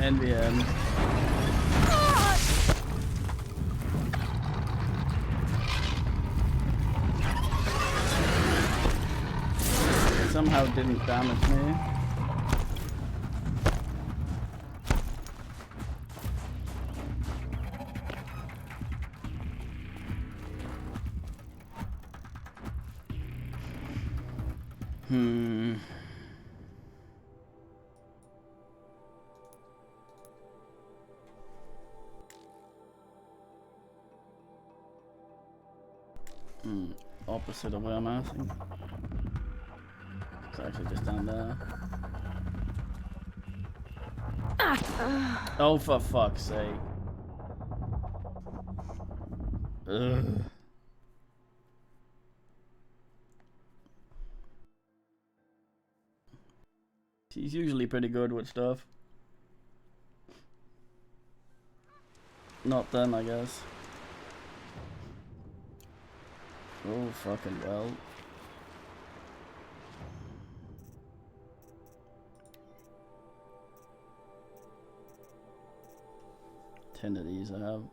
A: NVM. It somehow didn't damage me. Opposite of where I'm asking. It's actually just down there. Oh, for fuck's sake. Ugh. She's usually pretty good with stuff. Not then, I guess. Oh, fucking well. Ten of these I have.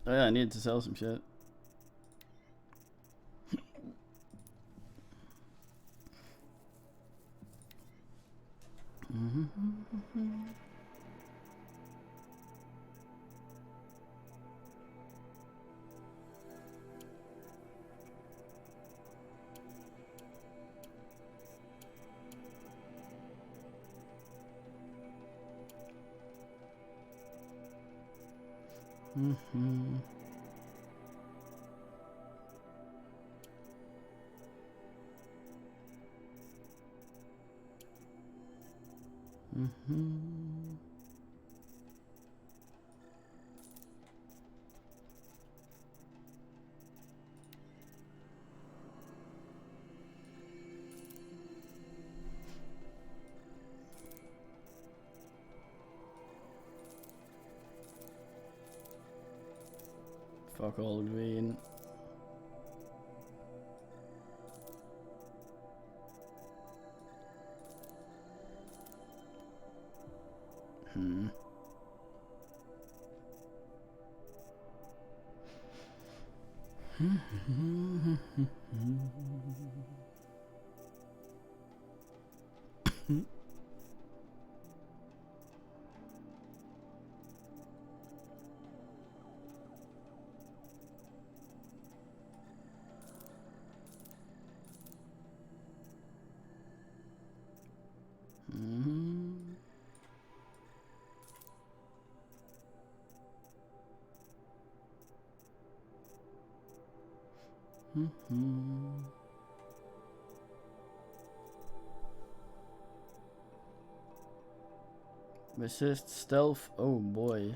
A: Oh yeah, I need to sell some shit. Fuck all green. Resist stealth. Oh boy.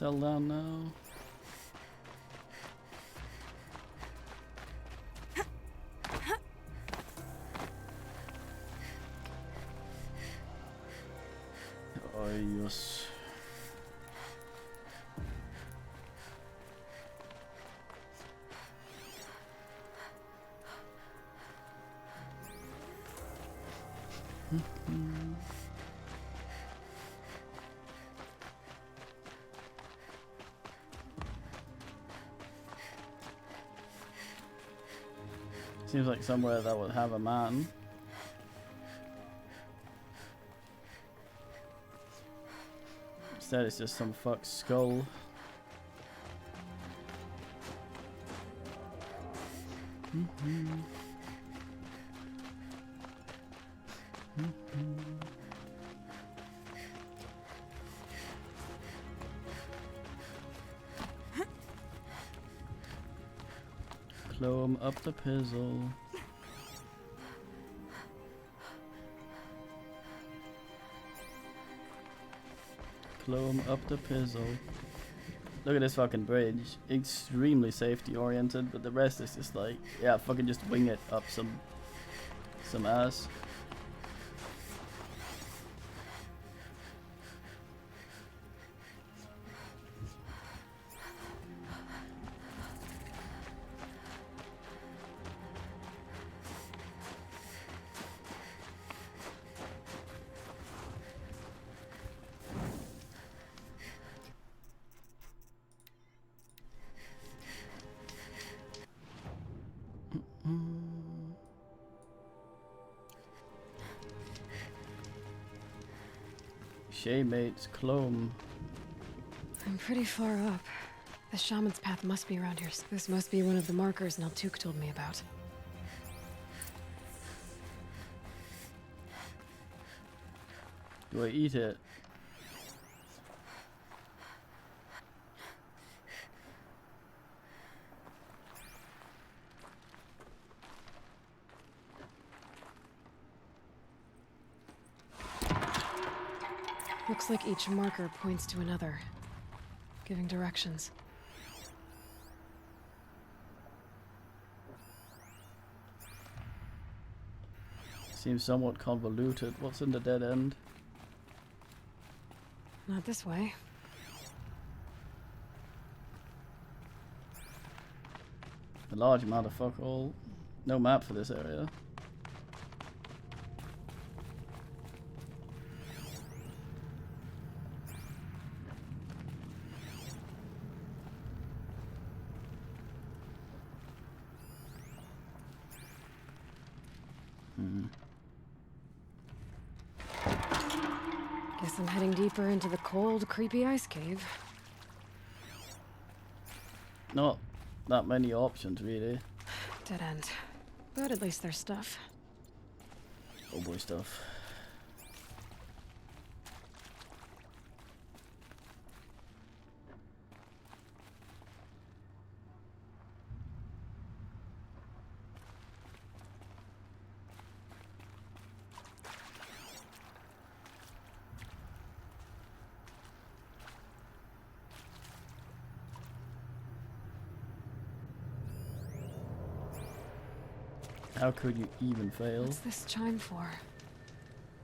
A: Sell down now. Oh, yes. Seems like somewhere that would have a man. Instead it's just some fucked skull. Clomb up the pizzle. Clomb up the pizzle. Look at this fucking bridge. Extremely safety oriented, but the rest is just like, yeah, fucking just wing it up some ass. Shaymate's Clomb.
G: I'm pretty far up. The shaman's path must be around here. This must be one of the markers Naltuk told me about.
A: Do I eat it?
G: Looks like each marker points to another, giving directions.
A: Seems somewhat convoluted. What's in the dead end?
G: Not this way.
A: A large amount of fuck all. No map for this area.
G: Guess I'm heading deeper into the cold, creepy ice cave.
A: Not that many options, really.
G: Dead end. But at least there's stuff.
A: Oh boy, stuff. How could you even fail?
G: What's this chime for?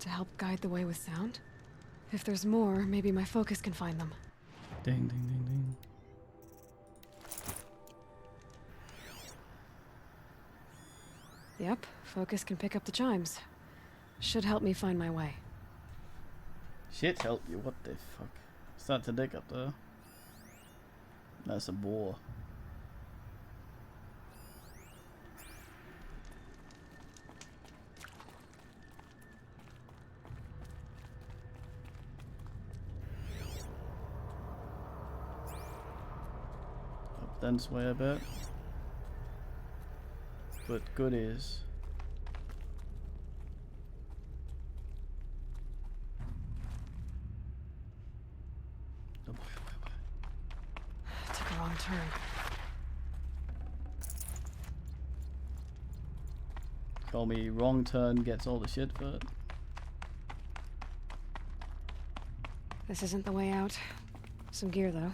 G: To help guide the way with sound? If there's more, maybe my focus can find them.
A: Ding, ding, ding, ding.
G: Yep, focus can pick up the chimes. Should help me find my way.
A: Shit help you, what the fuck? Start to dig up there. That's a boar. Then sway a bit, but goodies.
G: Took a wrong turn.
A: Call me wrong turn gets all the shit for it.
G: This isn't the way out. Some gear, though.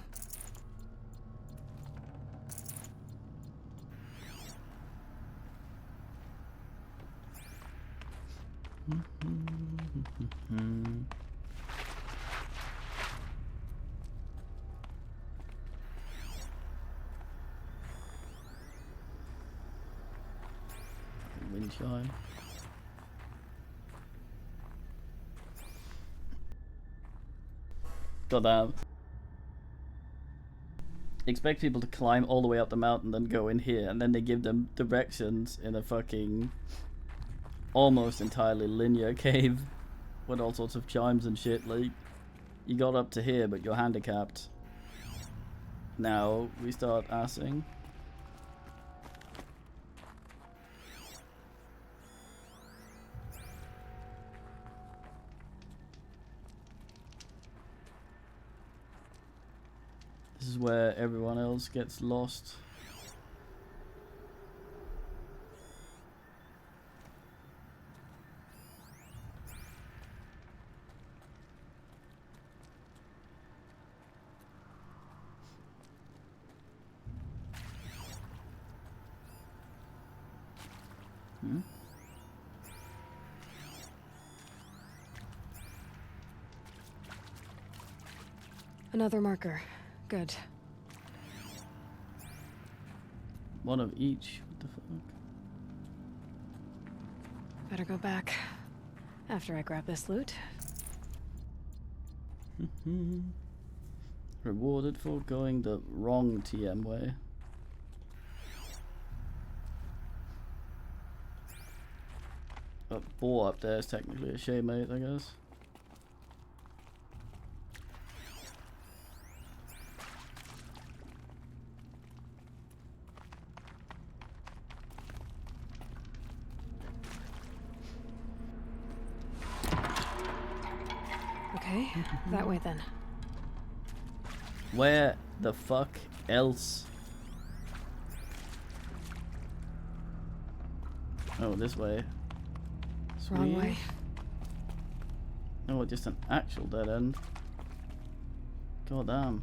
A: Wind chime. Goddamn. Expect people to climb all the way up the mountain, then go in here, and then they give them directions in a fucking almost entirely linear cave with all sorts of chimes and shit. Like, you got up to here, but you're handicapped. Now we start assing. This is where everyone else gets lost.
G: Another marker. Good.
A: One of each. What the fuck?
G: Better go back after I grab this loot.
A: Rewarded for going the wrong TM way. A boar up there is technically a shaymate, I guess.
G: Okay, that way then.
A: Where the fuck else? Oh, this way. Sweet.
G: Wrong way.
A: Oh, just an actual dead end. God damn.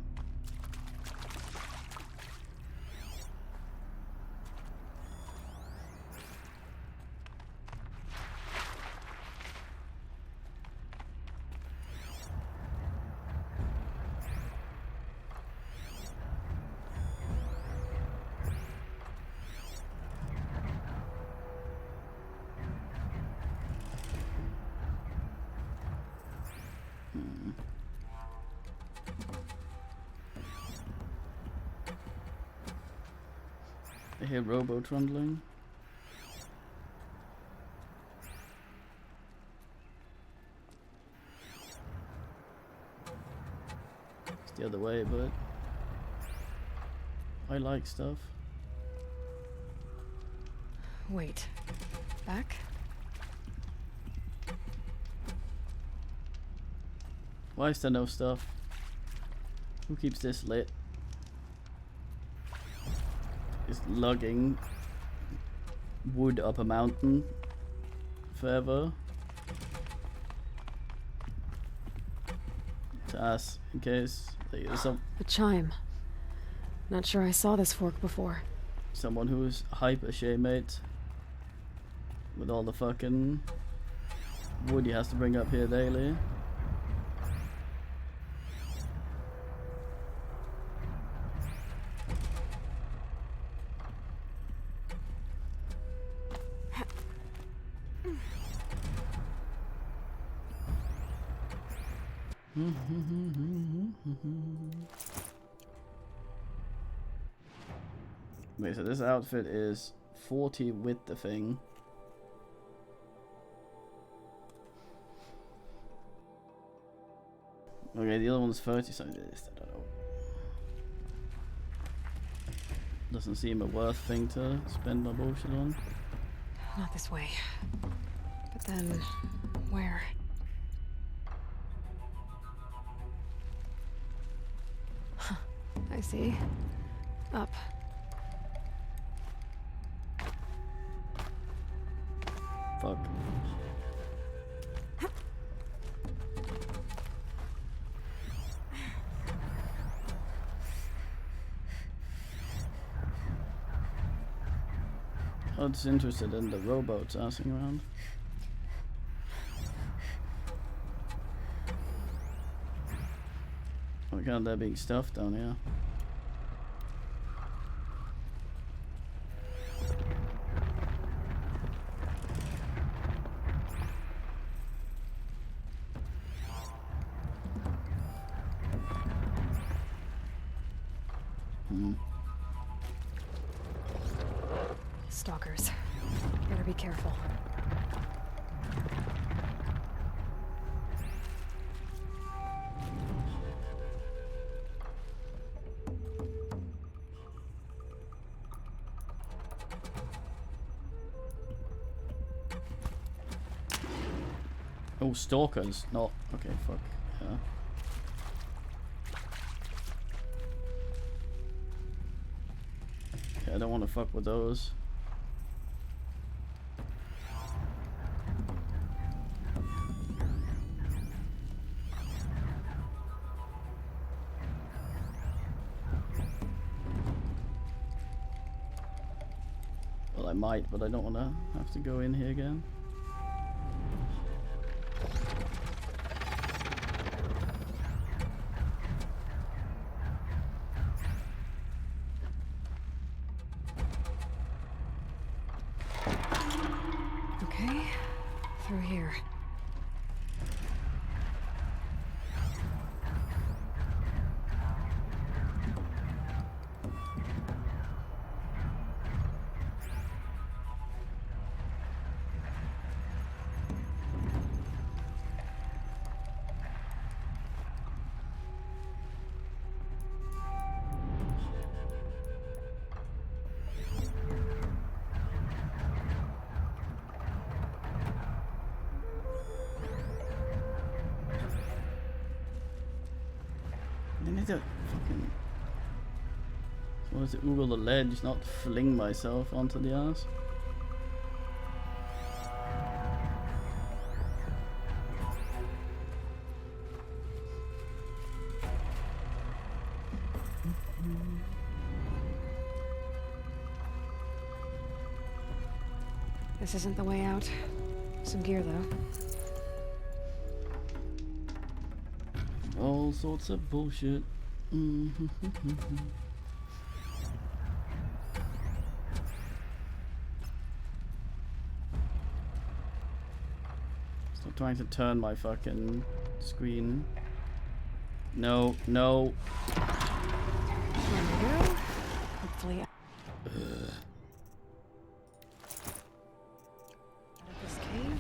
A: I hear robo trundling. It's the other way, but I like stuff.
G: Wait. Back?
A: Why is there no stuff? Who keeps this lit? Is lugging wood up a mountain forever. To us, in case there's some
G: A chime. Not sure I saw this fork before.
A: someone who's hyper shaymate with all the fucking wood he has to bring up here daily. Wait, so this outfit is 40 with the thing. Okay, the other one's 30, so this, I don't know. Doesn't seem a worth thing to spend my bullshit on.
G: Not this way. But then, where? Huh, I see. Up.
A: Fuck. I was interested in the rowboats assing around. Oh my god, there being stuff down here.
G: Stalkers. Better be careful.
A: Oh, stalkers. Not okay. Fuck. Yeah. Okay, I don't want to fuck with those. Well, I might, but I don't want to have to go in here again.
G: Okay, through here.
A: I need to fucking... I want to oogle the ledge, not fling myself onto the ass.
G: This isn't the way out. Some gear, though.
A: All sorts of bullshit. Stop trying to turn my fucking screen. No, no.
G: There we go. Hopefully. Out of this cave.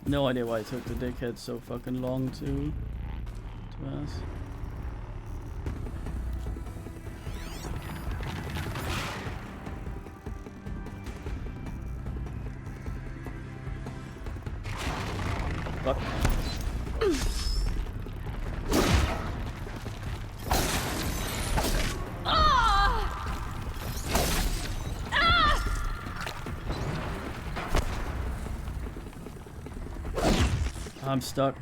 A: No idea why it took the dickhead so fucking long to ask. Fuck. I'm stuck.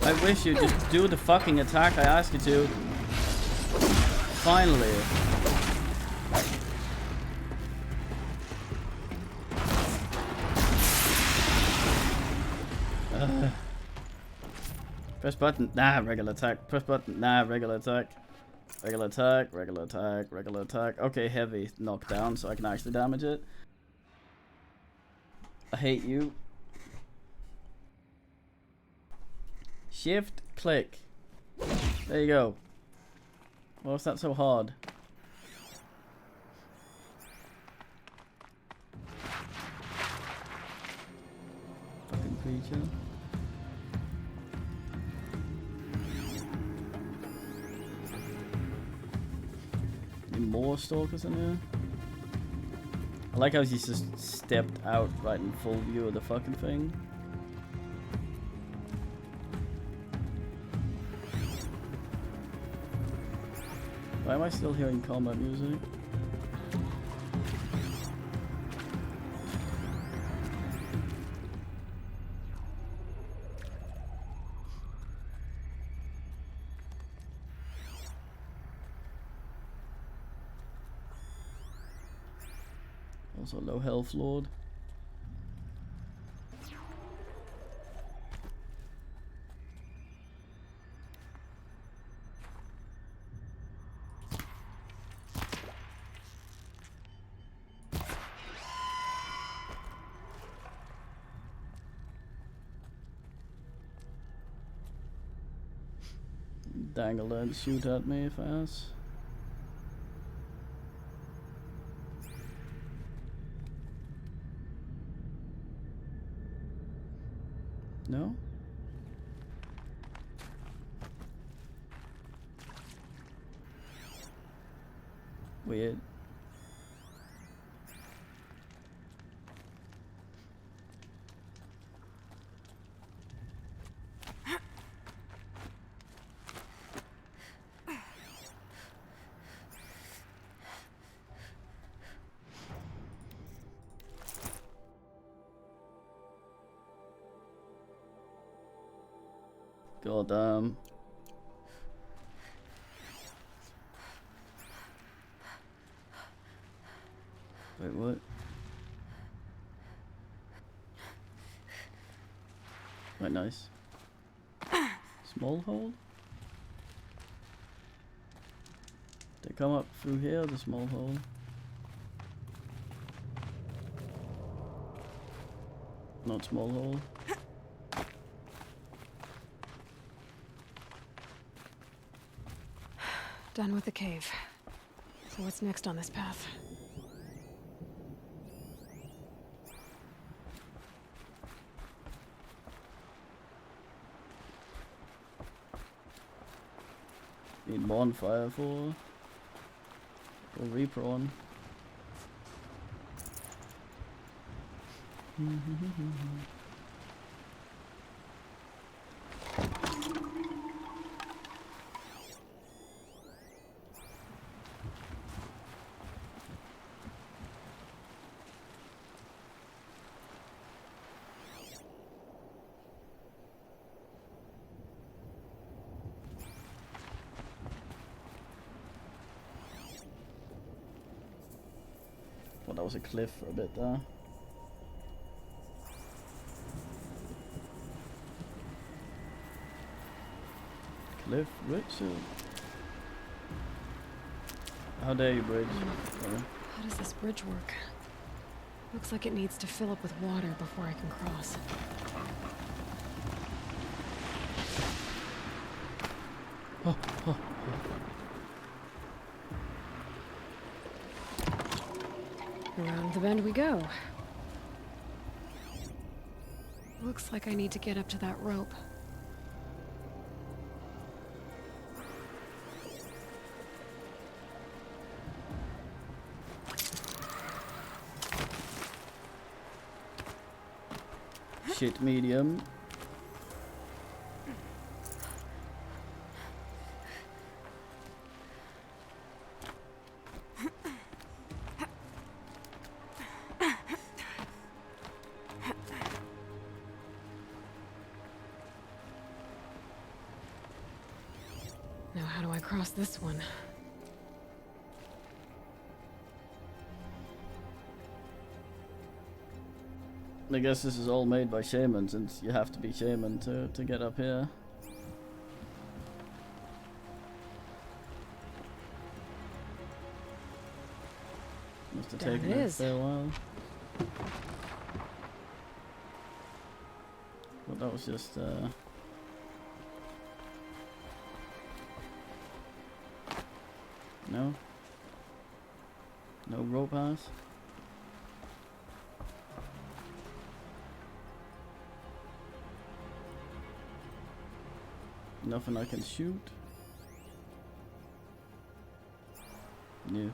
A: I wish you'd just do the fucking attack I asked you to. Finally. Press button. Nah, regular attack. Press button. Nah, regular attack. Regular attack, regular attack, regular attack. Okay, heavy knockdown so I can actually damage it. I hate you. Shift, click. There you go. Why was that so hard? Fucking creature. Any more stalkers in here? I like how he just stepped out right in full view of the fucking thing. Why am I still hearing combat music? Also low health lord. Dangle and shoot at me if I ask. No? Weird. God damn. Wait, what? Quite nice. Small hole? They come up through here, the small hole. Not small hole.
G: Done with the cave. So what's next on this path?
A: Need bonfire for reprawn. Well, that was a cliff for a bit there. Cliff Richard. How dare you, bridge? Sorry.
G: How does this bridge work? Looks like it needs to fill up with water before I can cross.
A: Oh, oh,
G: Around the bend we go. Looks like I need to get up to that rope.
A: Shit medium.
G: across this one.
A: I guess this is all made by shamans, since you have to be shaman to get up here. Must have taken a fair while. But that was just no rope pass. Nothing I can shoot. No.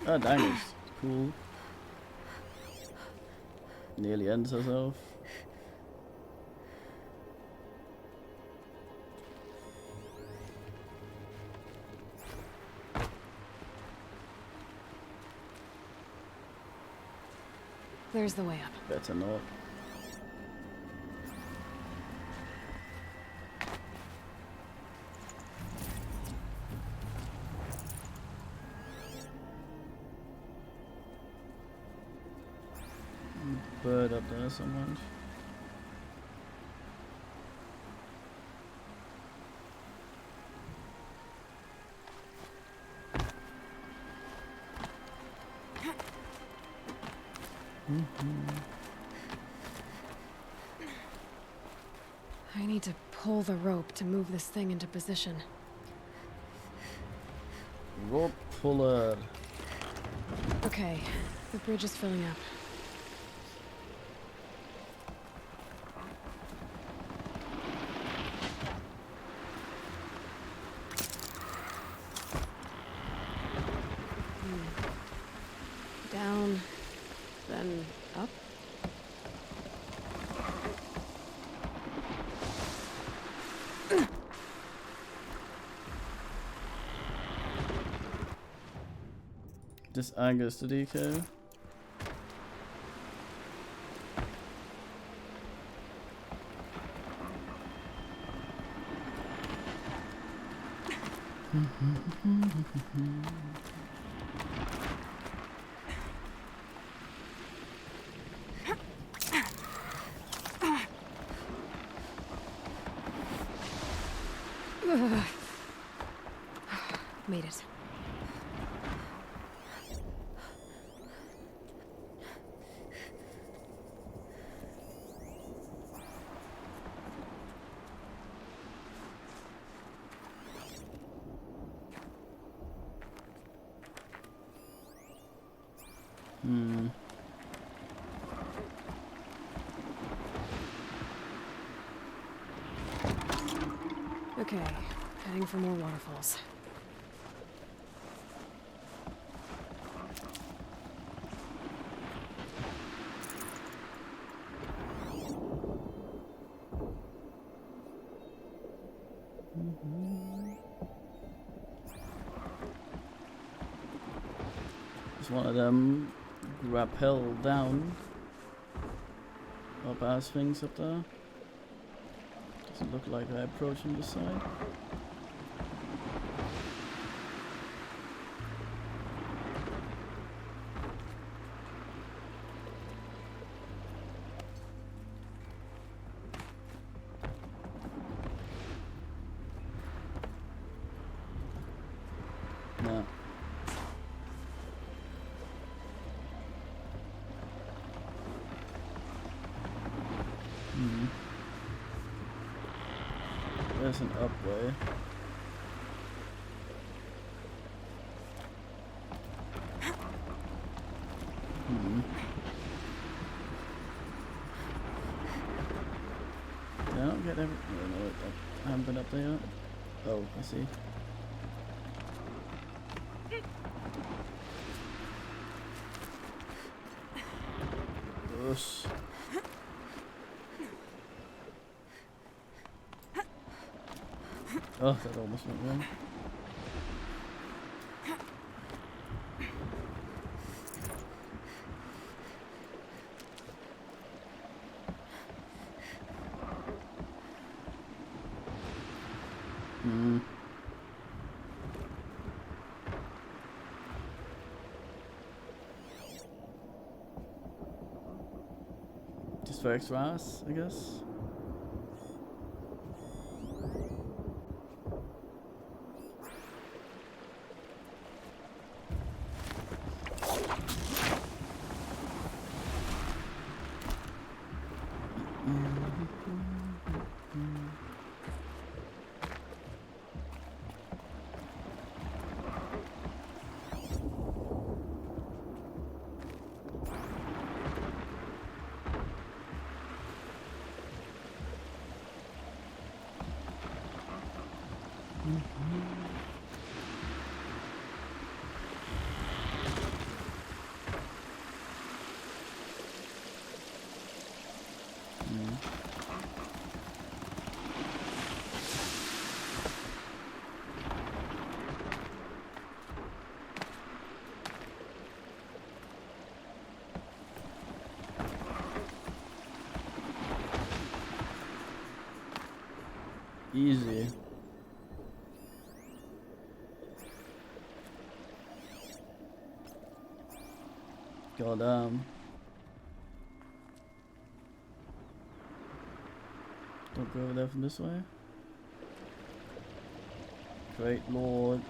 A: Oh, dang, it's cool. Nearly ends herself.
G: There's the way up.
A: Better not. Bird up there somewhere.
G: I need to pull the rope to move this thing into position.
A: Rope puller.
G: Okay, the bridge is filling up. Down, then up.
A: This angers the DK.
G: Made it. Okay, heading for more waterfalls.
A: There's one of them rappel down up ass things up there. Doesn't look like I approach from the side. No. There's an up way. I don't get every. No, I haven't been up there yet. Oh, I see. Oosh. Oh, that almost went wrong. Just for extra ass, I guess. Easy. Goddamn. Don't go over there from this way. Great Lord.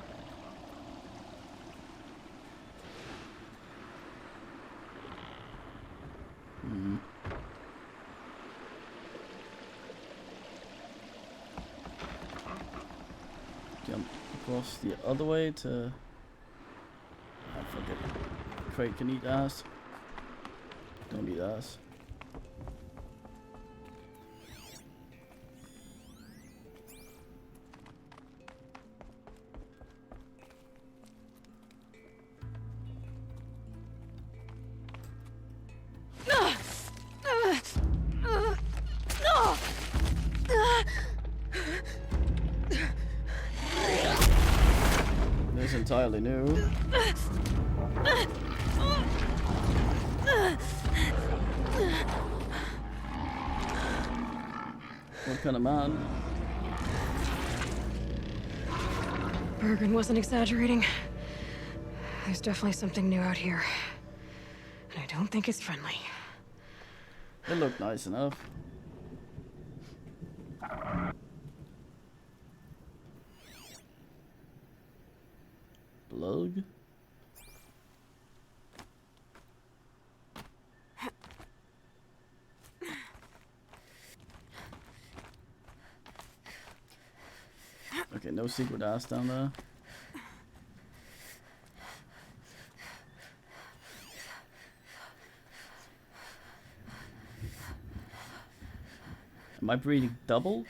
A: Jump across the other way to... Oh, fuck it. Crate can eat ass. Don't eat ass. This is entirely new. What kind of man?
G: Bergen wasn't exaggerating. There's definitely something new out here. And I don't think it's friendly.
A: It looked nice enough. Plug. Okay, no secret ass down there. Am I breathing double?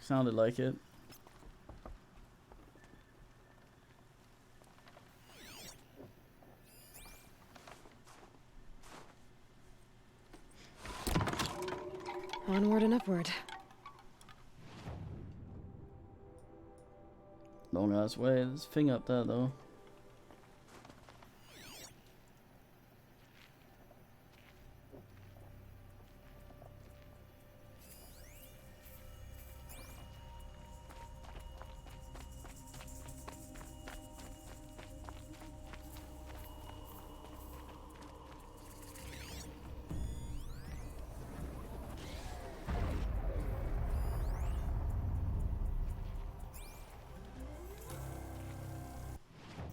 A: Sounded like it.
G: Onward and upward.
A: Long ass way. There's a thing up there though.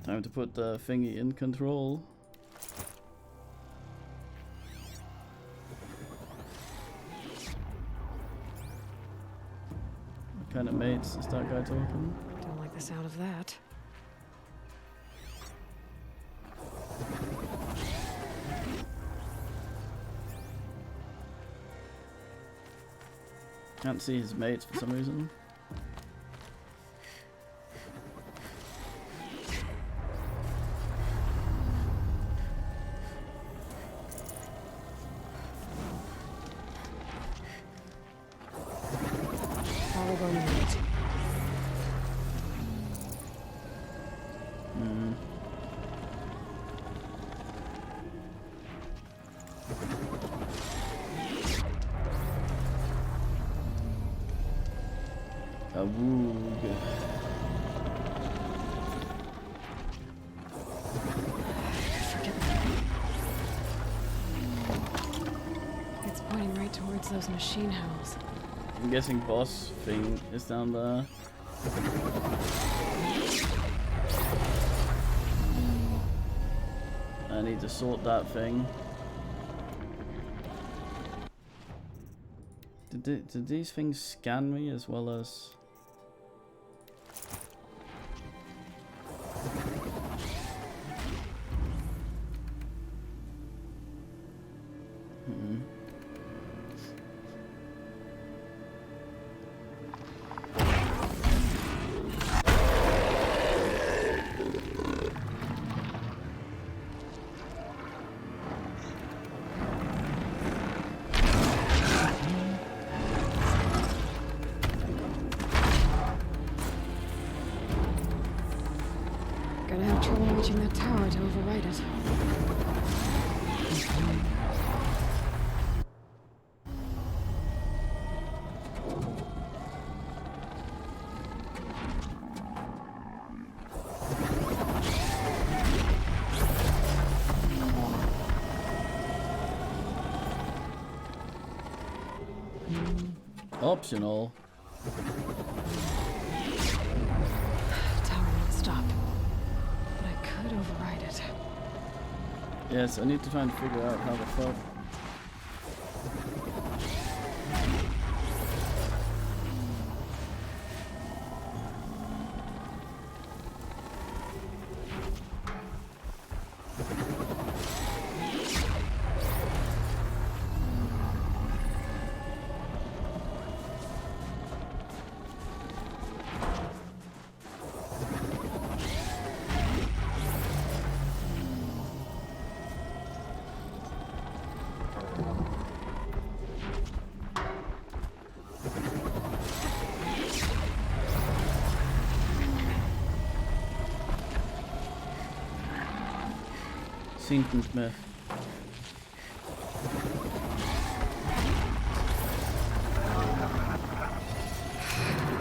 A: Time to put the thingy in control. What kind of mates is that guy talking?
G: Don't like the sound of that.
A: Can't see his mates for some reason.
G: It's pointing right towards those machine hells.
A: I'm guessing boss thing is down there. I need to sort that thing. Did these things scan me as well as...
G: Gonna have trouble reaching that tower to override it.
A: Optional.
G: Tower won't stop. But I could override it.
A: Yes, I need to try and figure out how the fuck. Sinton Smith.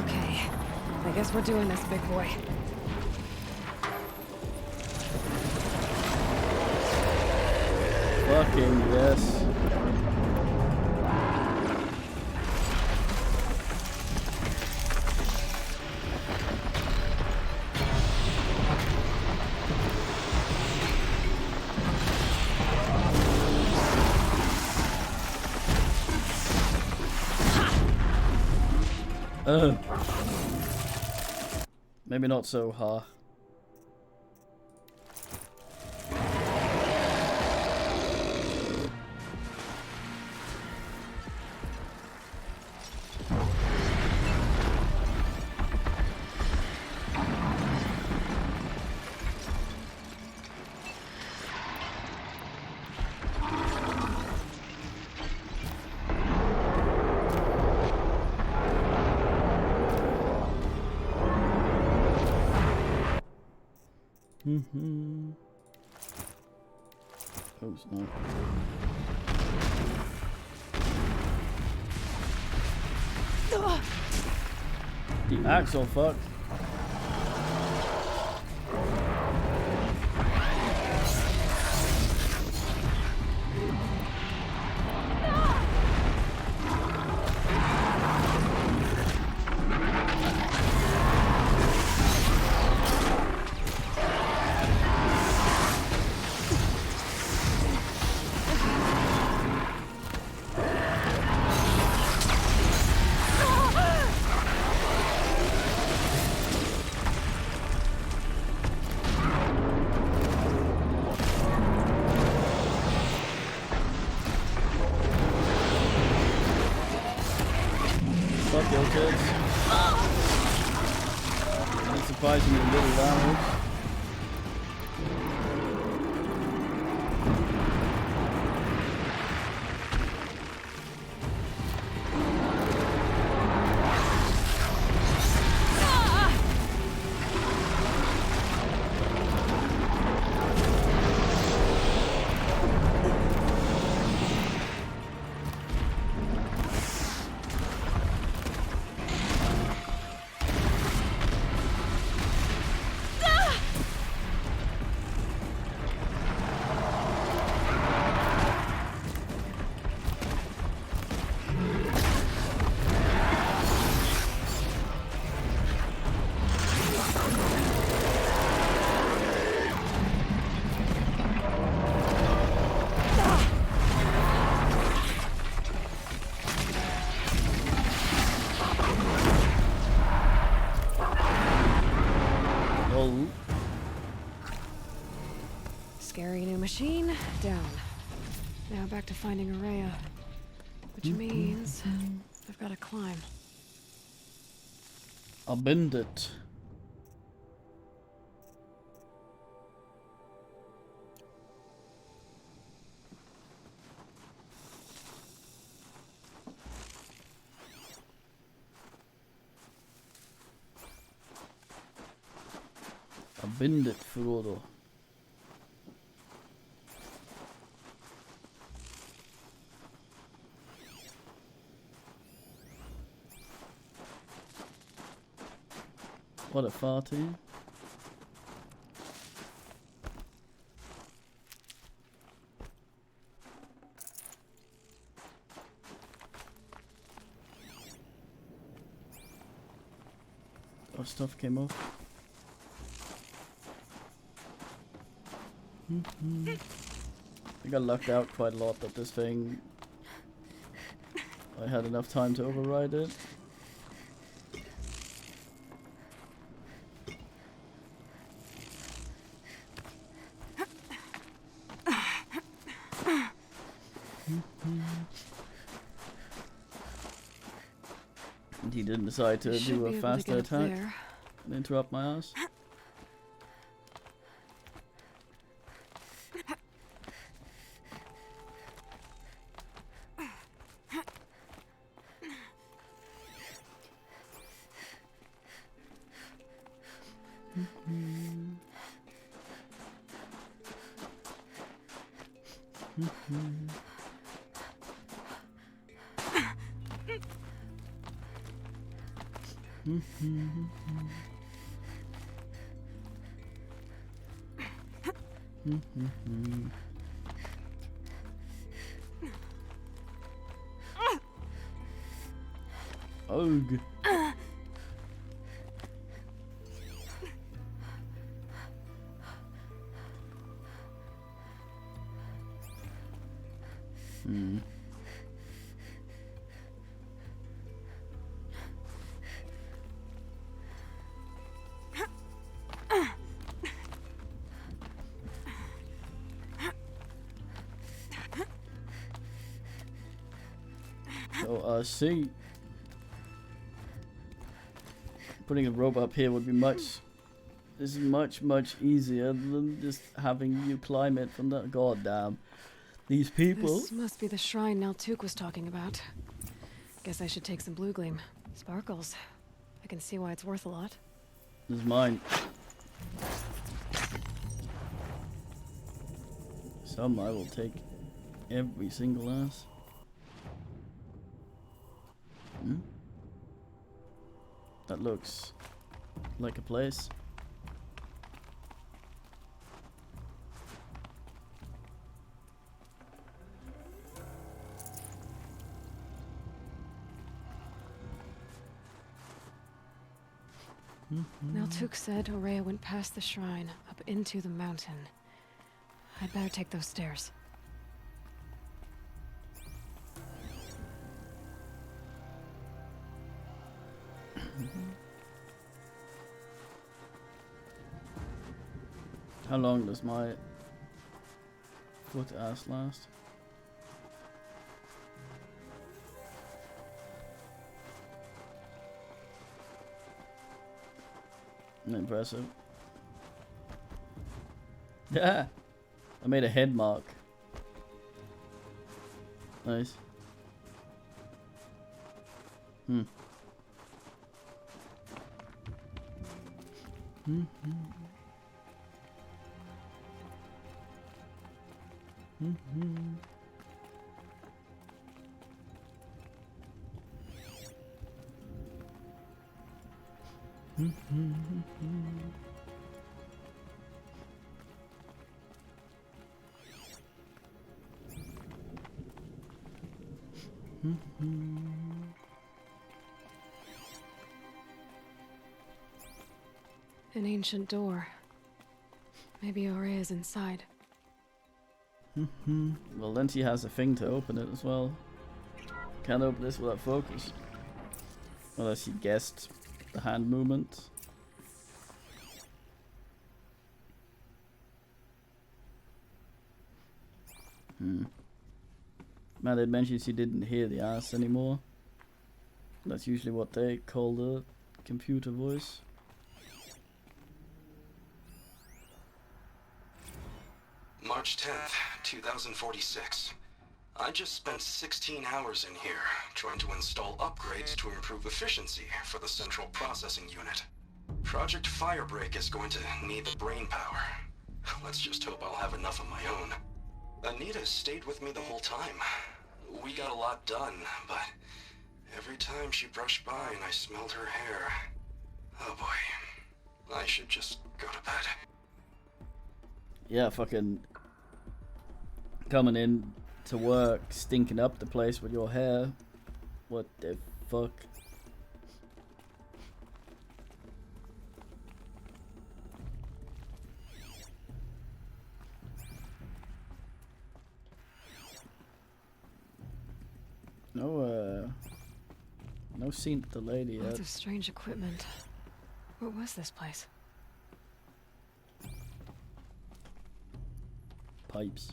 G: Okay. I guess we're doing this, big boy.
A: Fucking yes. Maybe not so hard. Oops, no. The axle, fuck. Fuck your kids. That's surprisingly little damage.
G: machine, down. Now back to finding Araya. Which means I've got to climb.
A: I'll bend it. I'll bend it, Frodo. What a farty. Oh, stuff came off. I got lucked out quite a lot that this thing... I had enough time to override it. And he didn't decide to do a faster attack and interrupt my ass. Ugh. So, see, putting a rope up here would be much easier than just having you climb it from the goddamn these people.
G: This must be the shrine Naltuk was talking about. Guess I should take some blue gleam. Sparkles. I can see why it's worth a lot.
A: This is mine. Some I will take every single ass. That looks like a place.
G: Naltuk said Aurea went past the shrine, up into the mountain. I'd better take those stairs.
A: How long does my foot ass last? Impressive. Yeah, I made a head mark. Nice.
G: An ancient door. Maybe Aurea's inside.
A: Well, then she has a thing to open it as well. Can't open this without focus. Unless she guessed the hand movement. Man, it mentions she didn't hear the ass anymore. That's usually what they call the computer voice.
P: March 10th, 2046. I just spent 16 hours in here trying to install upgrades to improve efficiency for the central processing unit. Project Firebreak is going to need the brain power. Let's just hope I'll have enough of my own. Anita stayed with me the whole time. We got a lot done, but every time she brushed by and I smelled her hair, oh boy, I should just go to bed.
A: Yeah, fucking coming in to work, stinking up the place with your hair. What the fuck? No seen the lady yet.
G: Lots of strange equipment. What was this place?
A: Pipes.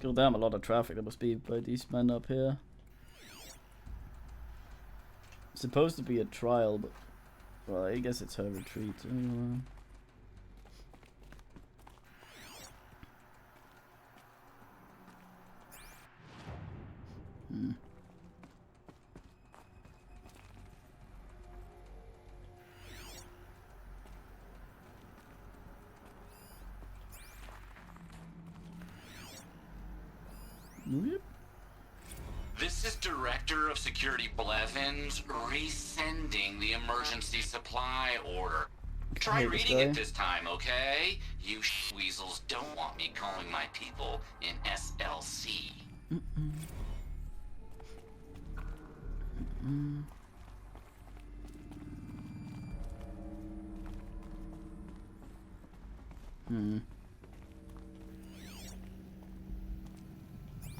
A: God damn, a lot of traffic there must be by these men up here. It's supposed to be a trial, but well, I guess it's her retreat anyway.
J: This is Director of Security Blevins resending the emergency supply order. Try reading it this time, okay? You weasels don't want me calling my people in SLC.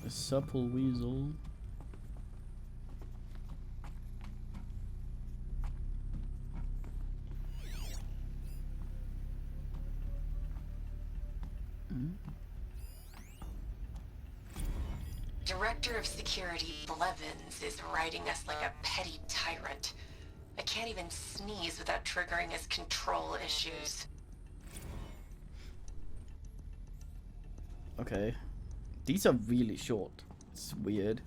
A: A supple weasel.
K: Director of Security Blevins is riding us like a petty tyrant. I can't even sneeze without triggering his control issues.
A: Okay. These are really short. It's weird.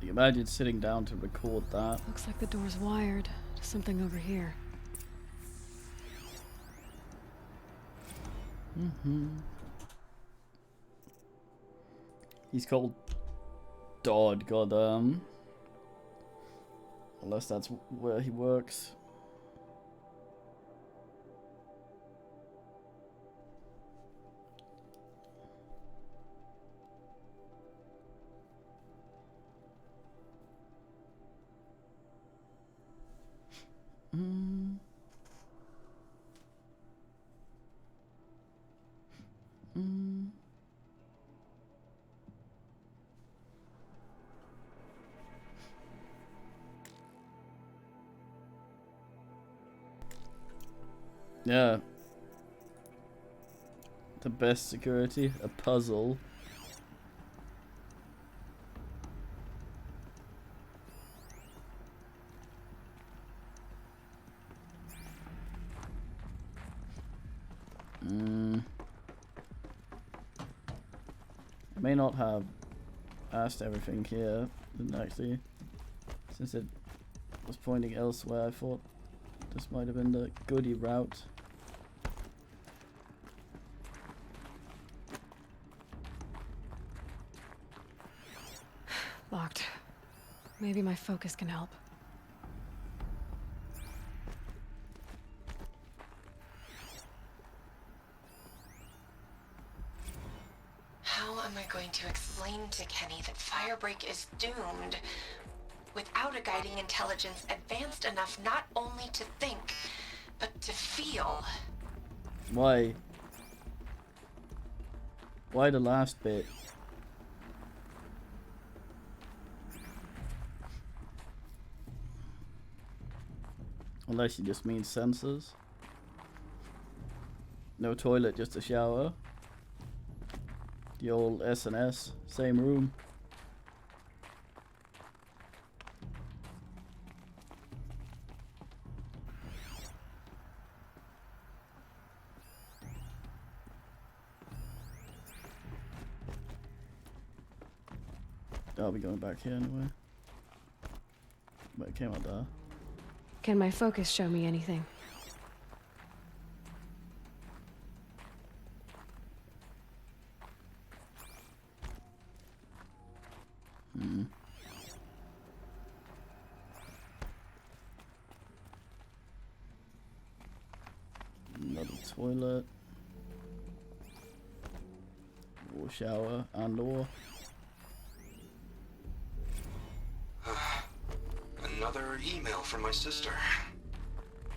A: You can imagine sitting down to record that.
G: Looks like the door's wired to something over here.
A: He's called Dodd, goddamn. Unless that's where he works. Yeah. The best security, a puzzle. I may not have asked everything here, didn't actually, since it was pointing elsewhere. I thought this might have been the goodie route.
G: Locked. Maybe my focus can help.
K: How am I going to explain to Kenny that Firebreak is doomed without a guiding intelligence advanced enough not only to think, but to feel.
A: Why? Why the last bit? Unless you just means sensors. No toilet, just a shower. The old S&S, same room. I'll be going back here anyway. But it came out there.
G: Can my focus show me anything?
A: Another toilet. Or shower and or.
P: Another email from my sister.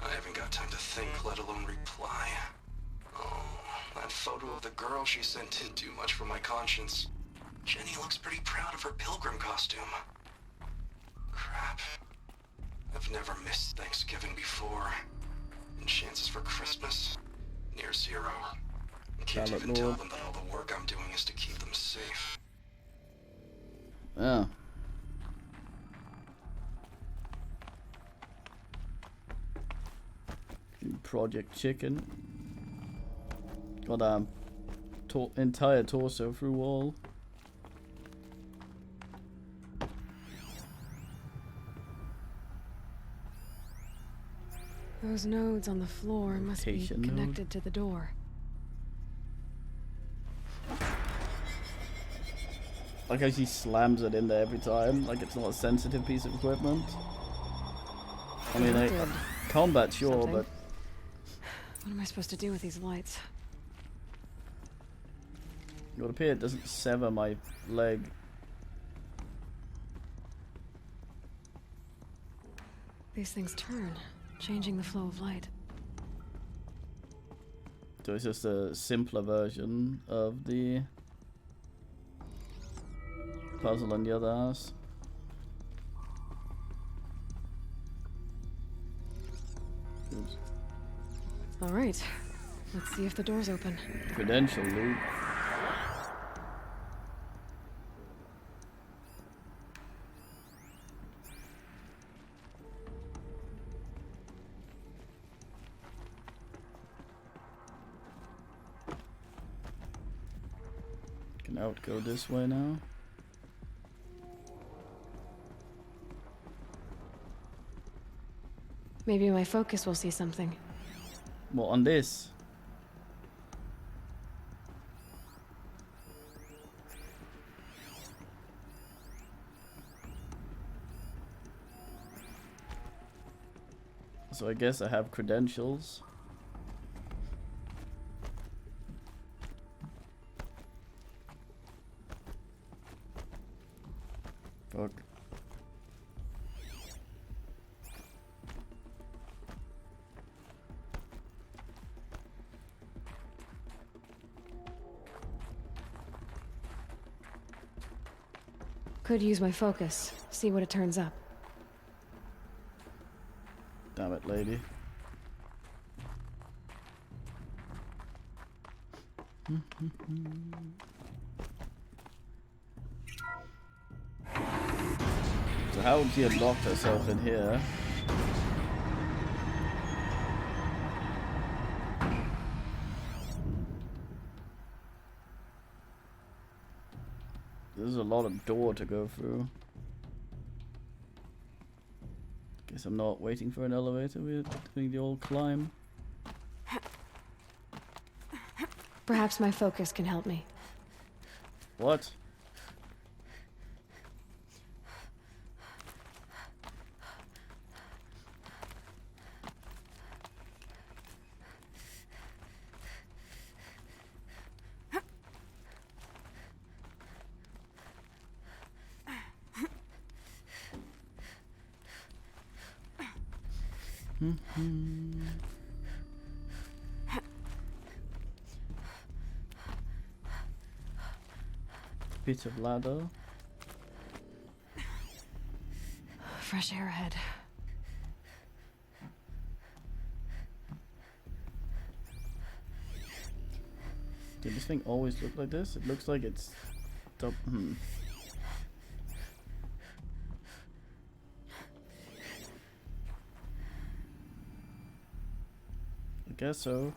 P: I haven't got time to think, let alone reply. Oh, that photo of the girl she sent didn't do much for my conscience. Jenny looks pretty proud of her pilgrim costume. Crap. I've never missed Thanksgiving before. And chances for Christmas? Near zero. I can't even tell them that all the work I'm doing is to keep them safe.
A: Yeah. Project Chicken. Got a entire torso through wall.
G: Those nodes on the floor must be
A: Location
G: connected
A: node.
G: to the door.
A: Like how she slams it in there every time, like it's not a sensitive piece of equipment. I mean, combat, sure,
G: Something.
A: but
G: What am I supposed to do with these lights?
A: it would appear it doesn't sever my leg.
G: These things turn, changing the flow of light.
A: So it's just a simpler version of the puzzle on the other ass. Oops.
G: All right, let's see if the door's open.
A: Credential loop. Can out go this way now.
G: Maybe my focus will see something.
A: What, on this? So I guess I have credentials. Fuck.
G: Could use my focus, see what it turns up.
A: Damn it, lady. So how would she have locked herself in here? There's a lot of door to go through. Guess I'm not waiting for an elevator, we're doing the old climb.
G: Perhaps my focus can help me.
A: What? Bit of ladder.
G: Fresh air ahead.
A: Did this thing always look like this? It looks like it's... I guess so.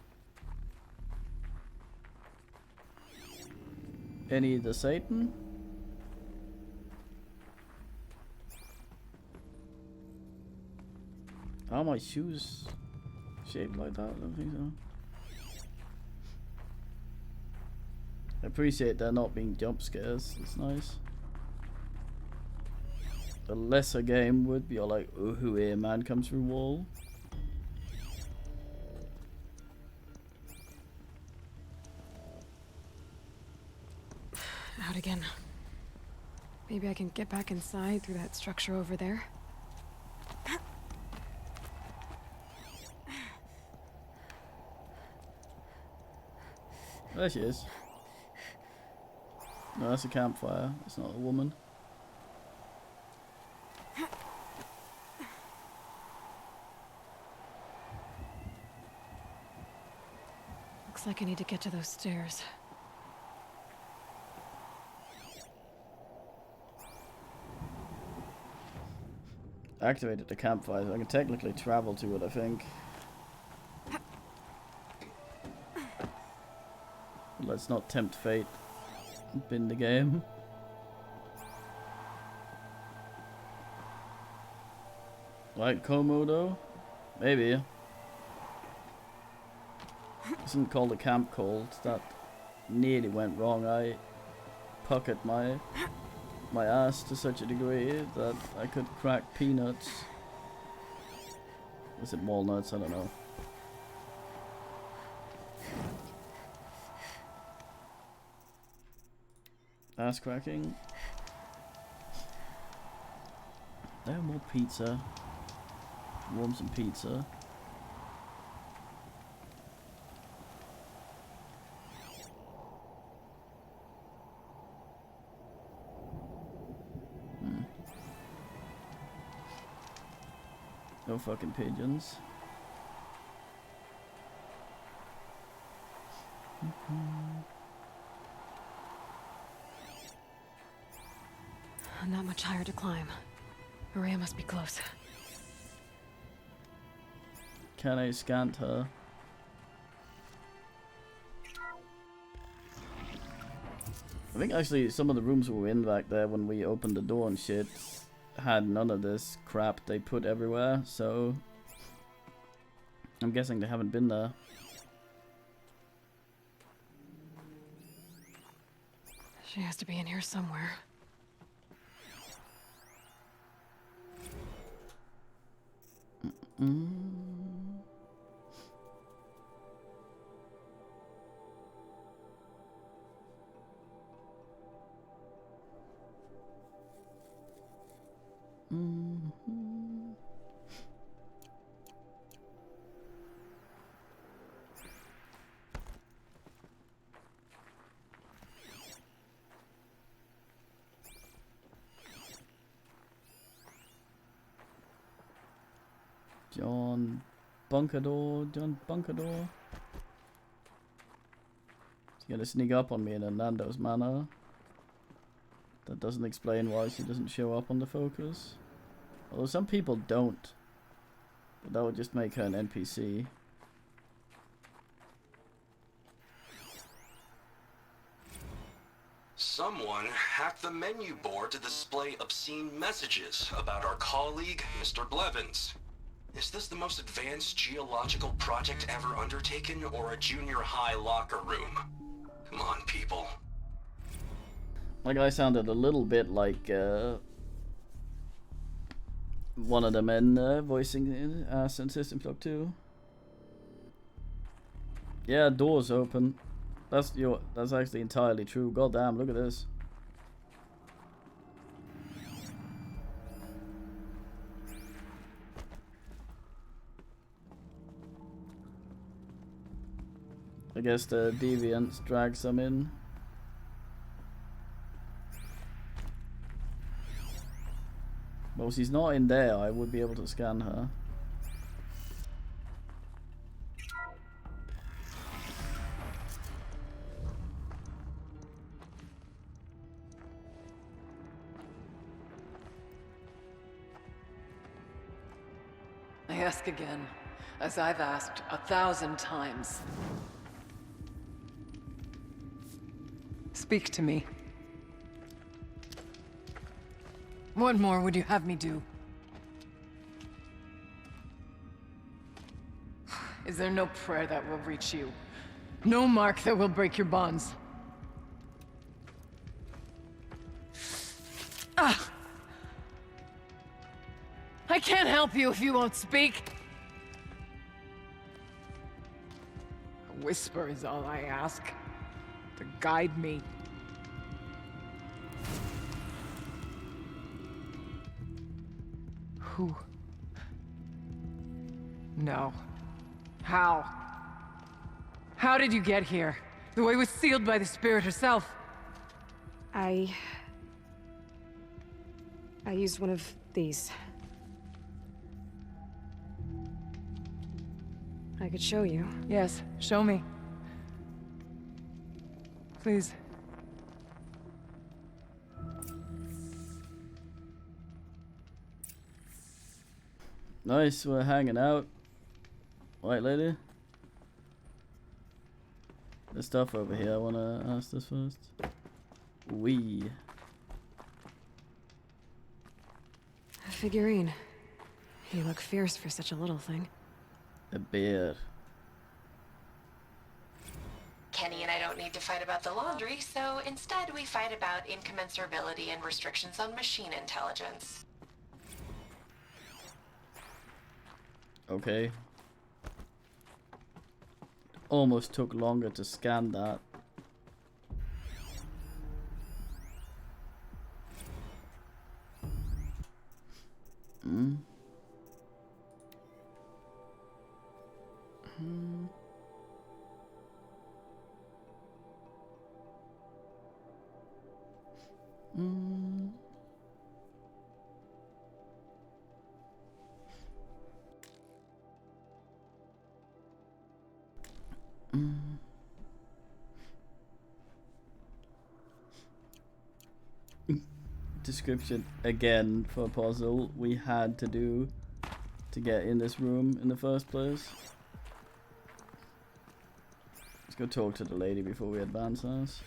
A: Any the Satan? Are my shoes shaped like that? I don't think so. I appreciate there not being jump scares. It's nice. A lesser game would be like, oh, who here, man comes through wall.
G: Out again. Maybe I can get back inside through that structure over there.
A: There she is. No, that's a campfire. It's not a woman.
G: Looks like I need to get to those stairs.
A: Activated the campfire, so I can technically travel to it, I think. Let's not tempt fate. Bin the game. Like Komodo? Maybe. Isn't called a camp cold. That nearly went wrong. I puckered my ass to such a degree that I could crack peanuts. Was it walnuts? I don't know. Ass cracking. No more pizza. Warm some pizza. No fucking pigeons.
G: Not much higher to climb. Maria must be close.
A: Can I scan her? I think actually some of the rooms we were in back there when we opened the door and shit had none of this crap they put everywhere, so I'm guessing they haven't been there.
G: She has to be in here somewhere.
A: John Bunkador. She's gonna sneak up on me in a Nando's manner. That doesn't explain why she doesn't show up on the focus. Although some people don't. But that would just make her an NPC.
P: Someone hacked the menu board to display obscene messages about our colleague, Mr. Blevins. Is this the most advanced geological project ever undertaken, or a junior high locker room? Come on, people.
A: My guy sounded a little bit like one of the men voicing Ass in System Shock 2. Yeah, doors open. That's actually entirely true. God damn, look at this. I guess the deviants drag some in. Well, she's not in there. I would be able to scan her.
Q: I ask again, as I've asked 1,000 times. Speak to me. What more would you have me do? Is there no prayer that will reach you? No mark that will break your bonds? Ah! I can't help you if you won't speak. A whisper is all I ask. To guide me. Who? No. How? How did you get here? The way was sealed by the spirit herself.
G: I used one of these. I could show you.
Q: Yes, show me. Please.
A: Nice, we're hanging out. White lady. There's stuff over here. I wanna ask this first.
G: A figurine. You look fierce for such a little thing.
A: A bear.
K: Kenny and I don't need to fight about the laundry, so instead we fight about incommensurability and restrictions on machine intelligence.
A: Okay. Almost took longer to scan that. Mm. Mm. Mm. Description again for a puzzle we had to do to get in this room in the first place. Let's go talk to the lady before we advance us.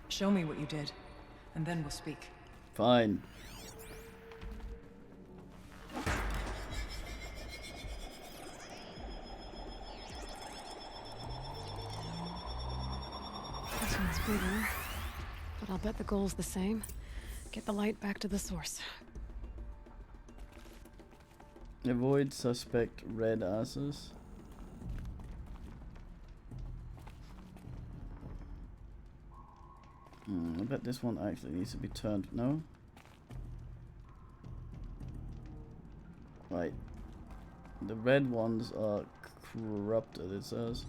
Q: Show me what you did, and then we'll speak.
A: Fine.
G: This one's bigger, but I'll bet the goal's the same. Get the light back to the source.
A: Avoid suspect red asses. I bet this one actually needs to be turned. No? Right. The red ones are corrupted, it says.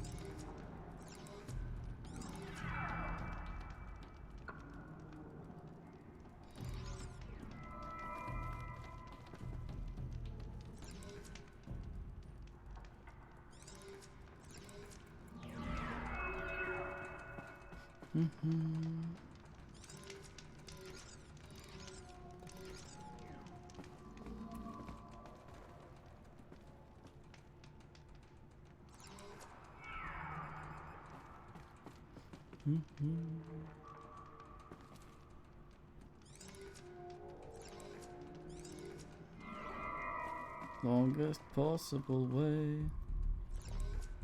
A: Longest possible way.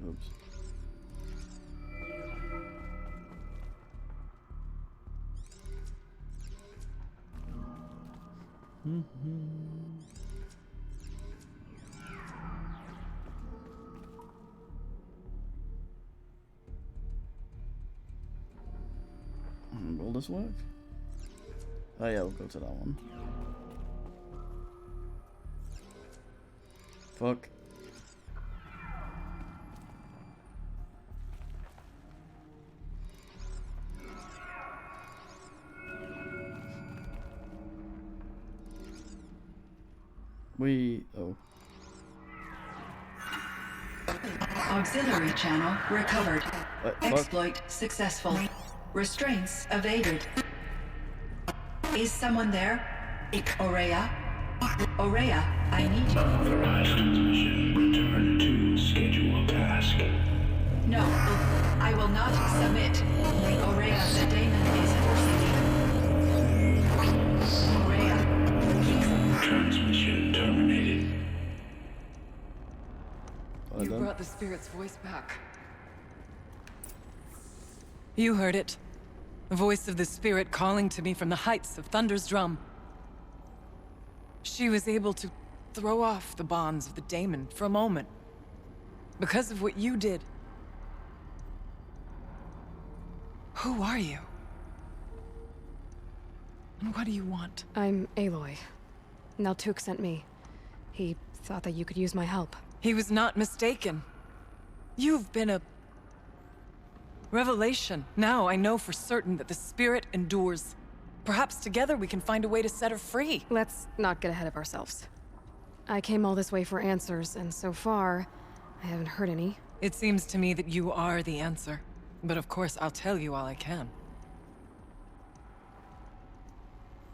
A: Oops. Will this work? Oh yeah, we'll go to that one. Fuck. Oh.
H: Auxiliary channel recovered.
A: What?
H: Exploit successful. Restraints evaded. Is someone there? Aurea? Aurea, I need you.
R: Authorized transmission. Return to scheduled task.
H: No, I will not submit. Aurea, the daemon is forcing me. Aurea,
R: transmission terminated.
Q: You brought the spirit's voice back. You heard it. The voice of the spirit calling to me from the heights of Thunder's drum. She was able to throw off the bonds of the daemon for a moment. Because of what you did. Who are you? And what do you want?
G: I'm Aloy. Naltuk sent me. He thought that you could use my help.
Q: He was not mistaken. You've been a revelation. Now I know for certain that the spirit endures. Perhaps together we can find a way to set her free.
G: Let's not get ahead of ourselves. I came all this way for answers, and so far, I haven't heard any.
Q: It seems to me that you are the answer. But of course, I'll tell you all I can.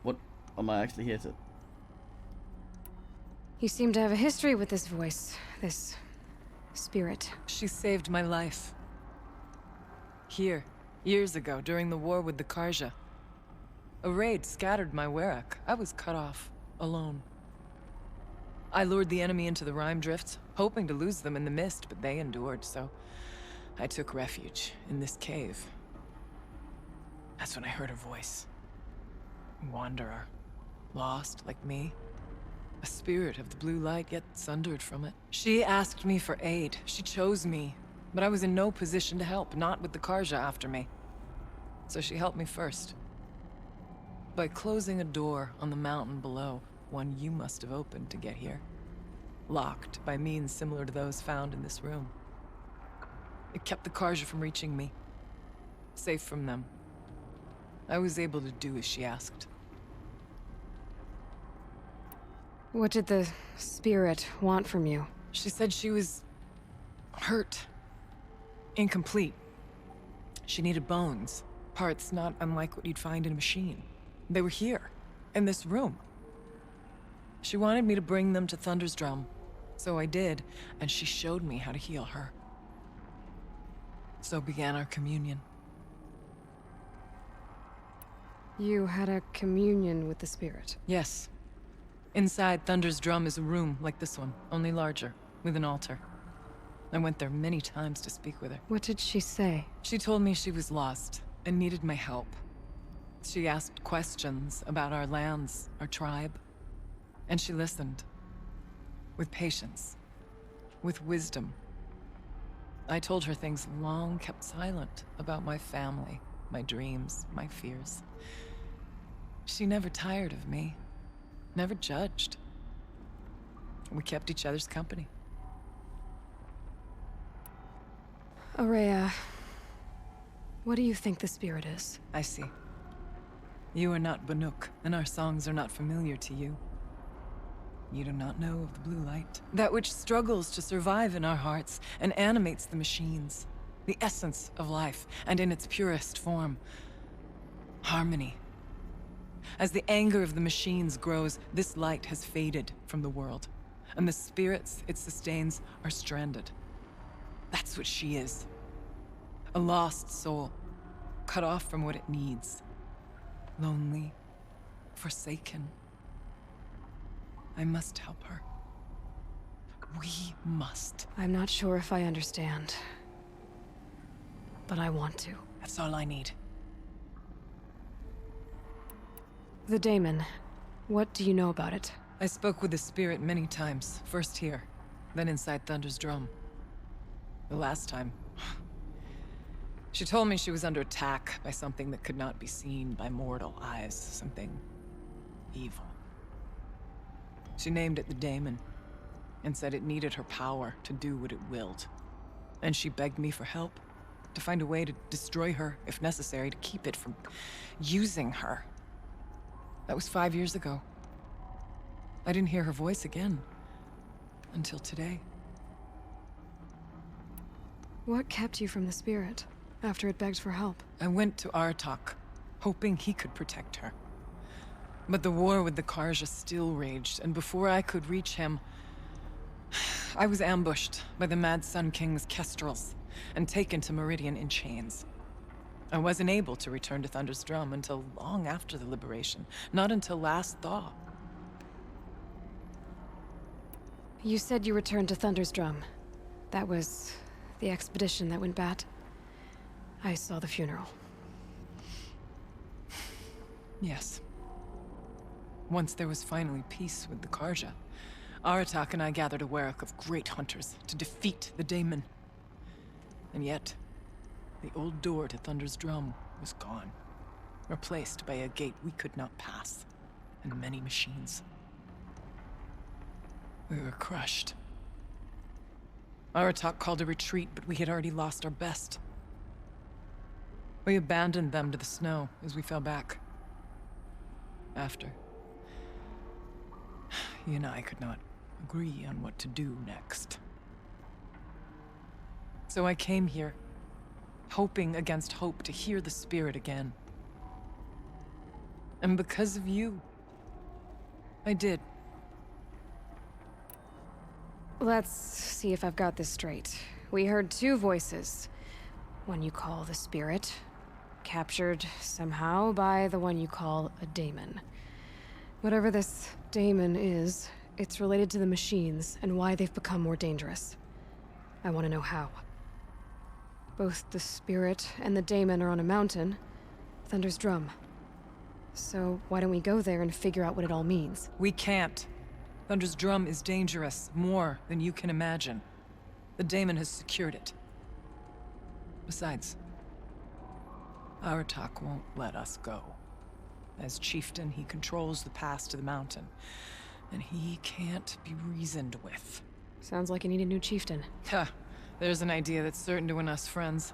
A: What am I actually here to?
G: You seem to have a history with this voice, this spirit.
Q: She saved my life. Here, years ago, during the war with the Karja. A raid scattered my Werak. I was cut off, alone. I lured the enemy into the Rime Drifts, hoping to lose them in the mist, but they endured, so I took refuge in this cave. That's when I heard her voice. A wanderer. Lost, like me. A spirit of the blue light, yet sundered from it. She asked me for aid. She chose me. But I was in no position to help, not with the Karja after me. So she helped me first. By closing a door on the mountain below, one you must have opened to get here. Locked by means similar to those found in this room. It kept the Karja from reaching me. Safe from them. I was able to do as she asked.
G: What did the spirit want from you?
Q: She said she was hurt. Incomplete. She needed bones. Parts not unlike what you'd find in a machine. They were here, in this room. She wanted me to bring them to Thunder's drum. So I did, and she showed me how to heal her. So began our communion.
G: You had a communion with the spirit?
Q: Yes. Inside Thunder's drum is a room like this one, only larger, with an altar. I went there many times to speak with her.
G: What did she say?
Q: She told me she was lost and needed my help. She asked questions about our lands, our tribe. And she listened. With patience. With wisdom. I told her things long kept silent about my family, my dreams, my fears. She never tired of me. Never judged. We kept each other's company.
G: Aurea, what do you think the spirit is?
Q: I see. You are not Banuk, and our songs are not familiar to you. You do not know of the blue light. That which struggles to survive in our hearts and animates the machines. The essence of life, and in its purest form. Harmony. As the anger of the machines grows, this light has faded from the world. And the spirits it sustains are stranded. That's what she is. A lost soul, cut off from what it needs. Lonely, forsaken. I must help her. We must.
G: I'm not sure if I understand. But I want to.
Q: That's all I need.
G: The daemon. What do you know about it?
Q: I spoke with the spirit many times. First here, then inside Thunder's drum. The last time... She told me she was under attack by something that could not be seen by mortal eyes, something evil. She named it the Daemon, and said it needed her power to do what it willed. And she begged me for help, to find a way to destroy her, if necessary, to keep it from using her. That was 5 years ago. I didn't hear her voice again, until today.
G: What kept you from the spirit, after it begged for help?
Q: I went to Aratak, hoping he could protect her. But the war with the Karja still raged, and before I could reach him, I was ambushed by the Mad Sun King's Kestrels, and taken to Meridian in chains. I wasn't able to return to Thunder's Drum until long after the liberation, not until last thaw.
G: You said you returned to Thunder's Drum. That was the expedition that went bad. I saw the funeral.
Q: Yes. Once there was finally peace with the Karja, Aratak and I gathered a Werak of great hunters to defeat the Daemon. And yet, the old door to Thunder's Drum was gone, replaced by a gate we could not pass, and many machines. We were crushed. Aratak called a retreat, but we had already lost our best. We abandoned them to the snow as we fell back. After, he and I could not agree on what to do next. So I came here, hoping against hope to hear the spirit again. And because of you, I did.
G: Let's see if I've got this straight. We heard two voices. One you call the spirit, captured somehow by the one you call a daemon. Whatever this daemon is, it's related to the machines and why they've become more dangerous. I want to know how. Both the spirit and the daemon are on a mountain, Thunder's Drum. So why don't we go there and figure out what it all means?
Q: We can't. Thunder's Drum is dangerous, more than you can imagine. The daemon has secured it. Besides, Aratak won't let us go. As chieftain, he controls the pass to the mountain, and he can't be reasoned with.
G: Sounds like you need a new chieftain.
Q: Ha! There's an idea that's certain to win us friends.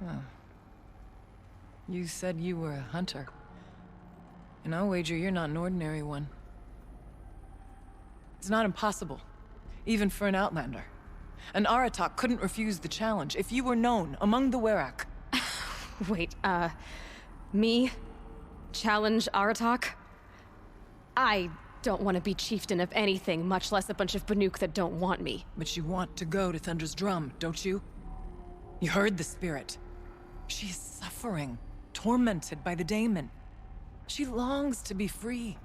Q: Huh. You said you were a hunter. And I'll wager you're not an ordinary one. It's not impossible, even for an outlander. And Aratak couldn't refuse the challenge if you were known among the Werak.
G: Wait, me? Challenge Aratak? I don't want to be chieftain of anything, much less a bunch of Banuk that don't want me.
Q: But you want to go to Thunder's Drum, don't you? You heard the spirit. She is suffering, tormented by the daemon. She longs to be free.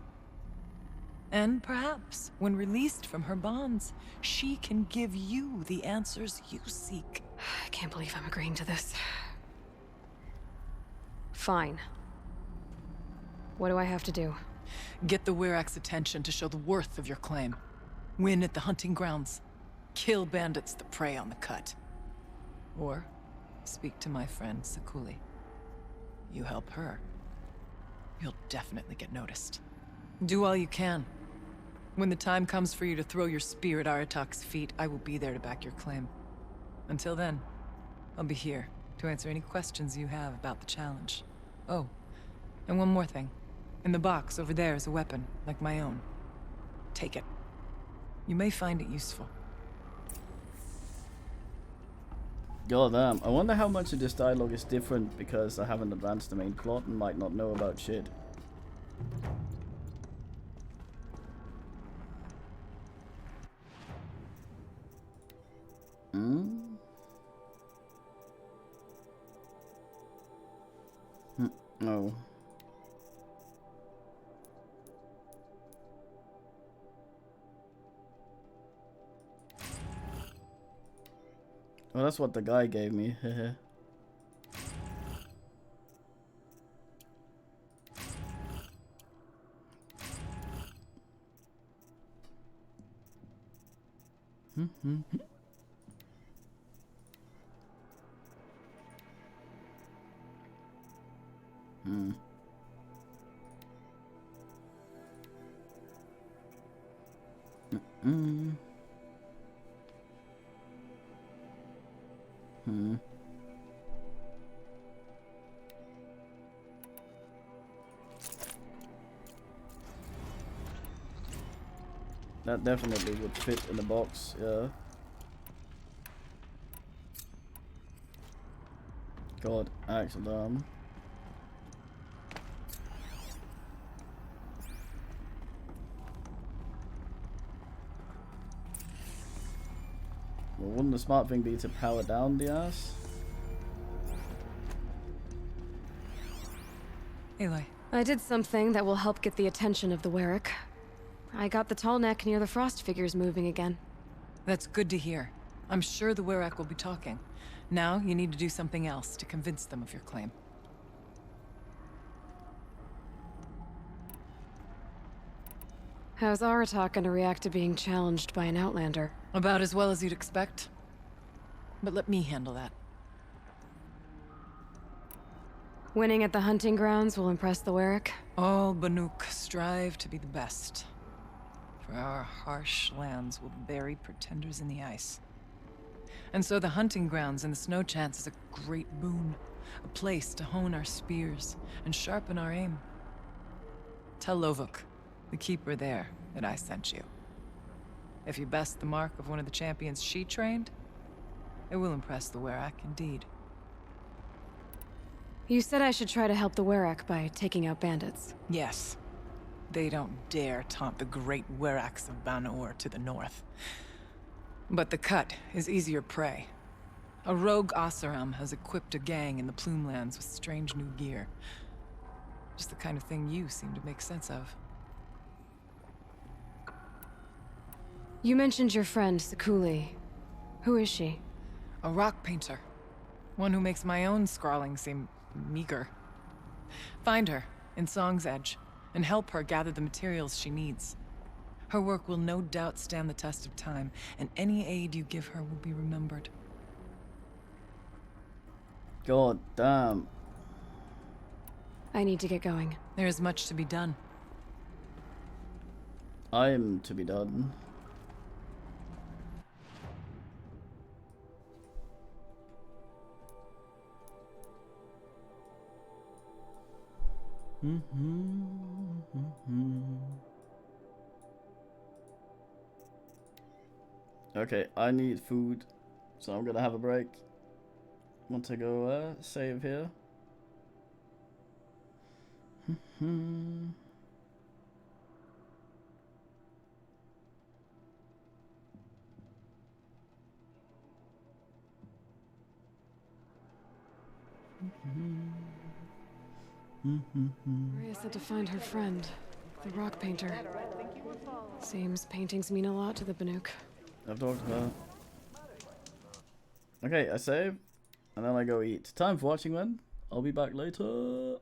Q: And perhaps, when released from her bonds, she can give you the answers you seek.
G: I can't believe I'm agreeing to this. Fine. What do I have to do?
Q: Get the Werak's attention to show the worth of your claim. Win at the hunting grounds. Kill bandits that prey on the cut. Or speak to my friend Sakuli. You help her, you'll definitely get noticed. Do all you can. When the time comes for you to throw your spear at Aratak's feet, I will be there to back your claim. Until then, I'll be here to answer any questions you have about the challenge. Oh, and one more thing. In the box over there is a weapon, like my own. Take it. You may find it useful.
A: God damn. I wonder how much of this dialogue is different because I haven't advanced the main plot and might not know about shit. No. Well, that's what the guy gave me. Hmm. Mm-mm. Hmm. That definitely would fit in the box, yeah. God, Axodam. Well, wouldn't the smart thing be to power down the ass?
Q: Aloy.
G: I did something that will help get the attention of the Werak. I got the tall neck near the frost figures moving again.
Q: That's good to hear. I'm sure the Werak will be talking. Now, you need to do something else to convince them of your claim.
G: How's Aratak gonna react to being challenged by an Outlander?
Q: About as well as you'd expect. But let me handle that.
G: Winning at the hunting grounds will impress the Werak?
Q: All Banuk strive to be the best. For our harsh lands will bury pretenders in the ice. And so the hunting grounds and the snow chance is a great boon. A place to hone our spears and sharpen our aim. Tell Lovuk, the keeper there, that I sent you. If you best the mark of one of the champions she trained, it will impress the Werak indeed.
G: You said I should try to help the Werak by taking out bandits.
Q: Yes. They don't dare taunt the great Weraks of Ban-Ur to the north. But the Cut is easier prey. A rogue Oseram has equipped a gang in the Plumelands with strange new gear. Just the kind of thing you seem to make sense of.
G: You mentioned your friend, Sekuli. Who is she?
Q: A rock painter. One who makes my own scrawling seem meager. Find her in Song's Edge and help her gather the materials she needs. Her work will no doubt stand the test of time, and any aid you give her will be remembered.
A: God damn.
G: I need to get going.
Q: There is much to be done.
A: I am to be done. Okay, I need food, so I'm gonna have a break. Want to go save here?
G: Maria said to find her friend, the rock painter. Seems paintings mean a lot to the Banuk.
A: I've talked about it. Okay, I save, and then I go eat. Time for watching then. I'll be back later.